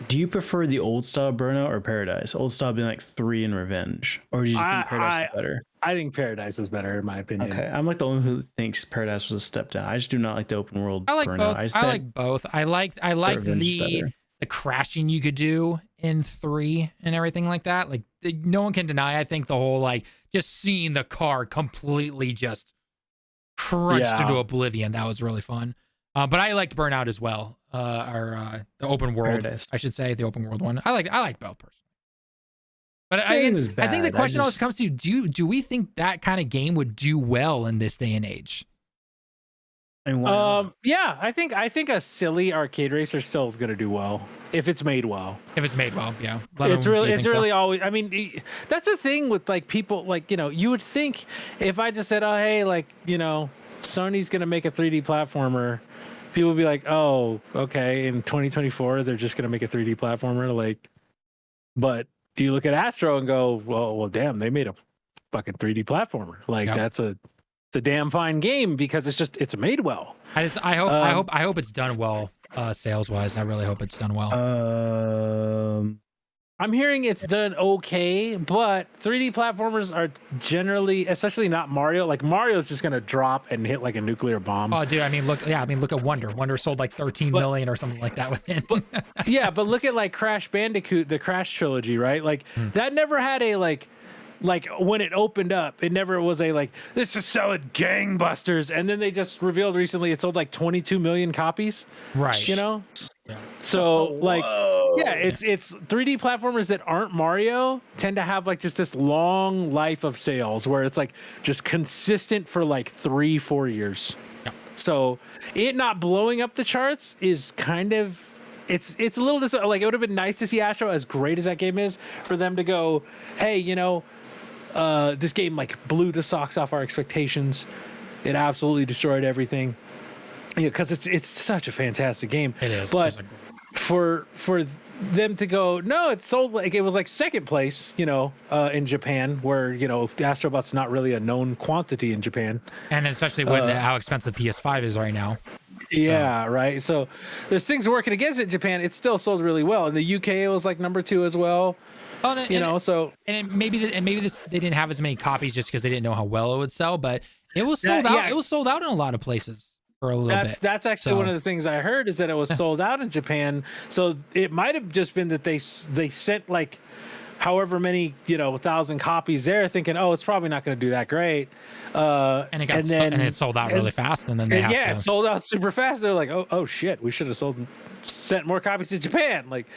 do you prefer the old style Burnout or Paradise? Old style being like 3 and Revenge? Or do you think Paradise is better? I think Paradise was better in my opinion. Okay, I'm like the one who thinks Paradise was a step down. I just do not like the open world. I like Burnout. both. I like both. I like the crashing you could do in 3 and everything like that. Like no one can deny. I think the whole like just seeing the car completely just crunched into oblivion. That was really fun. But I liked Burnout as well. The open world, Paradise. I should say, the open world one. I like both personally. But I think the question always comes to do we think that kind of game would do well in this day and age? Yeah, I think a silly arcade racer still is going to do well if it's made well. Yeah. It's really always. I mean, that's the thing with like people like you would think if I just said, oh hey, like Sony's going to make a 3D platformer, people would be like, oh okay, in 2024 they're just going to make a 3D platformer, like, but you look at Astro and go, well, damn, they made a fucking 3D platformer. Like it's a damn fine game because it's made well. I hope it's done well, sales wise. I really hope it's done well. I'm hearing it's done okay, but 3D platformers are generally, especially not Mario. Like Mario's just gonna drop and hit like a nuclear bomb. Oh, dude, look at Wonder. Wonder sold like 13 million or something like that within. But look at like Crash Bandicoot, the Crash trilogy, right? Like that never had a like when it opened up, it never was a like this is selling gangbusters, and then they just revealed recently it sold like 22 million copies. Right. Yeah. So it's 3D platformers that aren't Mario tend to have like just this long life of sales where it's like just consistent for like 3-4 years. Yeah. So it not blowing up the charts is kind of it's a little like it would have been nice to see Astro, as great as that game is, for them to go, hey, this game like blew the socks off our expectations. It absolutely destroyed everything. Because it's such a fantastic game. It is. But for them to go, no, it sold like it was like second place, in Japan, where Astro Bot's not really a known quantity in Japan, and especially when how expensive PS5 is right now. Yeah, right. So there's things working against it in Japan. It still sold really well. In the UK, it was like number 2 as well. Maybe this they didn't have as many copies just because they didn't know how well it would sell, but it was sold out. Yeah. It was sold out in a lot of places. For a little bit. That's actually one of the things I heard, is that it was sold out in Japan. So it might have just been that they sent like however many 1,000 copies there, thinking, oh, it's probably not going to do that great. And it sold out really fast, and then it sold out super fast. They're like, oh shit, we should have sent more copies to Japan. Like,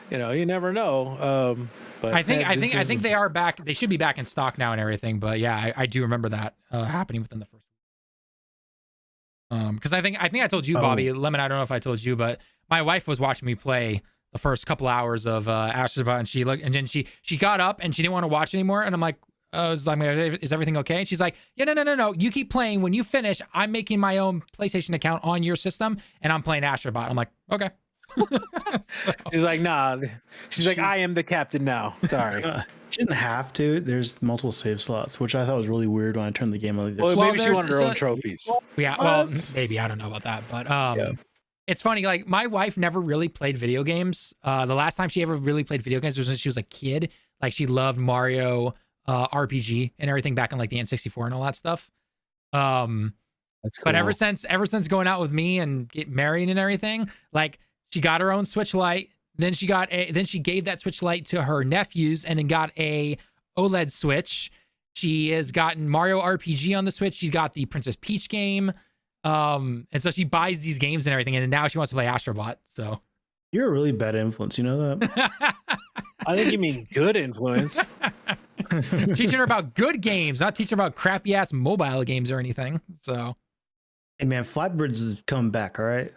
you never know. But I think they are back. They should be back in stock now and everything. But yeah, I do remember that happening within the first. Because I think I told you, Bobby, Lemon. I don't know if I told you, but my wife was watching me play the first couple hours of Astro Bot, and and then she got up and she didn't want to watch anymore. And I'm like, is everything okay? And she's like, yeah, no. You keep playing. When you finish, I'm making my own PlayStation account on your system, and I'm playing Astro Bot. I'm like, okay. So. She's like, nah. She's like, I am the captain now. Sorry. She didn't have to. There's multiple save slots, which I thought was really weird when I turned the game on. Well, maybe she wanted her own trophies. Yeah, well, maybe. I don't know about that. But it's funny. Like, my wife never really played video games. The last time she ever really played video games was when she was a kid. Like, she loved Mario RPG and everything back in like the N64 and all that stuff. That's cool. But ever since going out with me and get married and everything, like, she got her own Switch Lite. Then she gave that Switch Lite to her nephews, and then got a OLED Switch. She has gotten Mario RPG on the Switch. She's got the Princess Peach game. And so she buys these games and everything, and now she wants to play Astro Bot. So you're a really bad influence, you know that? I think you mean good influence. Teaching her about good games, not teaching her about crappy ass mobile games or anything. So, hey man, Flatbirds is coming back, all right?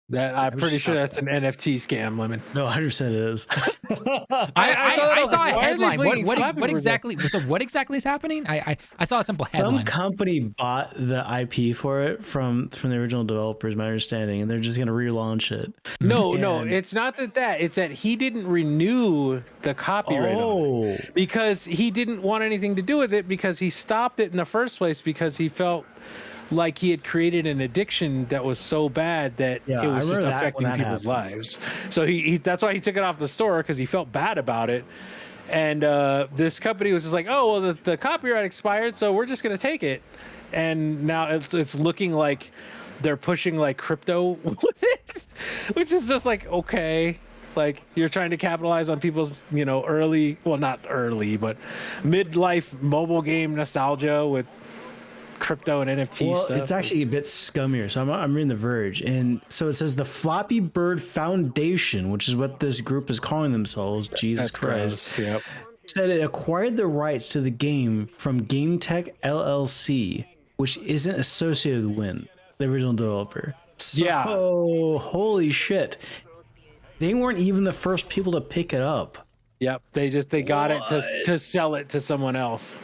That I'm pretty sure that's an NFT scam, Lemon. No, 100% it is. I saw a headline. What exactly? So what exactly is happening? I saw a simple headline. Some company bought the IP for it from the original developers, my understanding, and they're just going to relaunch it. No, it's not that. It's that he didn't renew the copyright on it because he didn't want anything to do with it, because he stopped it in the first place because he felt like he had created an addiction that was so bad that it was just affecting people's lives. So he that's why he took it off the store, because he felt bad about it. And this company was just like, oh, well, the copyright expired, so we're just going to take it. And now it's looking like they're pushing like crypto with it, which is just like, okay. Like, you're trying to capitalize on people's, not early, but midlife mobile game nostalgia with crypto and NFT stuff. It's actually a bit scummier. So I'm reading The Verge, and so it says the Flappy Bird Foundation, which is what this group is calling themselves. Jesus Christ! Gross. Yep. Said it acquired the rights to the game from GameTech LLC, which isn't associated with Win, the original developer. So, holy shit! They weren't even the first people to pick it up. Yep, they got it to sell it to someone else.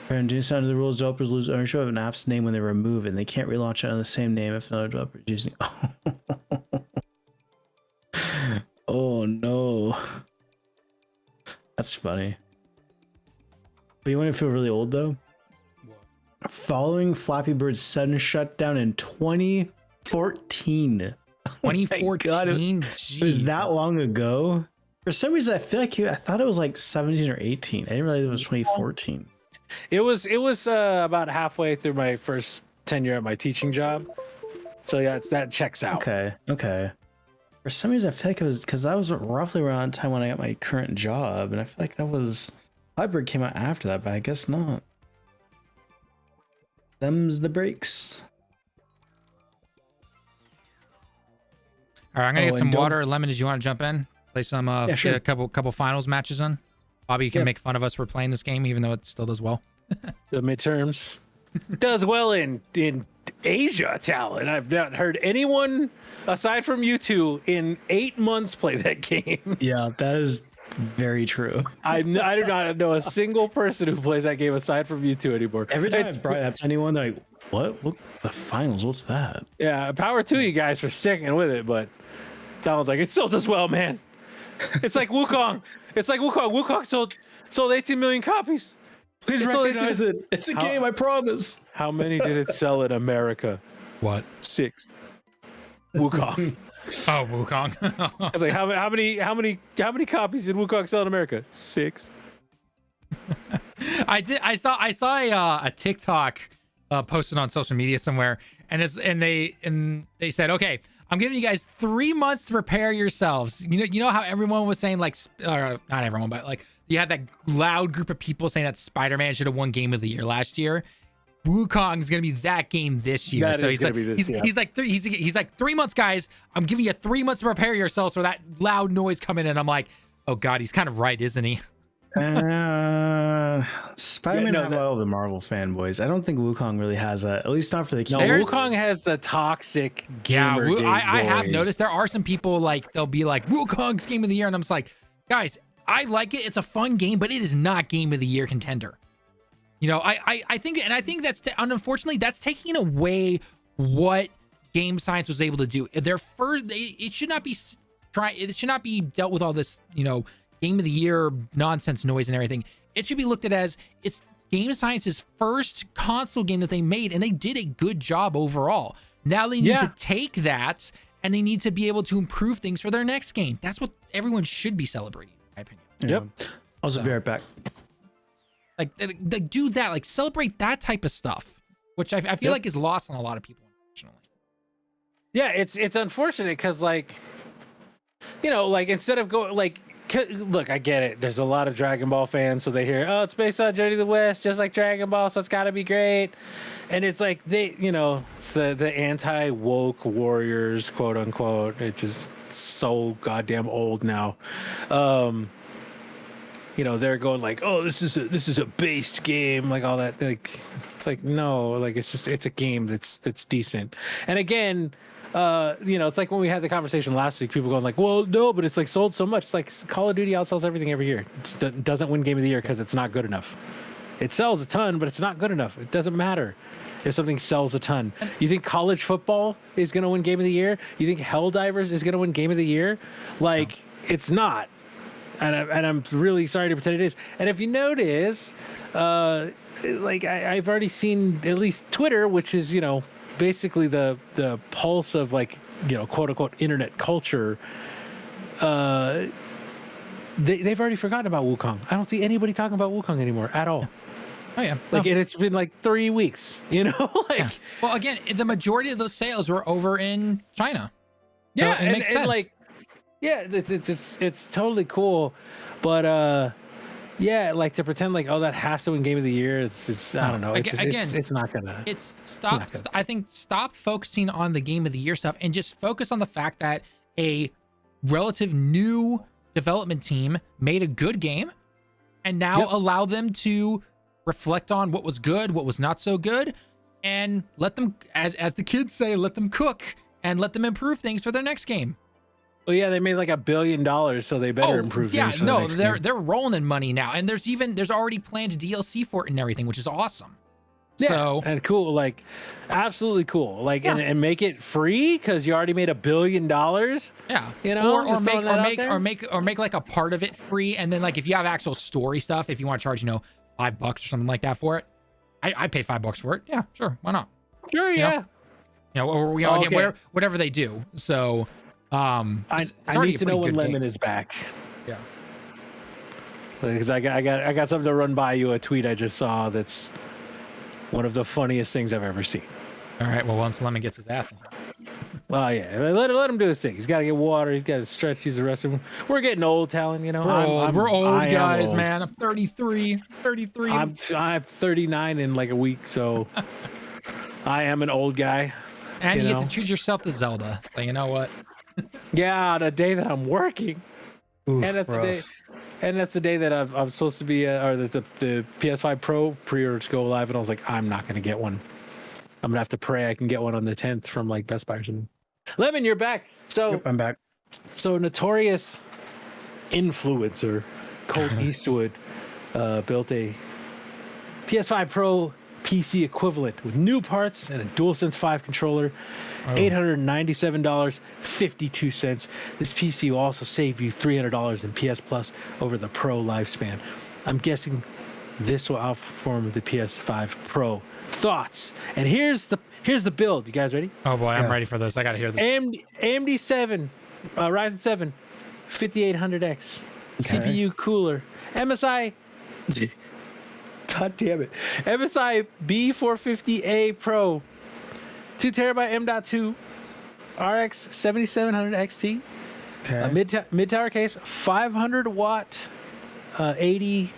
And under the rules, developers lose ownership of an app's name when they remove it, and they can't relaunch it on the same name if another developer is using it. Oh no. That's funny. But you want to feel really old though? What? Following Flappy Bird's sudden shutdown in 2014. 2014? God, it was that long ago? For some reason, I feel like I thought it was like 17 or 18. I didn't realize it was 2014. It was about halfway through my first tenure at my teaching job. So yeah, that checks out. Okay. For some reason, I feel like it was because that was roughly around the time when I got my current job, and I feel like that was Hybrid came out after that, but I guess not. Them's the breaks. All right, I'm gonna get some water. Lemon, did you want to jump in? Play some sure. a couple finals matches in. Bobby, you can make fun of us for playing this game, even though it still does well. The midterms does well in Asia, Tallen. I've not heard anyone aside from you two in 8 months play that game. Yeah, that is very true. I do not know a single person who plays that game aside from you two anymore. Every time I brought it up to anyone, they're like, what the finals? What's that? Yeah, power to you guys for sticking with it, but Tallen's like, it still does well, man. It's like Wukong. Wukong sold 18 million copies. Please recognize it. It's a game, I promise. How many did it sell in America? What? 6. Wukong. Oh, Wukong. I was like, how many copies did Wukong sell in America? 6. I saw a TikTok posted on social media somewhere, and they said, okay, I'm giving you guys 3 months to prepare yourselves. You know how everyone was saying, like, not everyone, but like you had that loud group of people saying that Spider-Man should have won Game of the Year last year. Wukong is gonna be that game this year. So he's like 3 months, guys. I'm giving you 3 months to prepare yourselves for that loud noise coming in. I'm like, oh god, he's kind of right, isn't he? Spider-Man no, have all the Marvel fanboys. I don't think Wukong really has that. At least not for the kids. No, Wukong has the toxic gamer. I have noticed there are some people like they'll be like Wukong's game of the year, and I'm just like, guys, I like it. It's a fun game, but it is not game of the year contender. You know, I think that's unfortunately that's taking away what Game Science was able to do. Their first, it should not be it should not be dealt with all this, you know, game of the year nonsense noise and everything. It should be looked at as it's Game Science's first console game that they made, and they did a good job overall. Now they need to take that and they need to be able to improve things for their next game. That's what everyone should be celebrating, in my opinion. Yep. Also, be right back. Like they do that, like celebrate that type of stuff, which I feel like is lost on a lot of people, unfortunately. Yeah, it's unfortunate because, like, you know, like instead of going like, look, I get it. There's a lot of Dragon Ball fans, so they hear, oh, it's based on Journey to the West, just like Dragon Ball, so it's got to be great. And it's like you know, it's the anti-woke warriors, quote unquote. It's just so goddamn old now. You know, they're going like, oh, this is a based game, like all that. Like, it's like, no, like it's a game that's decent. And again, you know, it's like when we had the conversation last week, people going like, well, no, but it's like sold so much. It's like Call of Duty outsells everything every year. It doesn't win Game of the Year because it's not good enough. It sells a ton, but it's not good enough. It doesn't matter if something sells a ton. You think college football is going to win Game of the Year? You think Helldivers is going to win Game of the Year? Like, it's not. And I'm really sorry to pretend it is. And if you notice, like I've already seen at least Twitter, which is, you know, basically the pulse of, like, you know, quote unquote internet culture. They've already forgotten about Wukong. I don't see anybody talking about Wukong anymore at all. Oh yeah, like it's been like 3 weeks. You know, like well, again, the majority of those sales were over in China. So yeah, it makes sense. And like, yeah, it's totally cool, but yeah, like to pretend like, oh, that has to win Game of the Year. It's I don't know. It's not gonna. It's stop. I think stop focusing on the Game of the Year stuff and just focus on the fact that a relative new development team made a good game, and now allow them to reflect on what was good, what was not so good, and let them, as the kids say, let them cook and let them improve things for their next game. Well, yeah, they made like $1 billion, so they better improve. Yeah, no, they're rolling in money now, and there's already planned DLC for it and everything, which is awesome. Yeah, so and cool, like absolutely cool, like and make it free because you already made $1 billion. Yeah, you know, or make like a part of it free, and then like if you have actual story stuff, if you want to charge, you know, $5 or something like that for it, I'd pay $5 for it. Yeah, sure, why not? Sure, yeah. You know, or again, whatever they do. So. I need to know when Lemon is back. Yeah, because I got something to run by you. A tweet I just saw that's one of the funniest things I've ever seen. All right, well, once Lemon gets his ass in. Well, yeah, let him do his thing. He's got to get water. He's got to stretch. Use the restroom. We're getting old, Tallen. You know, we're old guys, man. I'm 33. I'm 39 in like a week, so I am an old guy. And you get to treat yourself to Zelda. So you know what? Yeah, on a day that I'm working. Oof, and that's rough. the day. And that's the day that I'm supposed to be, or the PS5 Pro pre-orders go live, and I was like, I'm not gonna get one. I'm gonna have to pray I can get one on the 10th from like Best Buy or something. Lemon, you're back. So Yep, I'm back. So notorious influencer Colt Eastwood built a PS5 Pro PC equivalent with new parts and a DualSense 5 controller. $897.52. This PC will also save you $300 in PS Plus over the Pro lifespan. I'm guessing this will outperform the PS5 Pro. Thoughts? And here's the build. You guys ready? Oh boy, I'm ready for this. I gotta hear this. AMD 7, Ryzen 7, 5800X, CPU cooler, MSI. God damn it. MSI B450A Pro, 2TB M.2, RX 7700 XT, mid-tower case, 500 watt, 80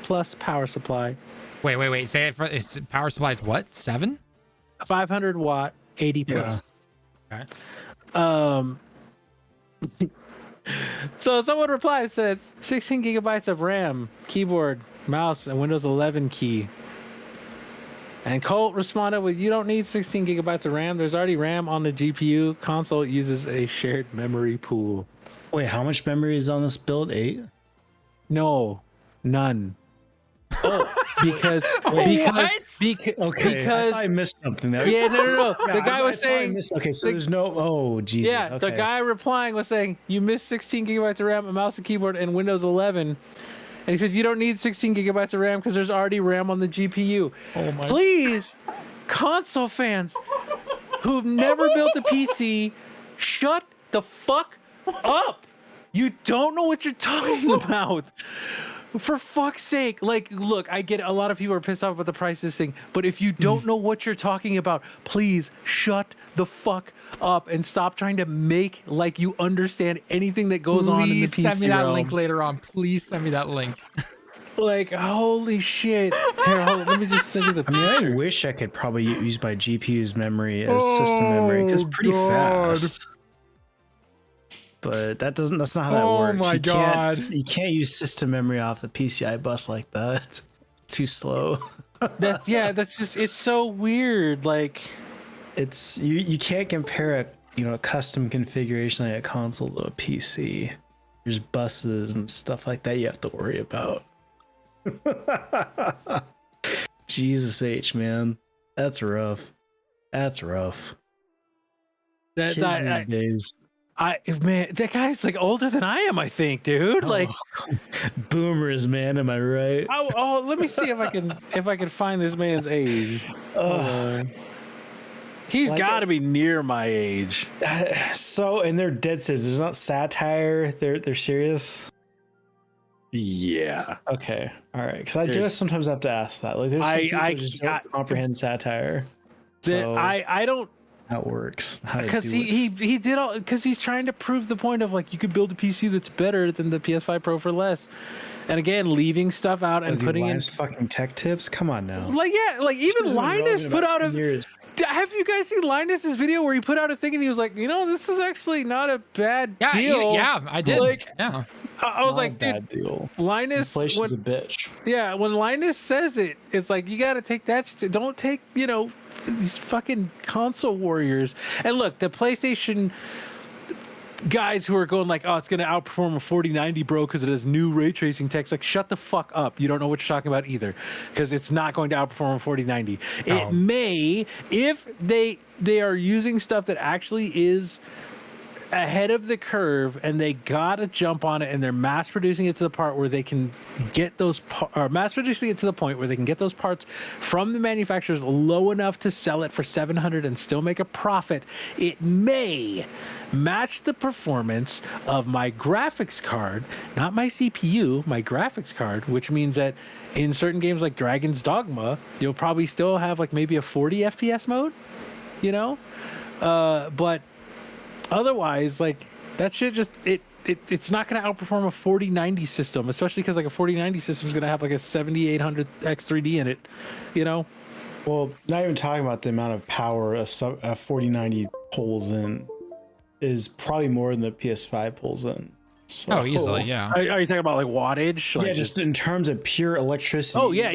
plus power supply. Wait. Say it for power supply is what? 7? 500 watt, 80 plus. Yeah. Okay. So someone replied, said 16 gigabytes of RAM, keyboard, mouse and Windows 11 key. And Colt responded with, you don't need 16 gigabytes of RAM. There's already RAM on the GPU. Console uses a shared memory pool. Wait, how much memory is on this build? 8? No, none. Oh, because okay, because I missed something there. Yeah, no. The guy was saying, okay, so there's no. Oh, Jesus. Yeah, okay. the guy replying was saying, you missed 16 gigabytes of RAM, a mouse and keyboard, and Windows 11. And he said, you don't need 16 gigabytes of RAM because there's already RAM on the GPU. Oh my. Please, console fans who've never built a PC, shut the fuck up. You don't know what you're talking about. For fuck's sake. Like, look, I get a lot of people are pissed off about the price of this thing, but if you don't know what you're talking about, please shut the fuck up and stop trying to make like you understand anything that goes on in the PC Please send me that realm. link later on. Please send me that link. Like, holy shit. Here, hold on, let me just send you the I mean, picture. I wish I could probably use my GPU's memory as system memory because it's pretty fast. But that's not how that works. My God. You can't use system memory off the PCI bus like that. It's too slow. That's just, it's so weird. Like, It's you can't compare a custom configuration like a console to a PC. There's buses and stuff like that you have to worry about. Jesus H, man. That's rough. That's rough. Kids these days. Man, that guy's like older than I am, I think, dude. Like, boomers, man. Am I right? let me see if I can find this man's age. He's Like got to be near my age. So, and they're dead serious. There's not satire. They're serious. Yeah. Okay. All right. Because I do sometimes have to ask that. Like, there's some people who just don't comprehend satire. So I don't. How it works. Because he did all, because he's trying to prove the point of like you could build a PC that's better than the PS5 Pro for less, and again leaving stuff out and putting in fucking tech tips. Come on now. Like even Linus put out a. Have you guys seen Linus's video where he put out a thing and he was like, this is actually not a bad deal. Yeah, I did. Like, yeah, I was like, dude, deal. Linus, inflation's a bitch. Yeah, when Linus says it, it's like you got to take that. Don't take these fucking console warriors. And look, the PlayStation guys who are going like, oh, it's going to outperform a 4090, bro, because it has new ray tracing text. Like, shut the fuck up. You don't know what you're talking about either, because it's not going to outperform a 4090. It may, if they are using stuff that actually is ahead of the curve and they gotta jump on it and they're mass producing it to the part where they can get those mass producing it to the point where they can get those parts from the manufacturers low enough to sell it for $700 and still make a profit. It may match the performance of my graphics card, not my CPU, my graphics card, which means that in certain games like Dragon's Dogma, you'll probably still have like maybe a 40 FPS mode, but otherwise, like, that shit just it's not going to outperform a 4090 system, especially because like a 4090 system is going to have like a 7800 X3D in it, Well, not even talking about the amount of power a 4090 pulls in is probably more than the PS5 pulls in. So, easily, yeah. Are you talking about like wattage? Like, yeah, just in terms of pure electricity. Oh yeah.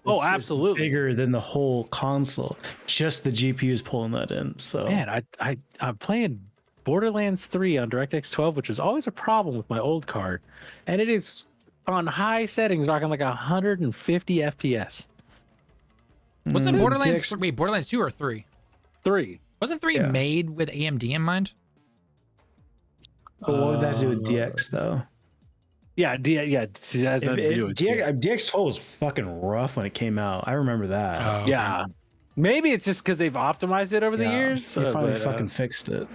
Absolutely. It's bigger than the whole console. Just the GPU is pulling that in. So man, I'm playing Borderlands 3 on DirectX 12, which is always a problem with my old card, and it is on high settings, rocking like 150 FPS. Wasn't Borderlands? Wait, Borderlands 2 or 3? 3. Wasn't 3 made with AMD in mind? But what would that do with DX though? Yeah, it has nothing to do with DX12 was fucking rough when it came out. I remember that. Oh, yeah. Maybe it's just because they've optimized it over the years. They finally fucking fixed it.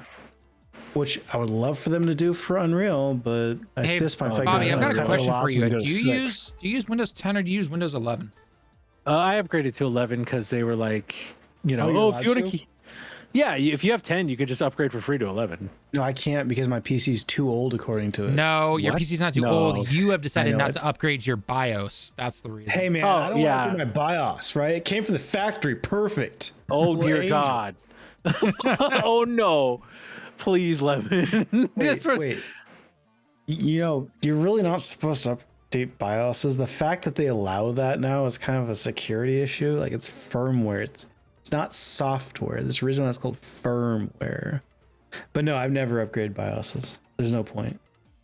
Which I would love for them to do for Unreal, but at this point, Bobby, I've got a question for you. Do you use Windows 10 or do you use Windows 11? I upgraded to 11 because they were like, if you want to. Yeah, if you have 10, you could just upgrade for free to 11. No, I can't because my PC's too old according to it. No, your PC's not too old. You have decided not to upgrade your BIOS. That's the reason. Hey man, I don't want to upgrade my BIOS, right? It came from the factory, perfect. Oh dear God. Oh no. Please, Lemon. Wait. You're really not supposed to update BIOSes. The fact that they allow that now is kind of a security issue. Like it's firmware. It's not software. There's a reason why it's called firmware. But no, I've never upgraded BIOSes. There's no point.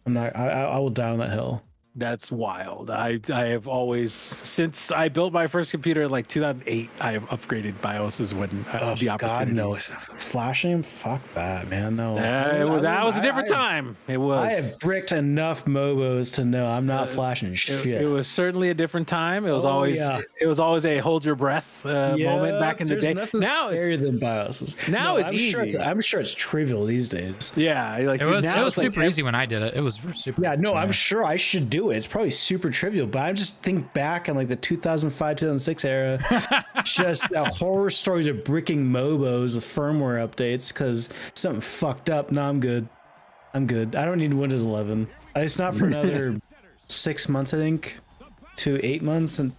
I'm not. I will die on that hill. That's wild. I have always, since I built my first computer in like 2008, I have upgraded BIOSes when the opportunity. God no, flashing, fuck that, man. No, that was a different time. It was. I have bricked enough Mobos to know I'm not flashing shit. It was certainly a different time. It was it was always a hold your breath moment back in the day. Now it's scarier than BIOSes. Now it's easy. I'm sure it's trivial these days. Yeah, like it was super easy when I did it. It was super. Yeah, no, I'm sure I should do it. It's probably super trivial, but I just think back on like the 2005, 2006 era, just the horror stories of bricking Mobos with firmware updates because something fucked up. No, I'm good. I don't need Windows 11. It's not for another 6 months, I think, to 8 months, and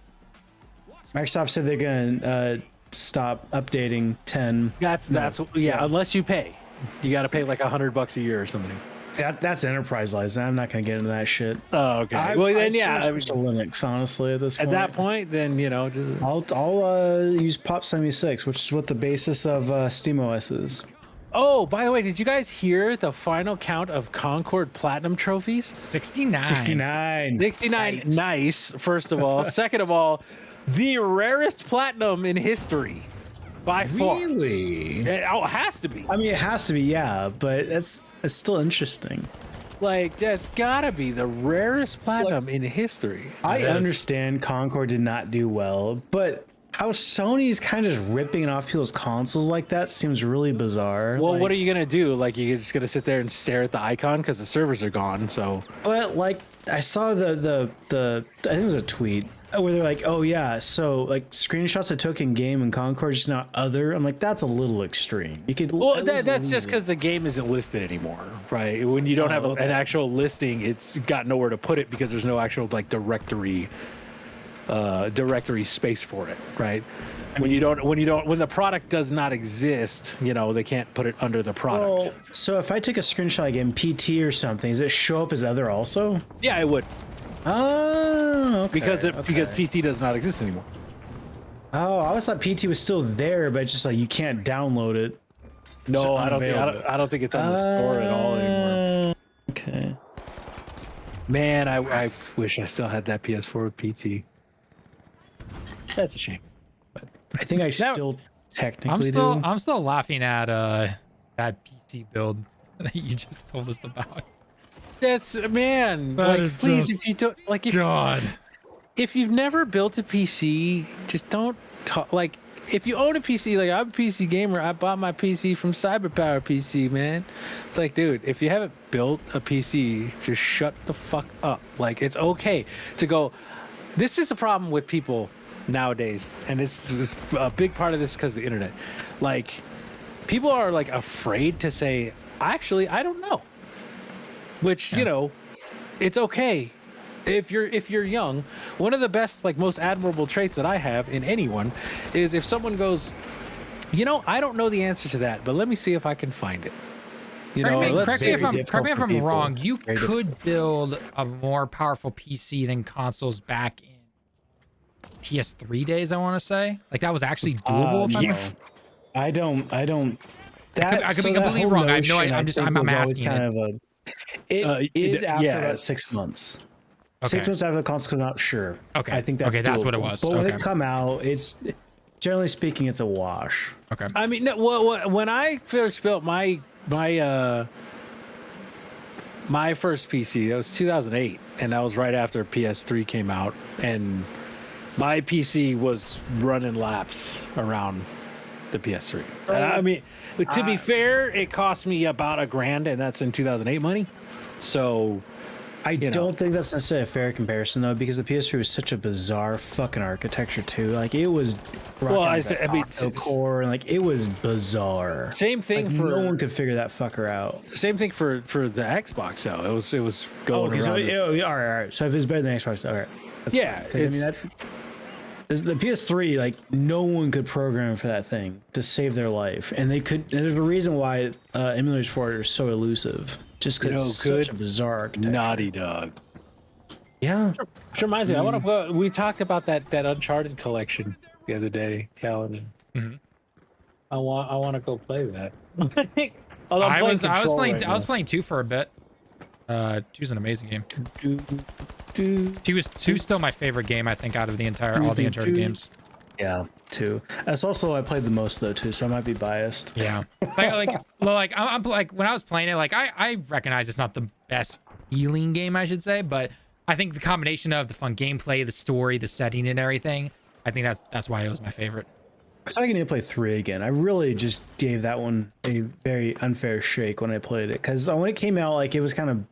Microsoft said they're gonna stop updating 10. That's unless you pay. You got to pay like $100 a year or something. That's enterprise license. I'm not gonna get into that shit. Oh, okay. I switched to Linux, honestly. At this point. At that point, then just I'll use Pop 76, which is what the basis of SteamOS is. Oh, by the way, did you guys hear the final count of Concord Platinum trophies? 69. 69. Nice. First of all, second of all, the rarest platinum in history. By far. Really? It has to be. I mean, it has to be, yeah, but it's still interesting. Like, that's gotta be the rarest platinum in history. I understand Concord did not do well, but how Sony's kind of just ripping off people's consoles like that seems really bizarre. Well, what are you gonna do? Like, you're just gonna sit there and stare at the icon because the servers are gone. So, but like, I saw the I think it was a tweet where they're like, oh yeah, so like screenshots I took in game and Concord just not other. I'm like, that's a little extreme. You could. Well, that's just because the game isn't listed anymore, right? When you don't have an actual listing, it's got nowhere to put it because there's no actual like directory space for it, right? When the product does not exist, they can't put it under the product. Well, so if I took a screenshot again, PT or something, does it show up as other also? Yeah, it would. Oh, okay, because PT does not exist anymore. Oh, I always thought PT was still there, but it's just like you can't download it. No, I don't think it's on the store at all anymore. Okay. Man, I wish I still had that PS4 with PT. That's a shame. But I think I still technically do. I'm still laughing at that PC build that you just told us about. That's man. That like, please, if you don't like, if you've never built a PC, just don't talk. Like, if you own a PC, like I'm a PC gamer, I bought my PC from CyberPower PC, man. It's like, dude, if you haven't built a PC, just shut the fuck up. Like, it's okay to go. This is the problem with people nowadays, and it's a big part of this because of the internet. Like, people are like afraid to say, actually, I don't know. Which, it's okay. If you're young, one of the best, like most admirable traits that I have in anyone is if someone goes, I don't know the answer to that, but let me see if I can find it. Correct me if I'm wrong. You could build a more powerful PC than consoles back in PS3 days, I want to say. Like, that was actually doable. I don't. I could be completely wrong. I have no idea. I'm asking. It is after about 6 months. Okay. 6 months after the console comes out, sure. Okay. I think that's that's what it was. But when it come out, it's generally speaking, it's a wash. Okay. I mean, when I first built my first PC, that was 2008, and that was right after PS3 came out, and my PC was running laps around the PS3. And I mean, to be fair, it cost me about $1,000, and that's in 2008 money. So I don't think that's necessarily a fair comparison though, because the PS3 was such a bizarre fucking architecture too. Like, it was core, and like, it was bizarre. Same thing for no one could figure that fucker out. Same thing for the Xbox though. It was going around. All right. So if it's better than Xbox, all right. That's the PS3, like, no one could program for that thing to save their life, and they could. And there's a reason why emulators for it are so elusive, just because it's such a bizarre architecture. Naughty Dog. Yeah. Which reminds me, I want to go. We talked about that Uncharted collection the other day, Tallen. Mhm. I want to go play that. I was playing 2 for a bit. 2's an amazing game. 2's still my favorite game, I think, out of the all the Uncharted games. Yeah, 2. That's also I played the most though too, so I might be biased. Yeah, I'm like when I was playing it, like I recognize it's not the best feeling game, I should say, but I think the combination of the fun gameplay, the story, the setting, and everything, I think that's why it was my favorite. I feel like I need to play 3 again. I really just gave that one a very unfair shake when I played it, because when it came out, like it was kind of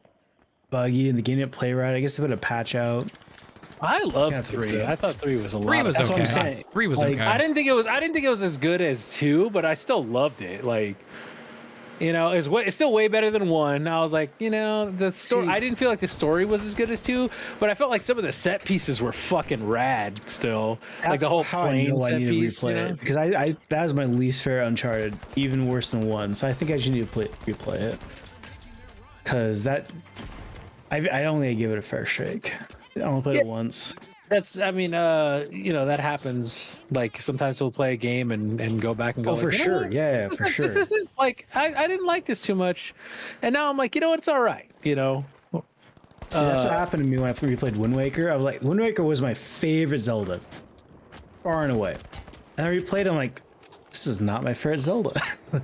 buggy and the game didn't play right. I guess they put a patch out. I love 3. I thought 3 was a lot. 3 was That's okay. what I'm saying. 3 was Like, okay. I didn't think it was as good as 2, but I still loved it. Like, you know, it's still way better than 1. I was like, you know, the story. I didn't feel like the story was as good as 2, but I felt like some of the set pieces were fucking rad. Still, like the whole plane set piece. You know? it, because I that was my least favorite Uncharted, even worse than 1. So I think I should need to replay it, because that I only give it a fair shake. I only played it once. I mean, you know, that happens. Like sometimes we'll play a game and go back and go. Oh, for sure. Yeah, for sure. This isn't like I didn't like this too much, and now I'm like, you know what, it's all right. You know. See, that's what happened to me when I replayed Wind Waker. I was like, Wind Waker was my favorite Zelda, far and away. And I replayed, I'm like, this is not my favorite Zelda.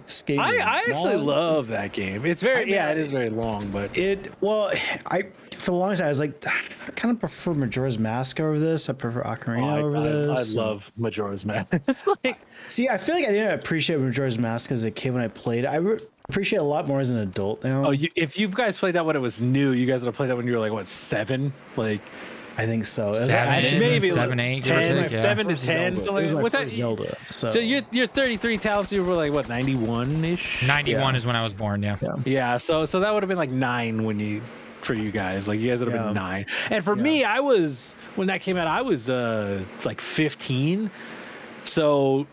This game I actually long. love that game. It's very it is very long, but for the longest time I was like, I kind of prefer Majora's Mask over this. I prefer Ocarina over this. I love Majora's Mask. It's like, see, I feel like I didn't appreciate Majora's Mask as a kid when I played it. I appreciate it a lot more as an adult now. oh, if you guys played that when it was new, you guys would have played that when you were like what 7, like. I think so. Maybe 7, 8, 10, 7 to 10. Something like that. Zelda. So you're 33 talents. You were like what 91 ish. 91 is when I was born. Yeah. Yeah. So that would have been like 9 for you guys. Like you guys would have been 9. And for me, I was when that came out. I was like 15. So.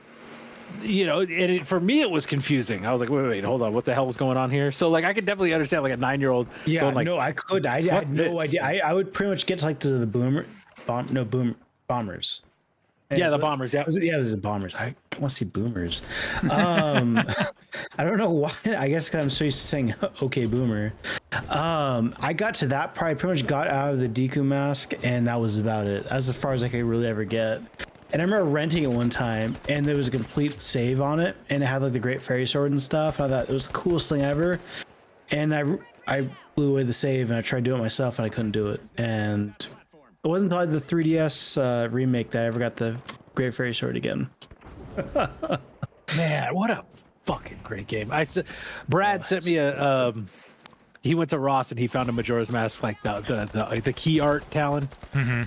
You know, for me it was confusing. I was like, wait, hold on, what the hell was going on here? So like, I could definitely understand like a 9-year-old. Yeah, going, like, no, I could. I had no idea. I would pretty much get to like the bombers. Yeah, the bombers. Yeah, it was the bombers. I want to see boomers. I don't know why. I guess because I'm so used to saying "Okay, boomer." I got to that part. I pretty much got out of the Deku mask, and that was about it. That's as far as I could really ever get. And I remember renting it one time, and there was a complete save on it, and it had like the Great Fairy Sword and stuff. I thought it was the coolest thing ever. And I blew away the save, and I tried to do it myself, and I couldn't do it. And it wasn't until the 3DS remake that I ever got the Great Fairy Sword again. Man, what a fucking great game! Brad sent me a. He went to Ross and he found a Majora's Mask, like the key art Talon. Mm-hmm.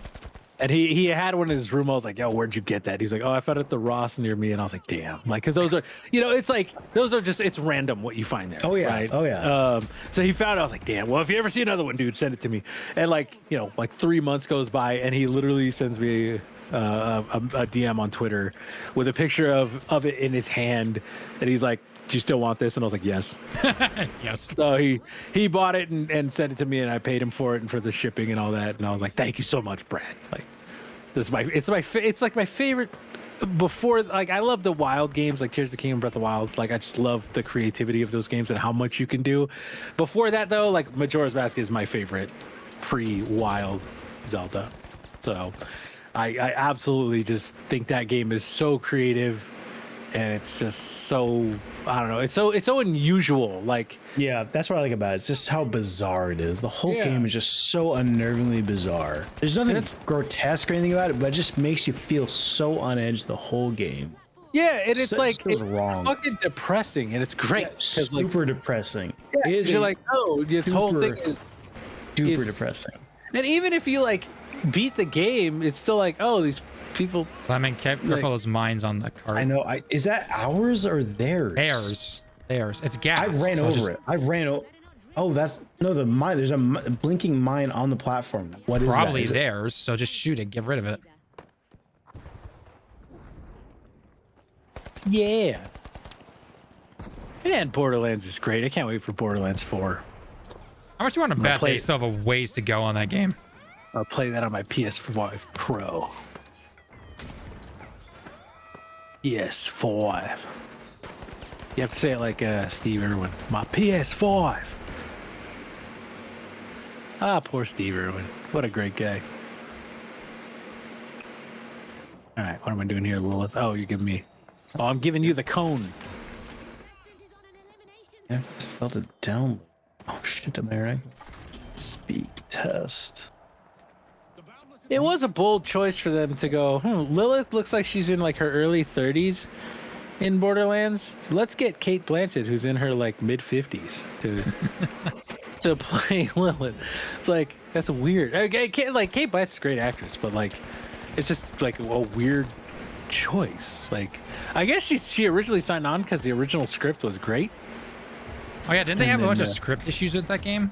And he had one in his room. I was like, yo, where'd you get that? He's like, oh, I found it at the Ross near me. And I was like, damn. Like, because those are, you know, it's like, those are just, it's random what you find there. Oh, yeah. Right? Oh, yeah. So he found it. I was like, damn. Well, if you ever see another one, dude, send it to me. And like, you know, like 3 months goes by and he literally sends me a DM on Twitter with a picture of it in his hand. And he's like, do you still want this? And I was like, yes. Yes. So he bought it and sent it to me, and I paid him for it and for the shipping and all that. And I was like, thank you so much, Brad. Like, it's like my favorite. Before, like, I love the wild games, like Tears of the Kingdom, Breath of the Wild. Like, I just love the creativity of those games and how much you can do. Before that, though, like Majora's Mask is my favorite pre-wild Zelda. So I absolutely just think that game is so creative. And it's just so, I don't know, it's so unusual. Like, yeah, that's what I like about it. It's just how bizarre it is. The whole game is just so unnervingly bizarre. There's nothing grotesque or anything about it, but it just makes you feel so on edge the whole game. Yeah, and it's like it's wrong. fucking depressing, and it's great. Yeah, super depressing. Yeah, you're like, oh, this whole thing is super depressing. And even if you like beat the game, it's still like, oh, these people. Simon, careful of those mines on the cart. I know. Is that ours or theirs? Theirs. It's gas. I ran over it. Oh, that's no the mine. There's a blinking mine on the platform. What is probably that? theirs? So just shoot it. Get rid of it. Yeah. And Borderlands is great. I can't wait for Borderlands 4. How much do you want to bet they still have a ways to go on that game? I'll play that on my PS5 Pro. PS5. You have to say it like Steve Irwin. My PS5. Ah, poor Steve Irwin. What a great guy. All right, what am I doing here, Lilith? Oh, you're giving me... Oh, I'm giving you the cone. I just felt it down. Oh shit, am I right? Speak test. It was a bold choice for them to go, Lilith looks like she's in like her early 30s in Borderlands. So let's get Kate Blanchett, who's in her like mid 50s, to play Lilith. It's like, that's weird. Kate Blanchett's a great actress, but like, it's just like a weird choice. Like, I guess she originally signed on because the original script was great. Oh yeah, didn't they have a bunch of script issues with that game?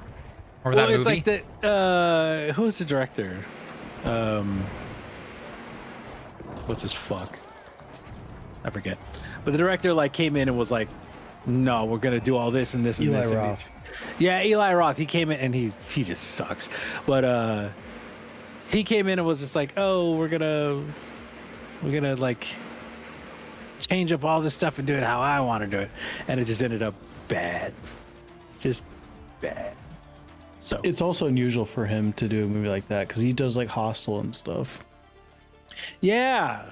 Or Well, that movie? it's like the who's the director? What's his fuck? I forget. But the director like came in and was like, "No, we're gonna do all this and this and Eli this." Roth. Yeah, Eli Roth. He came in and he just sucks. But he came in and was just like, "Oh, we're gonna like change up all this stuff and do it how I want to do it," and it just ended up bad, just bad. So It's also unusual for him to do a movie like that because he does like Hostel and stuff. yeah,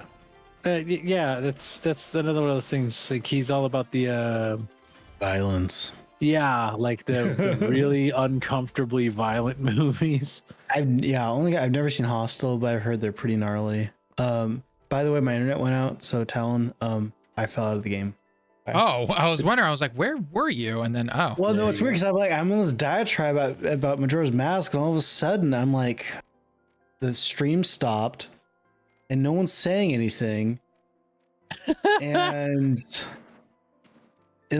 yeah, that's another one of those things. Like he's all about the Violence. yeah, like the really uncomfortably violent movies. I've never seen Hostel, but I've heard they're pretty gnarly. By the way, my internet went out, so Tallen, I fell out of the game. Oh, I was wondering. I was like, where were you? And then, oh. Well, no, it's weird because I'm in this diatribe about Majora's Mask, and all of a sudden I'm like, the stream stopped, and no one's saying anything, and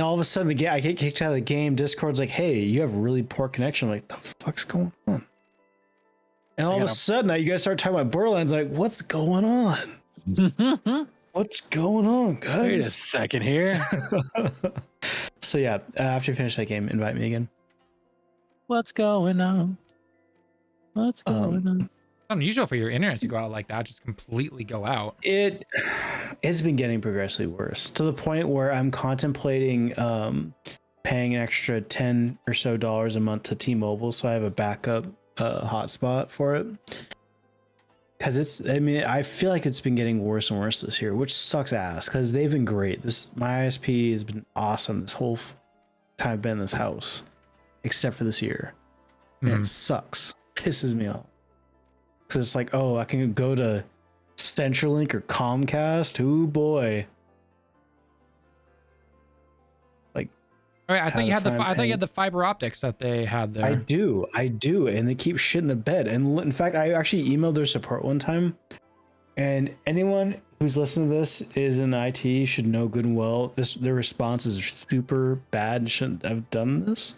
all of a sudden I get kicked out of the game. Discord's like, "Hey, you have really poor connection." I'm like, the fuck's going on? And all of a sudden, you guys start talking about Borderlands. Like, what's going on? What's going on, guys? Wait a second here. So yeah, after you finish that game, invite me again. What's going on? What's going on? It's unusual for your internet to go out like that, just completely go out. It's been getting progressively worse to the point where I'm contemplating paying an extra $10 or so a month to T-Mobile so I have a backup hotspot for it. Because I feel like it's been getting worse and worse this year, which sucks ass because they've been great. My ISP has been awesome this whole time I've been in this house, except for this year. And it sucks. Pisses me off. Because it's like, oh, I can go to CenturyLink or Comcast. Oh boy. Like, all right, I thought you had the fiber optics that they had there. I do, and they keep shit in the bed. And in fact, I actually emailed their support one time. And anyone who's listening to this is in IT should know good and well their response is super bad and shouldn't have done this.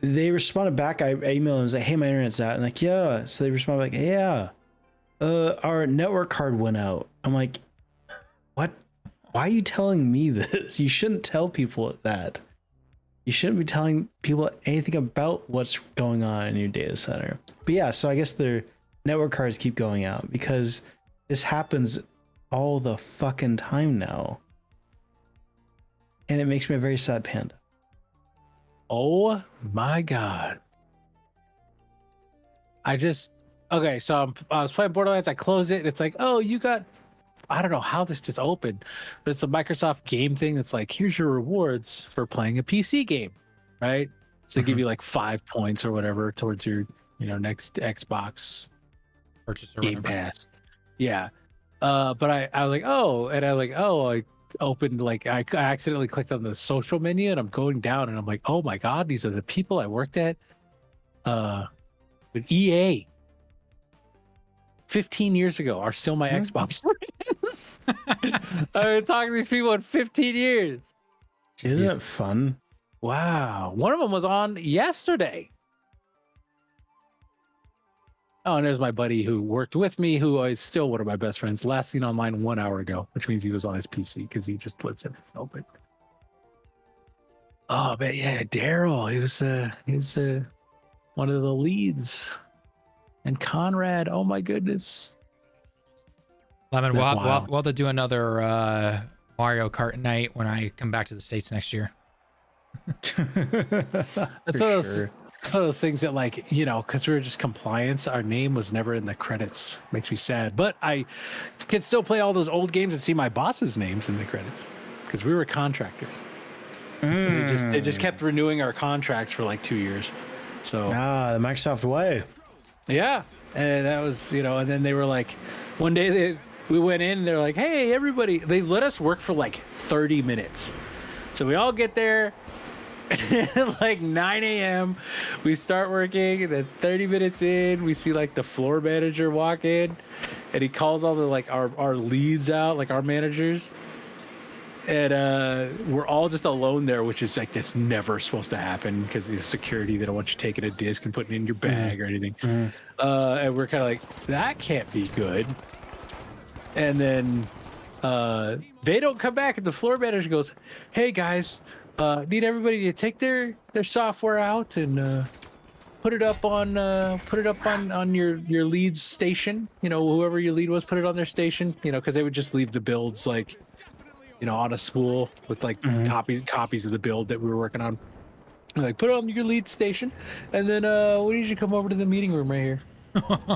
They responded back. I emailed them and was like, "Hey, my internet's out." And like, yeah. So they responded like, "Yeah, our network card went out." I'm like, what? Why are you telling me this? You shouldn't tell people that. You shouldn't be telling people anything about what's going on in your data center. But yeah, so I guess their network cards keep going out because this happens all the fucking time now. And it makes me a very sad panda. Oh my god. Okay, so I was playing Borderlands, I closed it, and it's like, oh, you got, I don't know how this just opened, but it's a Microsoft game thing that's like, here's your rewards for playing a PC game, right? So they give you like 5 points or whatever towards your, next Xbox Purchase or Game whatever. Pass. Yeah. But I was like, oh, and I opened, like, I accidentally clicked on the social menu and I'm going down and I'm like, oh my God, these are the people I worked at with EA 15 years ago are still my Xbox friends. I've been talking to these people in 15 years. Isn't it fun? Wow. One of them was on yesterday. Oh, and there's my buddy who worked with me, who is still one of my best friends. Last seen online 1 hour ago, which means he was on his PC because he just lets everything open. Oh, but yeah, Daryl. He was one of the leads and Conrad. Oh my goodness. Lemon, That's we'll have to do another Mario Kart night when I come back to the States next year. That's one of those things that, like, you know, because we were just compliance, our name was never in the credits. Makes me sad. But I can still play all those old games and see my boss's names in the credits because we were contractors. They just kept renewing our contracts for like 2 years. So the Microsoft way. yeah, and that was, you know, and then they were like, one day we went in and they're like, hey, everybody, they let us work for like 30 minutes. So we all get there like 9 a.m. We start working, and then 30 minutes in, we see like the floor manager walk in, and he calls all the like our leads out, like our managers. And we're all just alone there, which is like, that's never supposed to happen because the security, they don't want you taking a disc and putting it in your bag or anything. And we're kind of like, that can't be good. And then they don't come back, and the floor manager goes, hey guys, need everybody to take their software out and put it up on your lead's station. You know, whoever your lead was, put it on their station. You know, because they would just leave the builds like, you know, on a spool with like copies of the build that we were working on. Like, put it on your lead station, and then we need you to come over to the meeting room right here.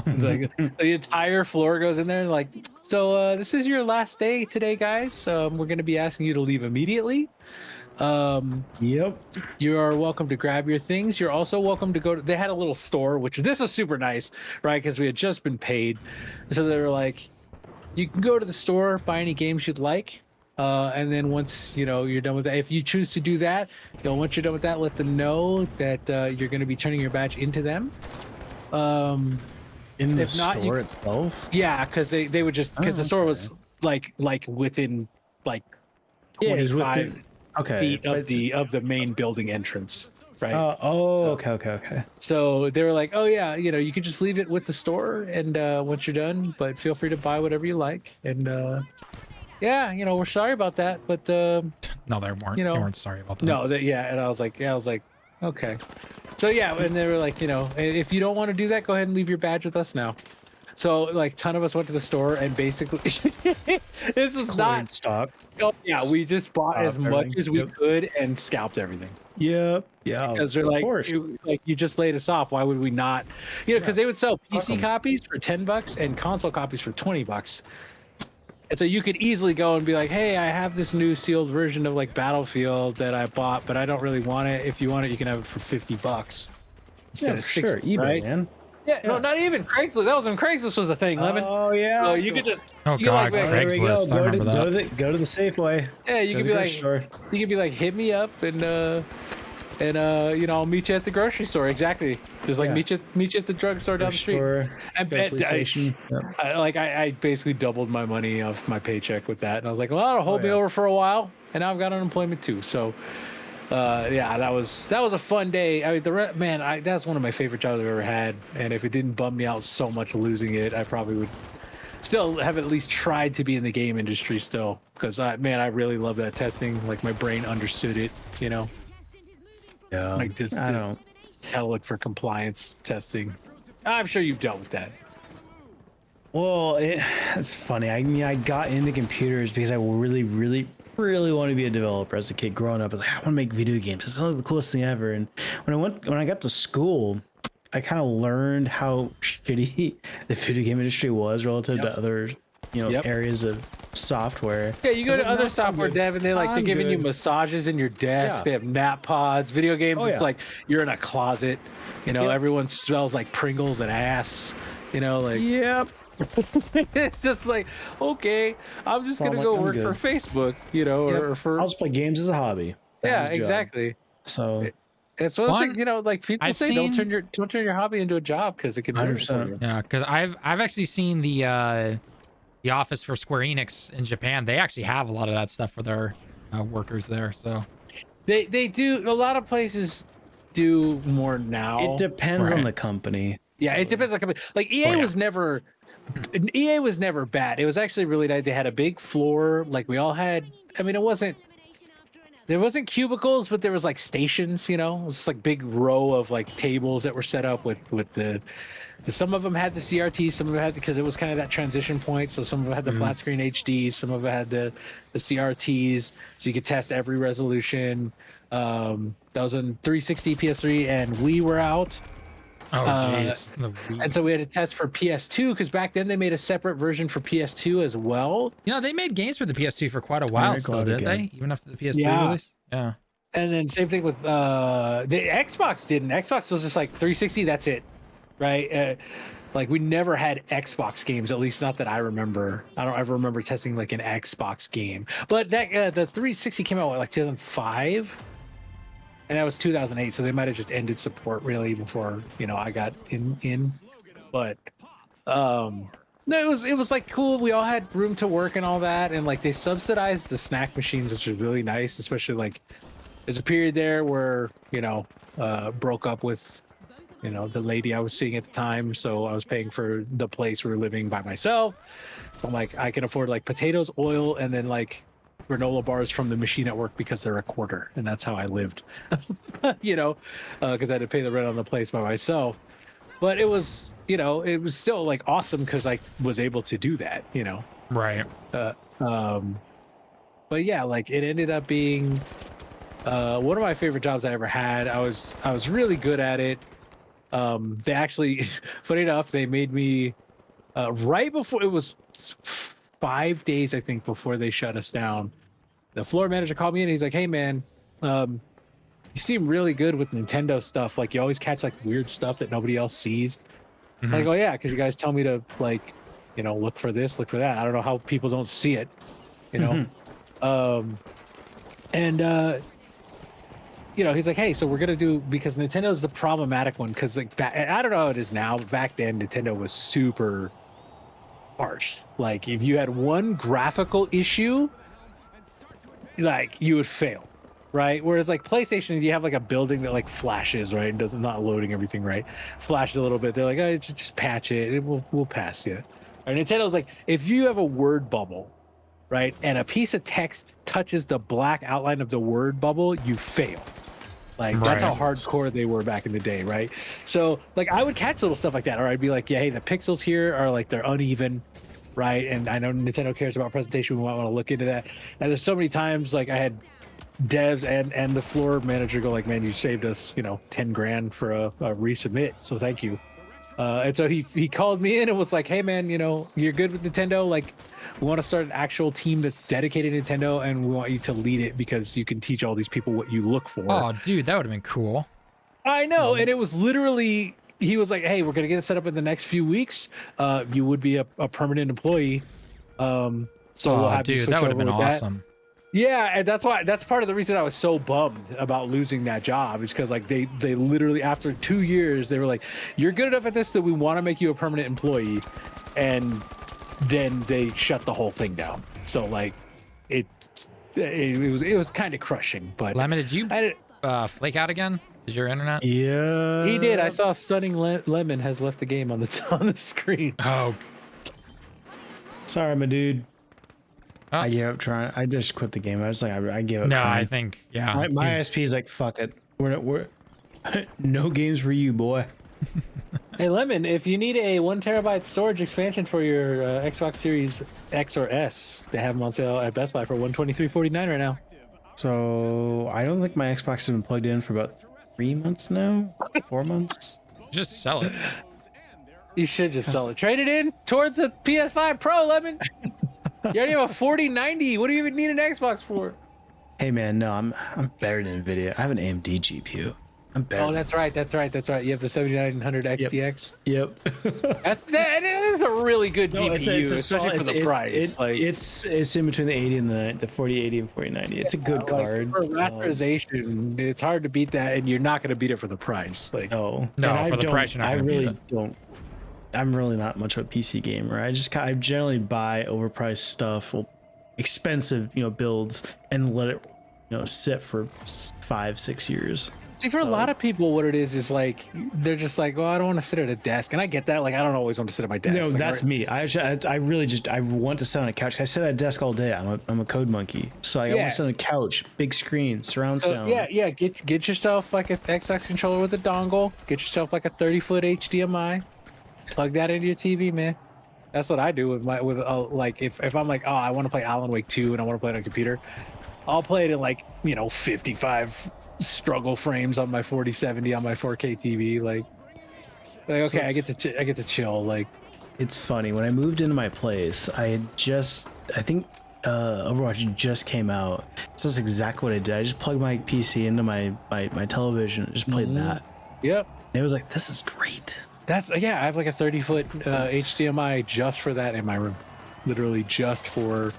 Like, the entire floor goes in there and like, so this is your last day today, guys. We're going to be asking you to leave immediately. Yep. You are welcome to grab your things. You're also welcome to go to, they had a little store, this was super nice, right? Because we had just been paid. So they were like, you can go to the store, buy any games you'd like. And then once, you know, you're done with that, if you choose to do that, you know, once you're done with that, let them know that you're going to be turning your badge into them. In the if not, store itself? Yeah, because they would just, because the store was like within like 25 feet of the main building entrance, right? Okay. So they were like, oh yeah, you know, you could just leave it with the store, and once you're done, but feel free to buy whatever you like. And yeah, you know, we're sorry about that, but no, they weren't. You know, they weren't sorry about that. No, and I was like, okay. So yeah, and they were like, you know, if you don't want to do that, go ahead and leave your badge with us now. So like, ton of us went to the store, and basically, this is not stock. Oh yeah, we just bought as much as we could and scalped everything. Yep. Because they're like, you just laid us off. Why would we not? You know, because they would sell PC copies for $10 and console copies for $20. And so you could easily go and be like, hey, I have this new sealed version of like Battlefield that I bought, but I don't really want it. If you want it, you can have it for $50 instead of $60, sure. eBay, right? Man. Yeah, no, not even Craigslist. That was when Craigslist was a thing, Lemon. Oh yeah. So you could just. Oh god, Craigslist. I remember that. Go to the Safeway. Yeah, you could be like, you could be like, hit me up, and you know, I'll meet you at the grocery store. Exactly. Just like meet you at the drugstore down the street. I basically doubled my money off my paycheck with that, and I was like, well, that'll hold me over for a while, and now I've got unemployment too. So, yeah, that was a fun day. I mean, that's one of my favorite jobs I've ever had, and if it didn't bum me out so much losing it, I probably would still have at least tried to be in the game industry still, because I really love that testing. Like, my brain understood it, you know. Yeah, like just look for compliance testing. I'm sure you've dealt with that. Well, it's funny. I mean, I got into computers because I really wanted to be a developer as a kid growing up. I was like, I want to make video games. It's like the coolest thing ever. And when I got to school, I kind of learned how shitty the video game industry was relative to other, areas of software. Yeah, you go to other software dev, and they're giving you massages in your desk. They have nap pods. Video games, it's like you're in a closet. You know, everyone smells like Pringles and ass. You know, like it's just like, okay, I'm just gonna go work for Facebook. You know, or for I'll just play games as a hobby. Yeah, exactly. So. It's one thing, you know, like people say, don't turn your hobby into a job because it can hurt you. Yeah, because I've actually seen the office for Square Enix in Japan. They actually have a lot of that stuff for their workers there. So they do. A lot of places do more now. It depends on the company. Yeah, it depends on the company. Like EA was never bad. It was actually really nice. They had a big floor. Like we all had. I mean, it wasn't there wasn't cubicles, but there was like stations, you know, it was just like big row of like tables that were set up with the some of them had the CRT, some of them had, because it was kind of that transition point. So some of them had the flat screen HDs, some of it had the CRTs, so you could test every resolution. That was on 360, PS3, and we were out. Oh, jeez. And so we had to test for PS2 because back then they made a separate version for PS2 as well. You know, they made games for the PS2 for quite a while still, didn't they? Even after the PS3 release? Yeah. And then same thing with the Xbox didn't. Xbox was just like 360, that's it. Right? Like we never had Xbox games, at least not that I remember. I don't ever remember testing like an Xbox game. But that the 360 came out like 2005. And that was 2008, so they might have just ended support really before, you know, I got in. But no, it was like cool. We all had room to work and all that, and like they subsidized the snack machines, which was really nice. Especially like there's a period there where, you know, broke up with, you know, the lady I was seeing at the time, so I was paying for the place we were living by myself. So I'm like, I can afford like potatoes, oil, and then like granola bars from the machine at work because they're a quarter, and that's how I lived. You know, because I had to pay the rent on the place by myself. But it was, you know, it was still like awesome because I was able to do that, you know. Right. But yeah, like it ended up being one of my favorite jobs I ever had. I was really good at it. They actually, funny enough, they made me right before, it was 5 days, I think, before they shut us down. The floor manager called me in and he's like, hey man, you seem really good with Nintendo stuff. Like you always catch like weird stuff that nobody else sees. I go, yeah, because you guys tell me to like, you know, look for this, look for that. I don't know how people don't see it, you know? You know, he's like, hey, so we're gonna do, because Nintendo's the problematic one, because like I don't know how it is now, but back then Nintendo was super harsh. Like if you had one graphical issue, like you would fail, right? Whereas like PlayStation, you have like a building that like flashes, right, and doesn't, not loading everything right, flashes a little bit. They're like, oh, just patch it. We'll pass you. And Nintendo's like, if you have a word bubble, right, and a piece of text touches the black outline of the word bubble, you fail. Like that's how hardcore they were back in the day, right? So like I would catch little stuff like that, or I'd be like, yeah, hey, the pixels here are like they're uneven, right? And I know Nintendo cares about presentation. We might want to look into that. And there's so many times like I had devs and the floor manager go like, man, you saved us, you know, 10 grand for a resubmit, so thank you. And so he called me in and was like, hey man, you know, you're good with Nintendo, like we want to start an actual team that's dedicated to Nintendo, and we want you to lead it because you can teach all these people what you look for. Oh dude, that would have been cool. I know. And it was literally, he was like, hey, we're gonna get it set up in the next few weeks. You would be a permanent employee, so we'll have dude, that would have been awesome. Yeah, and that's part of the reason I was so bummed about losing that job, is because like they literally, after 2 years, they were like, you're good enough at this that we want to make you a permanent employee, and then they shut the whole thing down. So like it was kind of crushing. But Lemon, did you flake out again? Is your internet? Yeah, he did. I saw Stunning Lemon has left the game on the screen. Oh, sorry, my dude. I gave up trying. I just quit the game. I was like, I gave up. No, trying. I think yeah. My ISP is like, fuck it. We're no games for you, boy. Hey Lemon, if you need a 1 terabyte storage expansion for your Xbox Series X or S, they have them on sale at Best Buy for $123.49 right now. So I don't think my Xbox has been plugged in for about 3 months now. 4 months. Just sell it. You should just sell it. Trade it in towards a PS5 Pro, Lemon. You already have a 4090. What do you even need an Xbox for? Hey man, no, I'm better than Nvidia. I have an AMD GPU. I'm better. Oh, that's right. You have the 7900 XTX. Yep. That is a really good GPU, especially for the price. It's in between the 80 and the 4080 and 4090. It's a good card. For rasterization, it's hard to beat that, and you're not going to beat it for the price. Like no, for the price, you're not going to beat it. Don't. I'm really not much of a PC gamer. I generally buy overpriced stuff, expensive, builds, and let it, sit for 5-6 years. See, for a lot of people, what it is like they're just like, "Oh, I don't want to sit at a desk," and I get that. Like, I don't always want to sit at my desk. No, like, that's me. I really just I want to sit on a couch. I sit at a desk all day. I'm a code monkey, so I want to sit on a couch, big screen, surround sound. Yeah. Get yourself like an Xbox controller with a dongle. Get yourself like a 30-foot HDMI. Plug that into your TV, man. That's what I do with like if I'm like, oh, I want to play Alan Wake 2 and I want to play it on a computer, I'll play it in like 55 struggle frames on my 4070 on my 4K TV. Like okay, so I get to chill. Like, it's funny, when I moved into my place, I think Overwatch just came out, so that's exactly what I did. I just plugged my PC into my television and just played that. Yep. And it was like, this is great. That's I have like a 30-foot HDMI just for that in my room, literally just for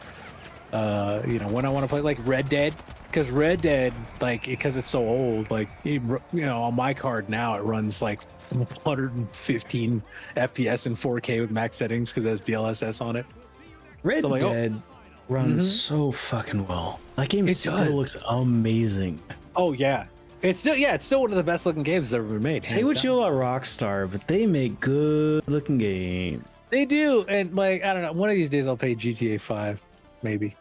when I want to play like Red Dead. Because Red Dead, like, because it's so old, like, on my card now, it runs like 115 FPS in 4K with max settings because it has DLSS on it. Red Dead runs so fucking well. That game still looks amazing. Oh yeah, it's still one of the best looking games that's ever been made. Say what you will about Rockstar, but they make good looking games. They do, and like, I don't know, one of these days I'll play GTA 5, maybe.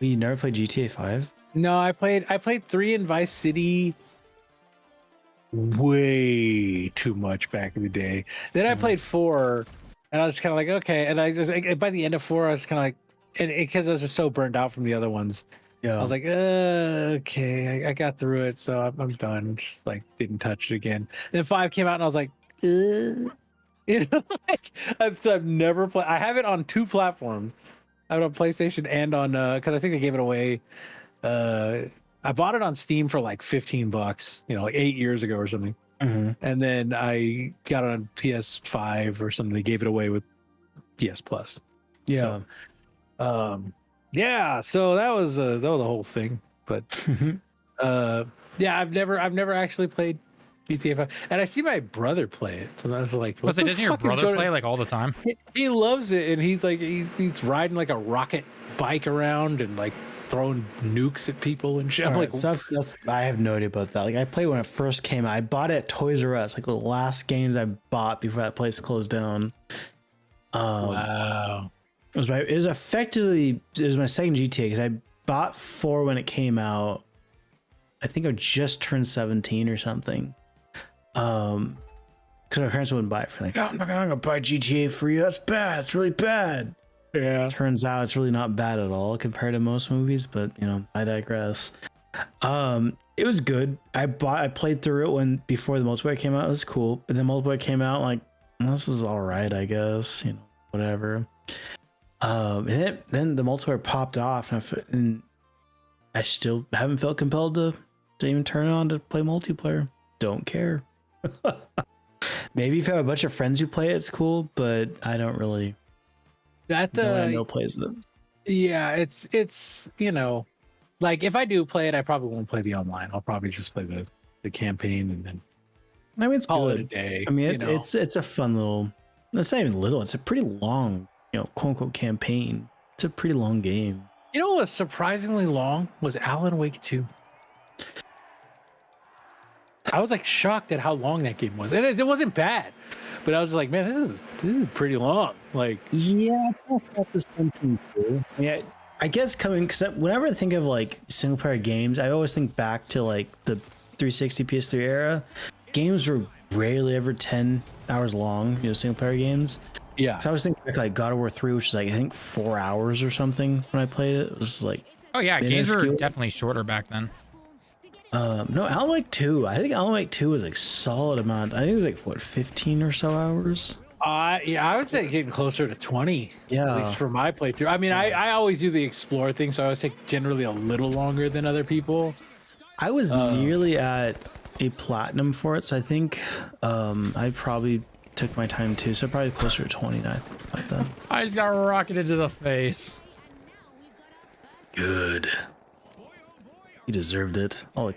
You never played GTA 5? No, I played 3 in Vice City way too much back in the day. Then I played 4, and I was kind of like, okay. And I just by the end of 4, I was kind of like, and because I was just so burned out from the other ones, I was like, okay, I got through it, so I'm done. Just like didn't touch it again. And then 5 came out, and I was like, like I've never played. I have it on 2 platforms. I have it on PlayStation and on because I think they gave it away. I bought it on Steam for like $15, like 8 years ago or something. And then I got it on PS5 or something. They gave it away with PS Plus. Yeah. So, so that was a whole thing. But I've never actually played GTA 5, and I see my brother play it. So I was like, doesn't your brother play like all the time? He loves it, and he's like he's riding like a rocket bike around and like throwing nukes at people and shit. I'm like, so that's I have no idea about that. Like, I played when it first came out. I bought it at Toys R Us, like the last games I bought before that place closed down. Wow. It was my second GTA, because I bought 4 when it came out. I think I just turned 17 or something. Because my parents wouldn't buy it for like, oh, I'm not gonna buy GTA for you. That's bad. It's really bad. Yeah. Turns out it's really not bad at all compared to most movies, but I digress. It was good. I played through it before the multiplayer came out. It was cool, but then multiplayer came out, like, this is all right, I guess. Whatever. And then the multiplayer popped off, and I still haven't felt compelled to even turn it on to play multiplayer. Don't care. Maybe if you have a bunch of friends who play it, it's cool, but I don't really. That I know plays it. Yeah, it's like if I do play it, I probably won't play the online. I'll probably just play the campaign and then. I mean, it's call good. It a day. I mean, it's a fun little. It's not even little. It's a pretty long, quote unquote campaign. It's a pretty long game. You know what was surprisingly long was Alan Wake 2. I was like shocked at how long that game was, and it wasn't bad, but I was like, man, this is pretty long. Like, yeah, I thought the same thing too. Yeah, I guess because whenever I think of like single player games, I always think back to like the 360 PS3 era. Games were rarely ever 10 hours long, single player games. Yeah. So I was thinking like God of War 3, which is like I think 4 hours or something when I played it. It was like, oh yeah, games were definitely shorter back then. No, Alan Wake 2. I think Alan Wake 2 was like solid amount. I think it was like what, 15 or so hours. Yeah, I would say getting closer to 20. Yeah, at least for my playthrough. I mean, I always do the explore thing, so I always take generally a little longer than other people. I was nearly at a platinum for it, so I think I probably took my time too. So probably closer to 29 like that. I just got rocketed to the face. Good. You deserved it. All the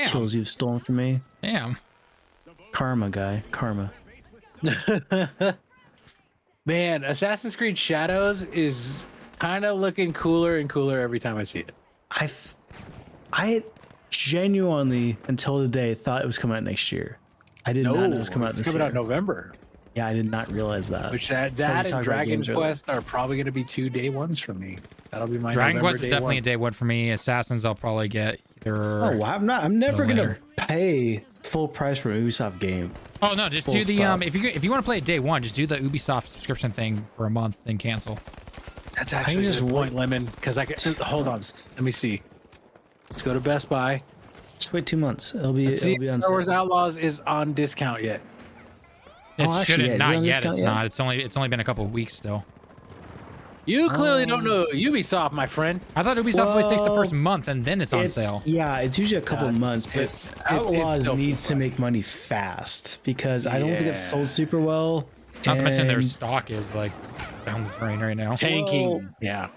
kills you've stolen from me. Damn. Karma, guy. Karma. Man, Assassin's Creed Shadows is kind of looking cooler and cooler every time I see it. genuinely, until today, thought it was coming out next year. I did not know it was coming out this year. It's coming out in November. Yeah, I did not realize that. Which that and Dragon Quest are probably going to be 2 day ones for me. That'll be my Dragon November Quest is definitely a day one for me. Assassins, I'll probably get either. Oh, I'm never gonna pay full price for an Ubisoft game. Oh no, just do the if you want to play it day one, just do the Ubisoft subscription thing for a month, then cancel. That's actually just point, Lemon, because I can hold on. Let me see. Let's go to Best Buy. Just wait 2 months. It'll be on Star Wars Outlaws is on discount yet. It shouldn't. Not yet. It's not. It's only been a couple of weeks still. You clearly don't know Ubisoft, my friend. I thought Ubisoft always takes the first month and then it's on sale. Yeah, it's usually a couple of months, but Outlaws needs to make money fast because I don't think it's sold super well. Not to mention their stock is like down the drain right now. Tanking. Well, yeah.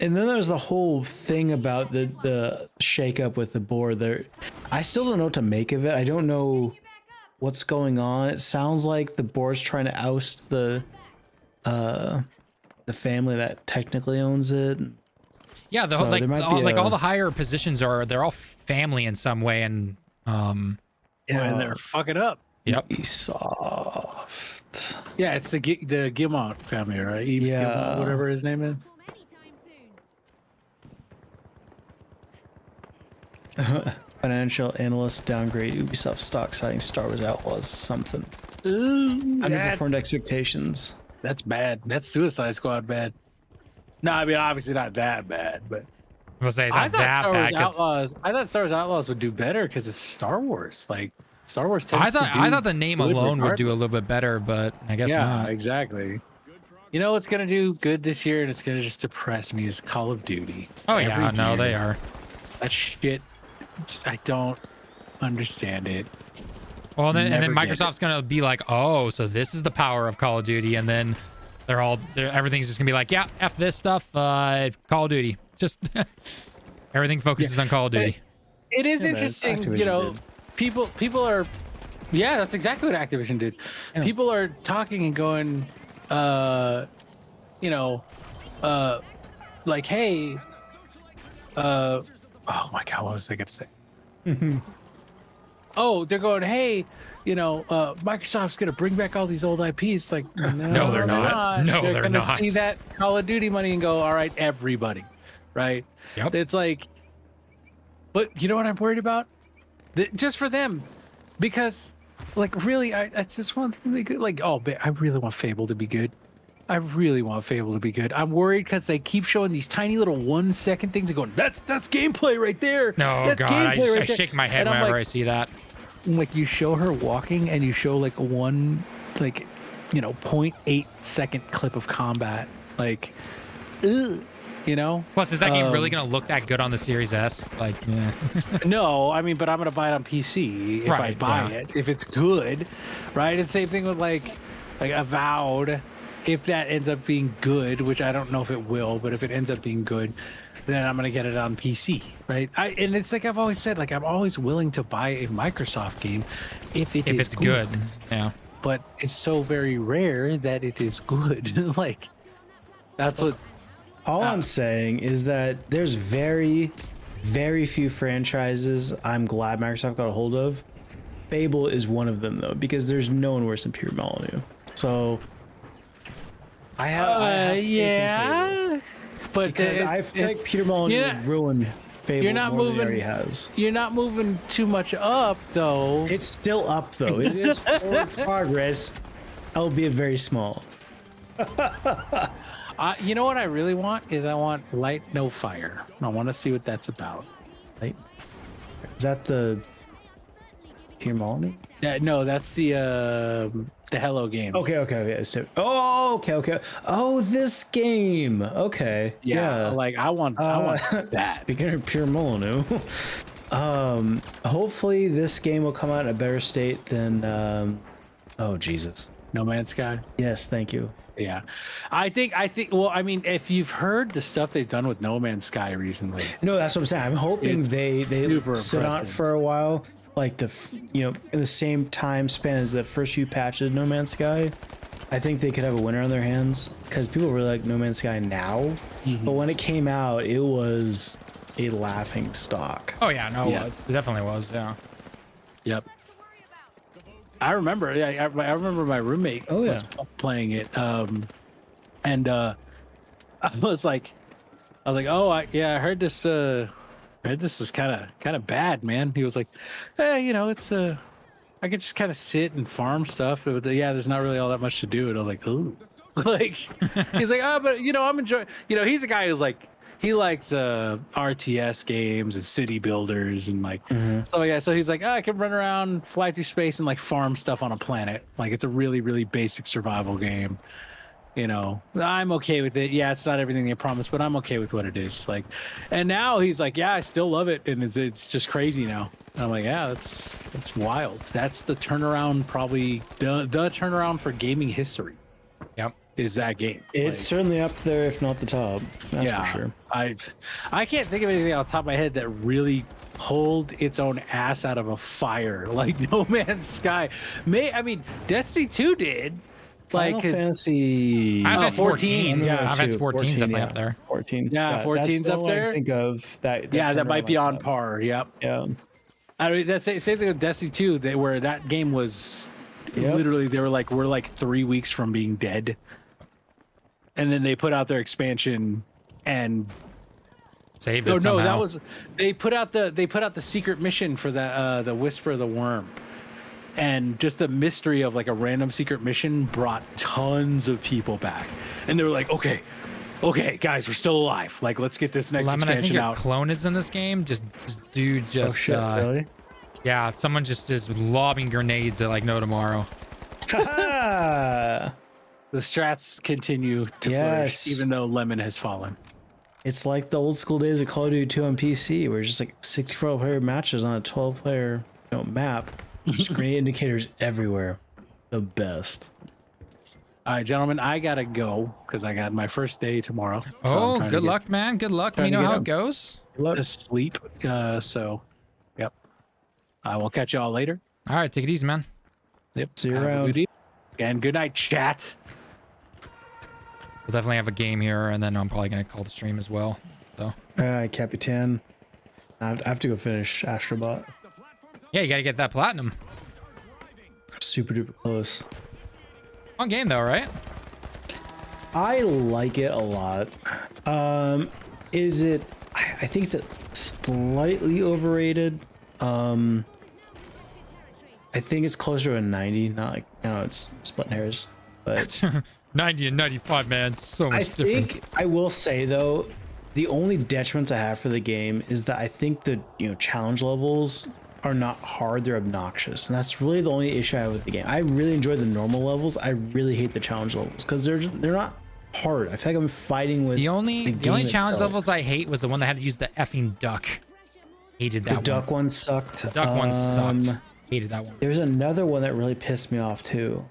And then there's the whole thing about the shakeup with the board there. I still don't know what to make of it. I don't know what's going on. It sounds like the board's trying to oust the family that technically owns it. Yeah, the So whole, there might all, be like a- all the higher positions they're all family in some way, and And they're fucking up. yep. Ubisoft. Yeah, it's the Gilmont family, right? Eves Yeah. Gilmont, whatever his name is. Financial analysts downgrade Ubisoft stock, citing Star Wars Outlaws something. Ooh, Underperformed expectations. that's bad. That's Suicide Squad bad. No, I mean obviously not that bad, but I was say it's I not thought that Star Wars bad. 'Cause Outlaws. I thought Star Wars Outlaws would do better because it's Star Wars. Like Star Wars tends I thought to do the name good alone would do a regardless. little bit better, but I guess Yeah, not. exactly. You know what's gonna do good this year, and it's gonna just depress me is Call of Duty. Oh Every yeah, no, year. they are. That shit. I don't understand it. Well, and then Never get Microsoft's gonna be like, oh, so this is the power of Call of Duty, and then everything's just gonna be like, yeah, f this stuff, Call of Duty. Just everything focuses on Call of Duty. It is Yeah, interesting, Activision you know. did. People are, yeah, that's exactly what Activision did. Yeah. People are talking and going, you know, like, hey, oh my God, what was I gonna say? Oh, they're going, hey, you know, Microsoft's gonna bring back all these old IPs. Like, no, they're not. No, they're they're gonna not. see that Call of Duty money and go, all right, everybody, right? Yep. It's like, but you know what I'm worried about? Just for them, because, like, really, I just want them to be good. Like, oh, I really want Fable to be good. I really want Fable to be good. I'm worried because they keep showing these tiny little 1 second things and going, that's gameplay right there. No, That's God, I gameplay right there." shake my head And I'm whenever like, I see that. like you show her walking and you show like a 0.8 second clip of combat, like, ugh, you know. Plus, is that game really gonna look that good on the Series S? Like, yeah. No, I mean, but I'm gonna buy it on PC if I Right, buy yeah. it, if it's good, right? And same thing with like Avowed. If that ends up being good, which I don't know if it will, but if it ends up being good, then I'm gonna get it on PC, right? And it's like I've always said, like I'm always willing to buy a Microsoft game if it's good. Yeah. But it's so very rare that it is good. Like that's what. All I'm saying is that there's very, very few franchises I'm glad Microsoft got a hold of. Fable is one of them though, because there's no one worse than Peter Molyneux. So I have faith in Fable. But Because I feel like Peter Molyneux would ruin Fable you're not more than he moving- already has. You're not moving too much up though. It's still up though. It is forward progress, albeit very small. You know what I really want is I want Light No Fire. I want to see what that's about. Right? Is that the Peter Molyneux? No, that's the Hello Games. Okay. So, okay. Oh, this game. Okay. Yeah, like I want that. Speaking of Pure Molyneux, hopefully this game will come out in a better state than. Oh Jesus. No Man's Sky. Yes, thank you. Yeah, I think. Well, I mean, if you've heard the stuff they've done with No Man's Sky recently, No, that's what I'm saying. I'm hoping It's they super sit on it impressive. for a while, like in the same time span as the first few patches of No Man's Sky. I think they could have a winner on their hands because people really like No Man's Sky now, but when it came out, it was a laughing stock. Oh yeah, no, Yes. it definitely was. Yeah. Yep. I remember. Yeah, I remember my roommate was playing it. I was like, oh, I heard this. I heard this is kind of bad, man. He was like, it's I could just kind of sit and farm stuff. But there's not really all that much to do. And I was like, ooh, like he's like, oh, but I'm enjoying. He's a guy who's like, he likes RTS games and city builders and like stuff like that. So he's like, I can run around, fly through space, and like farm stuff on a planet. Like it's a really, really basic survival game. I'm okay with it. Yeah, it's not everything they promised, but I'm okay with what it is. Like, and now he's like, yeah, I still love it, and it's just crazy now. And I'm like, yeah, that's wild. That's the turnaround, probably the turnaround for gaming history. Yep. Is that game? It's certainly up there, if not the top. That's for sure. I can't think of anything off the top of my head that really pulled its own ass out of a fire like No Man's Sky. Destiny 2 did. Final Fantasy 14. Yeah, Final Fantasy 14 is definitely up there. 14. Yeah, 14's up there. I think of that. That might be on par. Yep. Yeah. I mean, that's same thing with Destiny 2, where that game was literally, they were like, we're like 3 weeks from being dead, and then they put out their expansion and saved it. Somehow. That was they put out the secret mission for the Whisper of the Worm. And just the mystery of like a random secret mission brought tons of people back, and they were like, "Okay, guys, we're still alive. Like, let's get this next expansion I think your out." clone is in this game. Oh shit! Really? Yeah, someone just is lobbing grenades at like no tomorrow. The strats continue to flourish, even though Lemon has fallen. It's like the old school days of Call of Duty 2 on PC, where it's just like 64-player matches on a 12-player map. Grenade indicators everywhere. The best. All right, gentlemen, I gotta go because I got my first day tomorrow. So good luck, man. Good luck. Let me know how it goes. To sleep. Yep. I will catch you all later. All right, take it easy, man. Yep. See you around. And good night, chat. We'll definitely have a game here, and then I'm probably gonna call the stream as well. So. All right, Capitan. I have to go finish Astro Bot. Yeah, you gotta get that platinum. Super duper close. Fun game though, right? I like it a lot. Is it? I think it's slightly overrated. I think it's closer to a 90. Not like it's splitting hairs, but 90 and 95, man. So much different. I think I will say though, the only detriments I have for the game is that I think the challenge levels are not hard, they're obnoxious, and that's really the only issue I have with the game. I really enjoy the normal levels. I really hate the challenge levels because they're not hard. I feel like I'm fighting with the only challenge levels I hate was the one that had to use the effing duck. Hated that one. The duck one sucked. The duck one sucked. Hated that one. There's another one that really pissed me off too.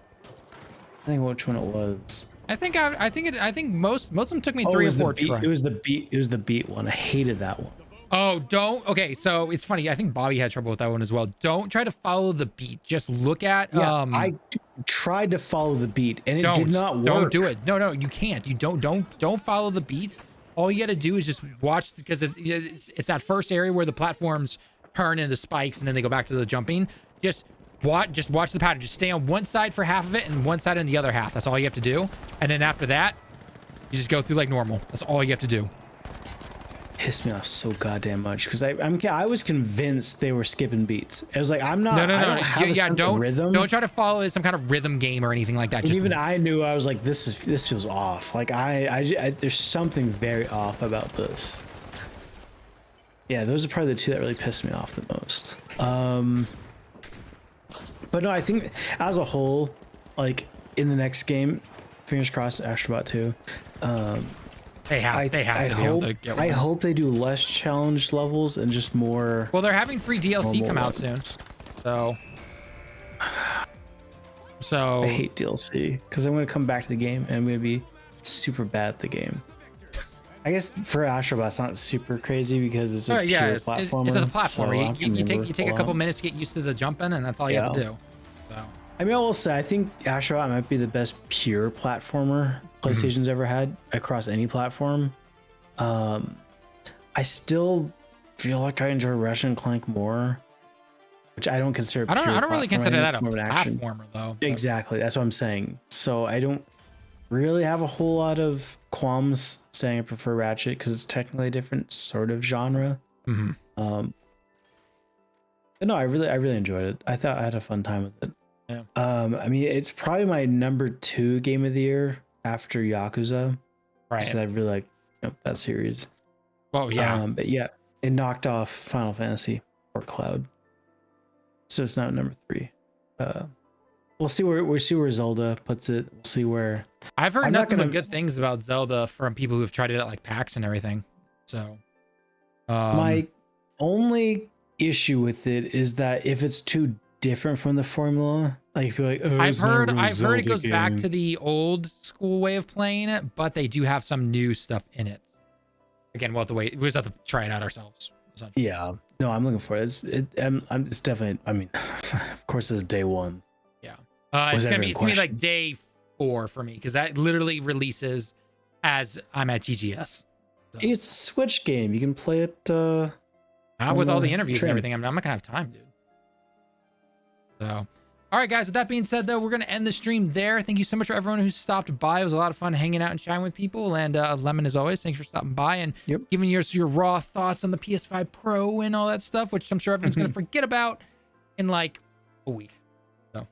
I think which one it was. I think most of them took me 3 or 4 tries. It was the beat one. I hated that one. Oh, okay, so it's funny. I think Bobby had trouble with that one as well. Don't try to follow the beat. Just look at I tried to follow the beat and it did not work. Don't do it. No, you can't. You don't follow the beat. All you got to do is just watch, because it's that first area where the platforms turn into spikes and then they go back to the jumping. Just watch the pattern. Just stay on one side for half of it and one side on the other half. That's all you have to do. And then after that, you just go through like normal. That's all you have to do. Pissed me off so goddamn much because I was convinced they were skipping beats. I was like, I'm not. No. I don't have a sense of rhythm. Don't try to follow some kind of rhythm game or anything like that. Just even I knew. I was like, this feels off. Like I there's something very off about this. Yeah, those are probably the two that really pissed me off the most. But no, I think as a whole, like in the next game, fingers crossed, Astro Bot 2. They have to be able to get one. I hope they do less challenge levels and just more. Well, they're having free DLC come out soon, so. I hate DLC because I'm going to come back to the game and I'm going to be super bad at the game. I guess for Astro Bot, it's not super crazy because it's a pure platformer. It's a platformer. So you take a couple minutes to get used to the jumping, and that's all you have to do. So. I mean, I will say, I think Astro Bot might be the best pure platformer PlayStation's ever had across any platform. I still feel like I enjoy Ratchet and Clank more, which I don't consider. I don't really consider that a more of an action. platformer though. Exactly, that's what I'm saying. So I don't really have a whole lot of qualms saying I prefer Ratchet because it's technically a different sort of genre. Mm-hmm. But no, I really enjoyed it. I thought I had a fun time with it. Yeah. I mean, it's probably my number 2 game of the year after Yakuza. Right. So I really like that series. Oh yeah. But yeah, it knocked off Final Fantasy or Cloud. So it's not number 3. We'll see where Zelda puts it. We'll see where. I've heard nothing but good things about Zelda from people who've tried it at like PAX and everything. So my only issue with it is that if it's too different from the formula, like if you're like, oh, I've heard Zelda it goes game. back to the old school way of playing it, but they do have some new stuff in it. Again, we'll just have to try it out ourselves. Yeah, no, I'm looking for it. It's definitely. I mean, of course, it's day 1. Yeah, it's gonna be like day 4 for me because that literally releases as I'm at TGS. So. It's a Switch game. You can play it. Not with all the interviews and everything. I'm not gonna have time, dude. So, all right, guys. With that being said, though, we're gonna end the stream there. Thank you so much for everyone who stopped by. It was a lot of fun hanging out and chatting with people. And Lemon, as always, thanks for stopping by and giving your raw thoughts on the PS5 Pro and all that stuff, which I'm sure everyone's gonna forget about in like a week. So,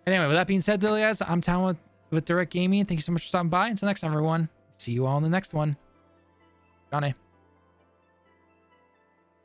Anyway, with that being said, though, guys, I'm Tallen with Direct Gaming. Thank you so much for stopping by. Until next time, everyone. See you all in the next one. Johnny.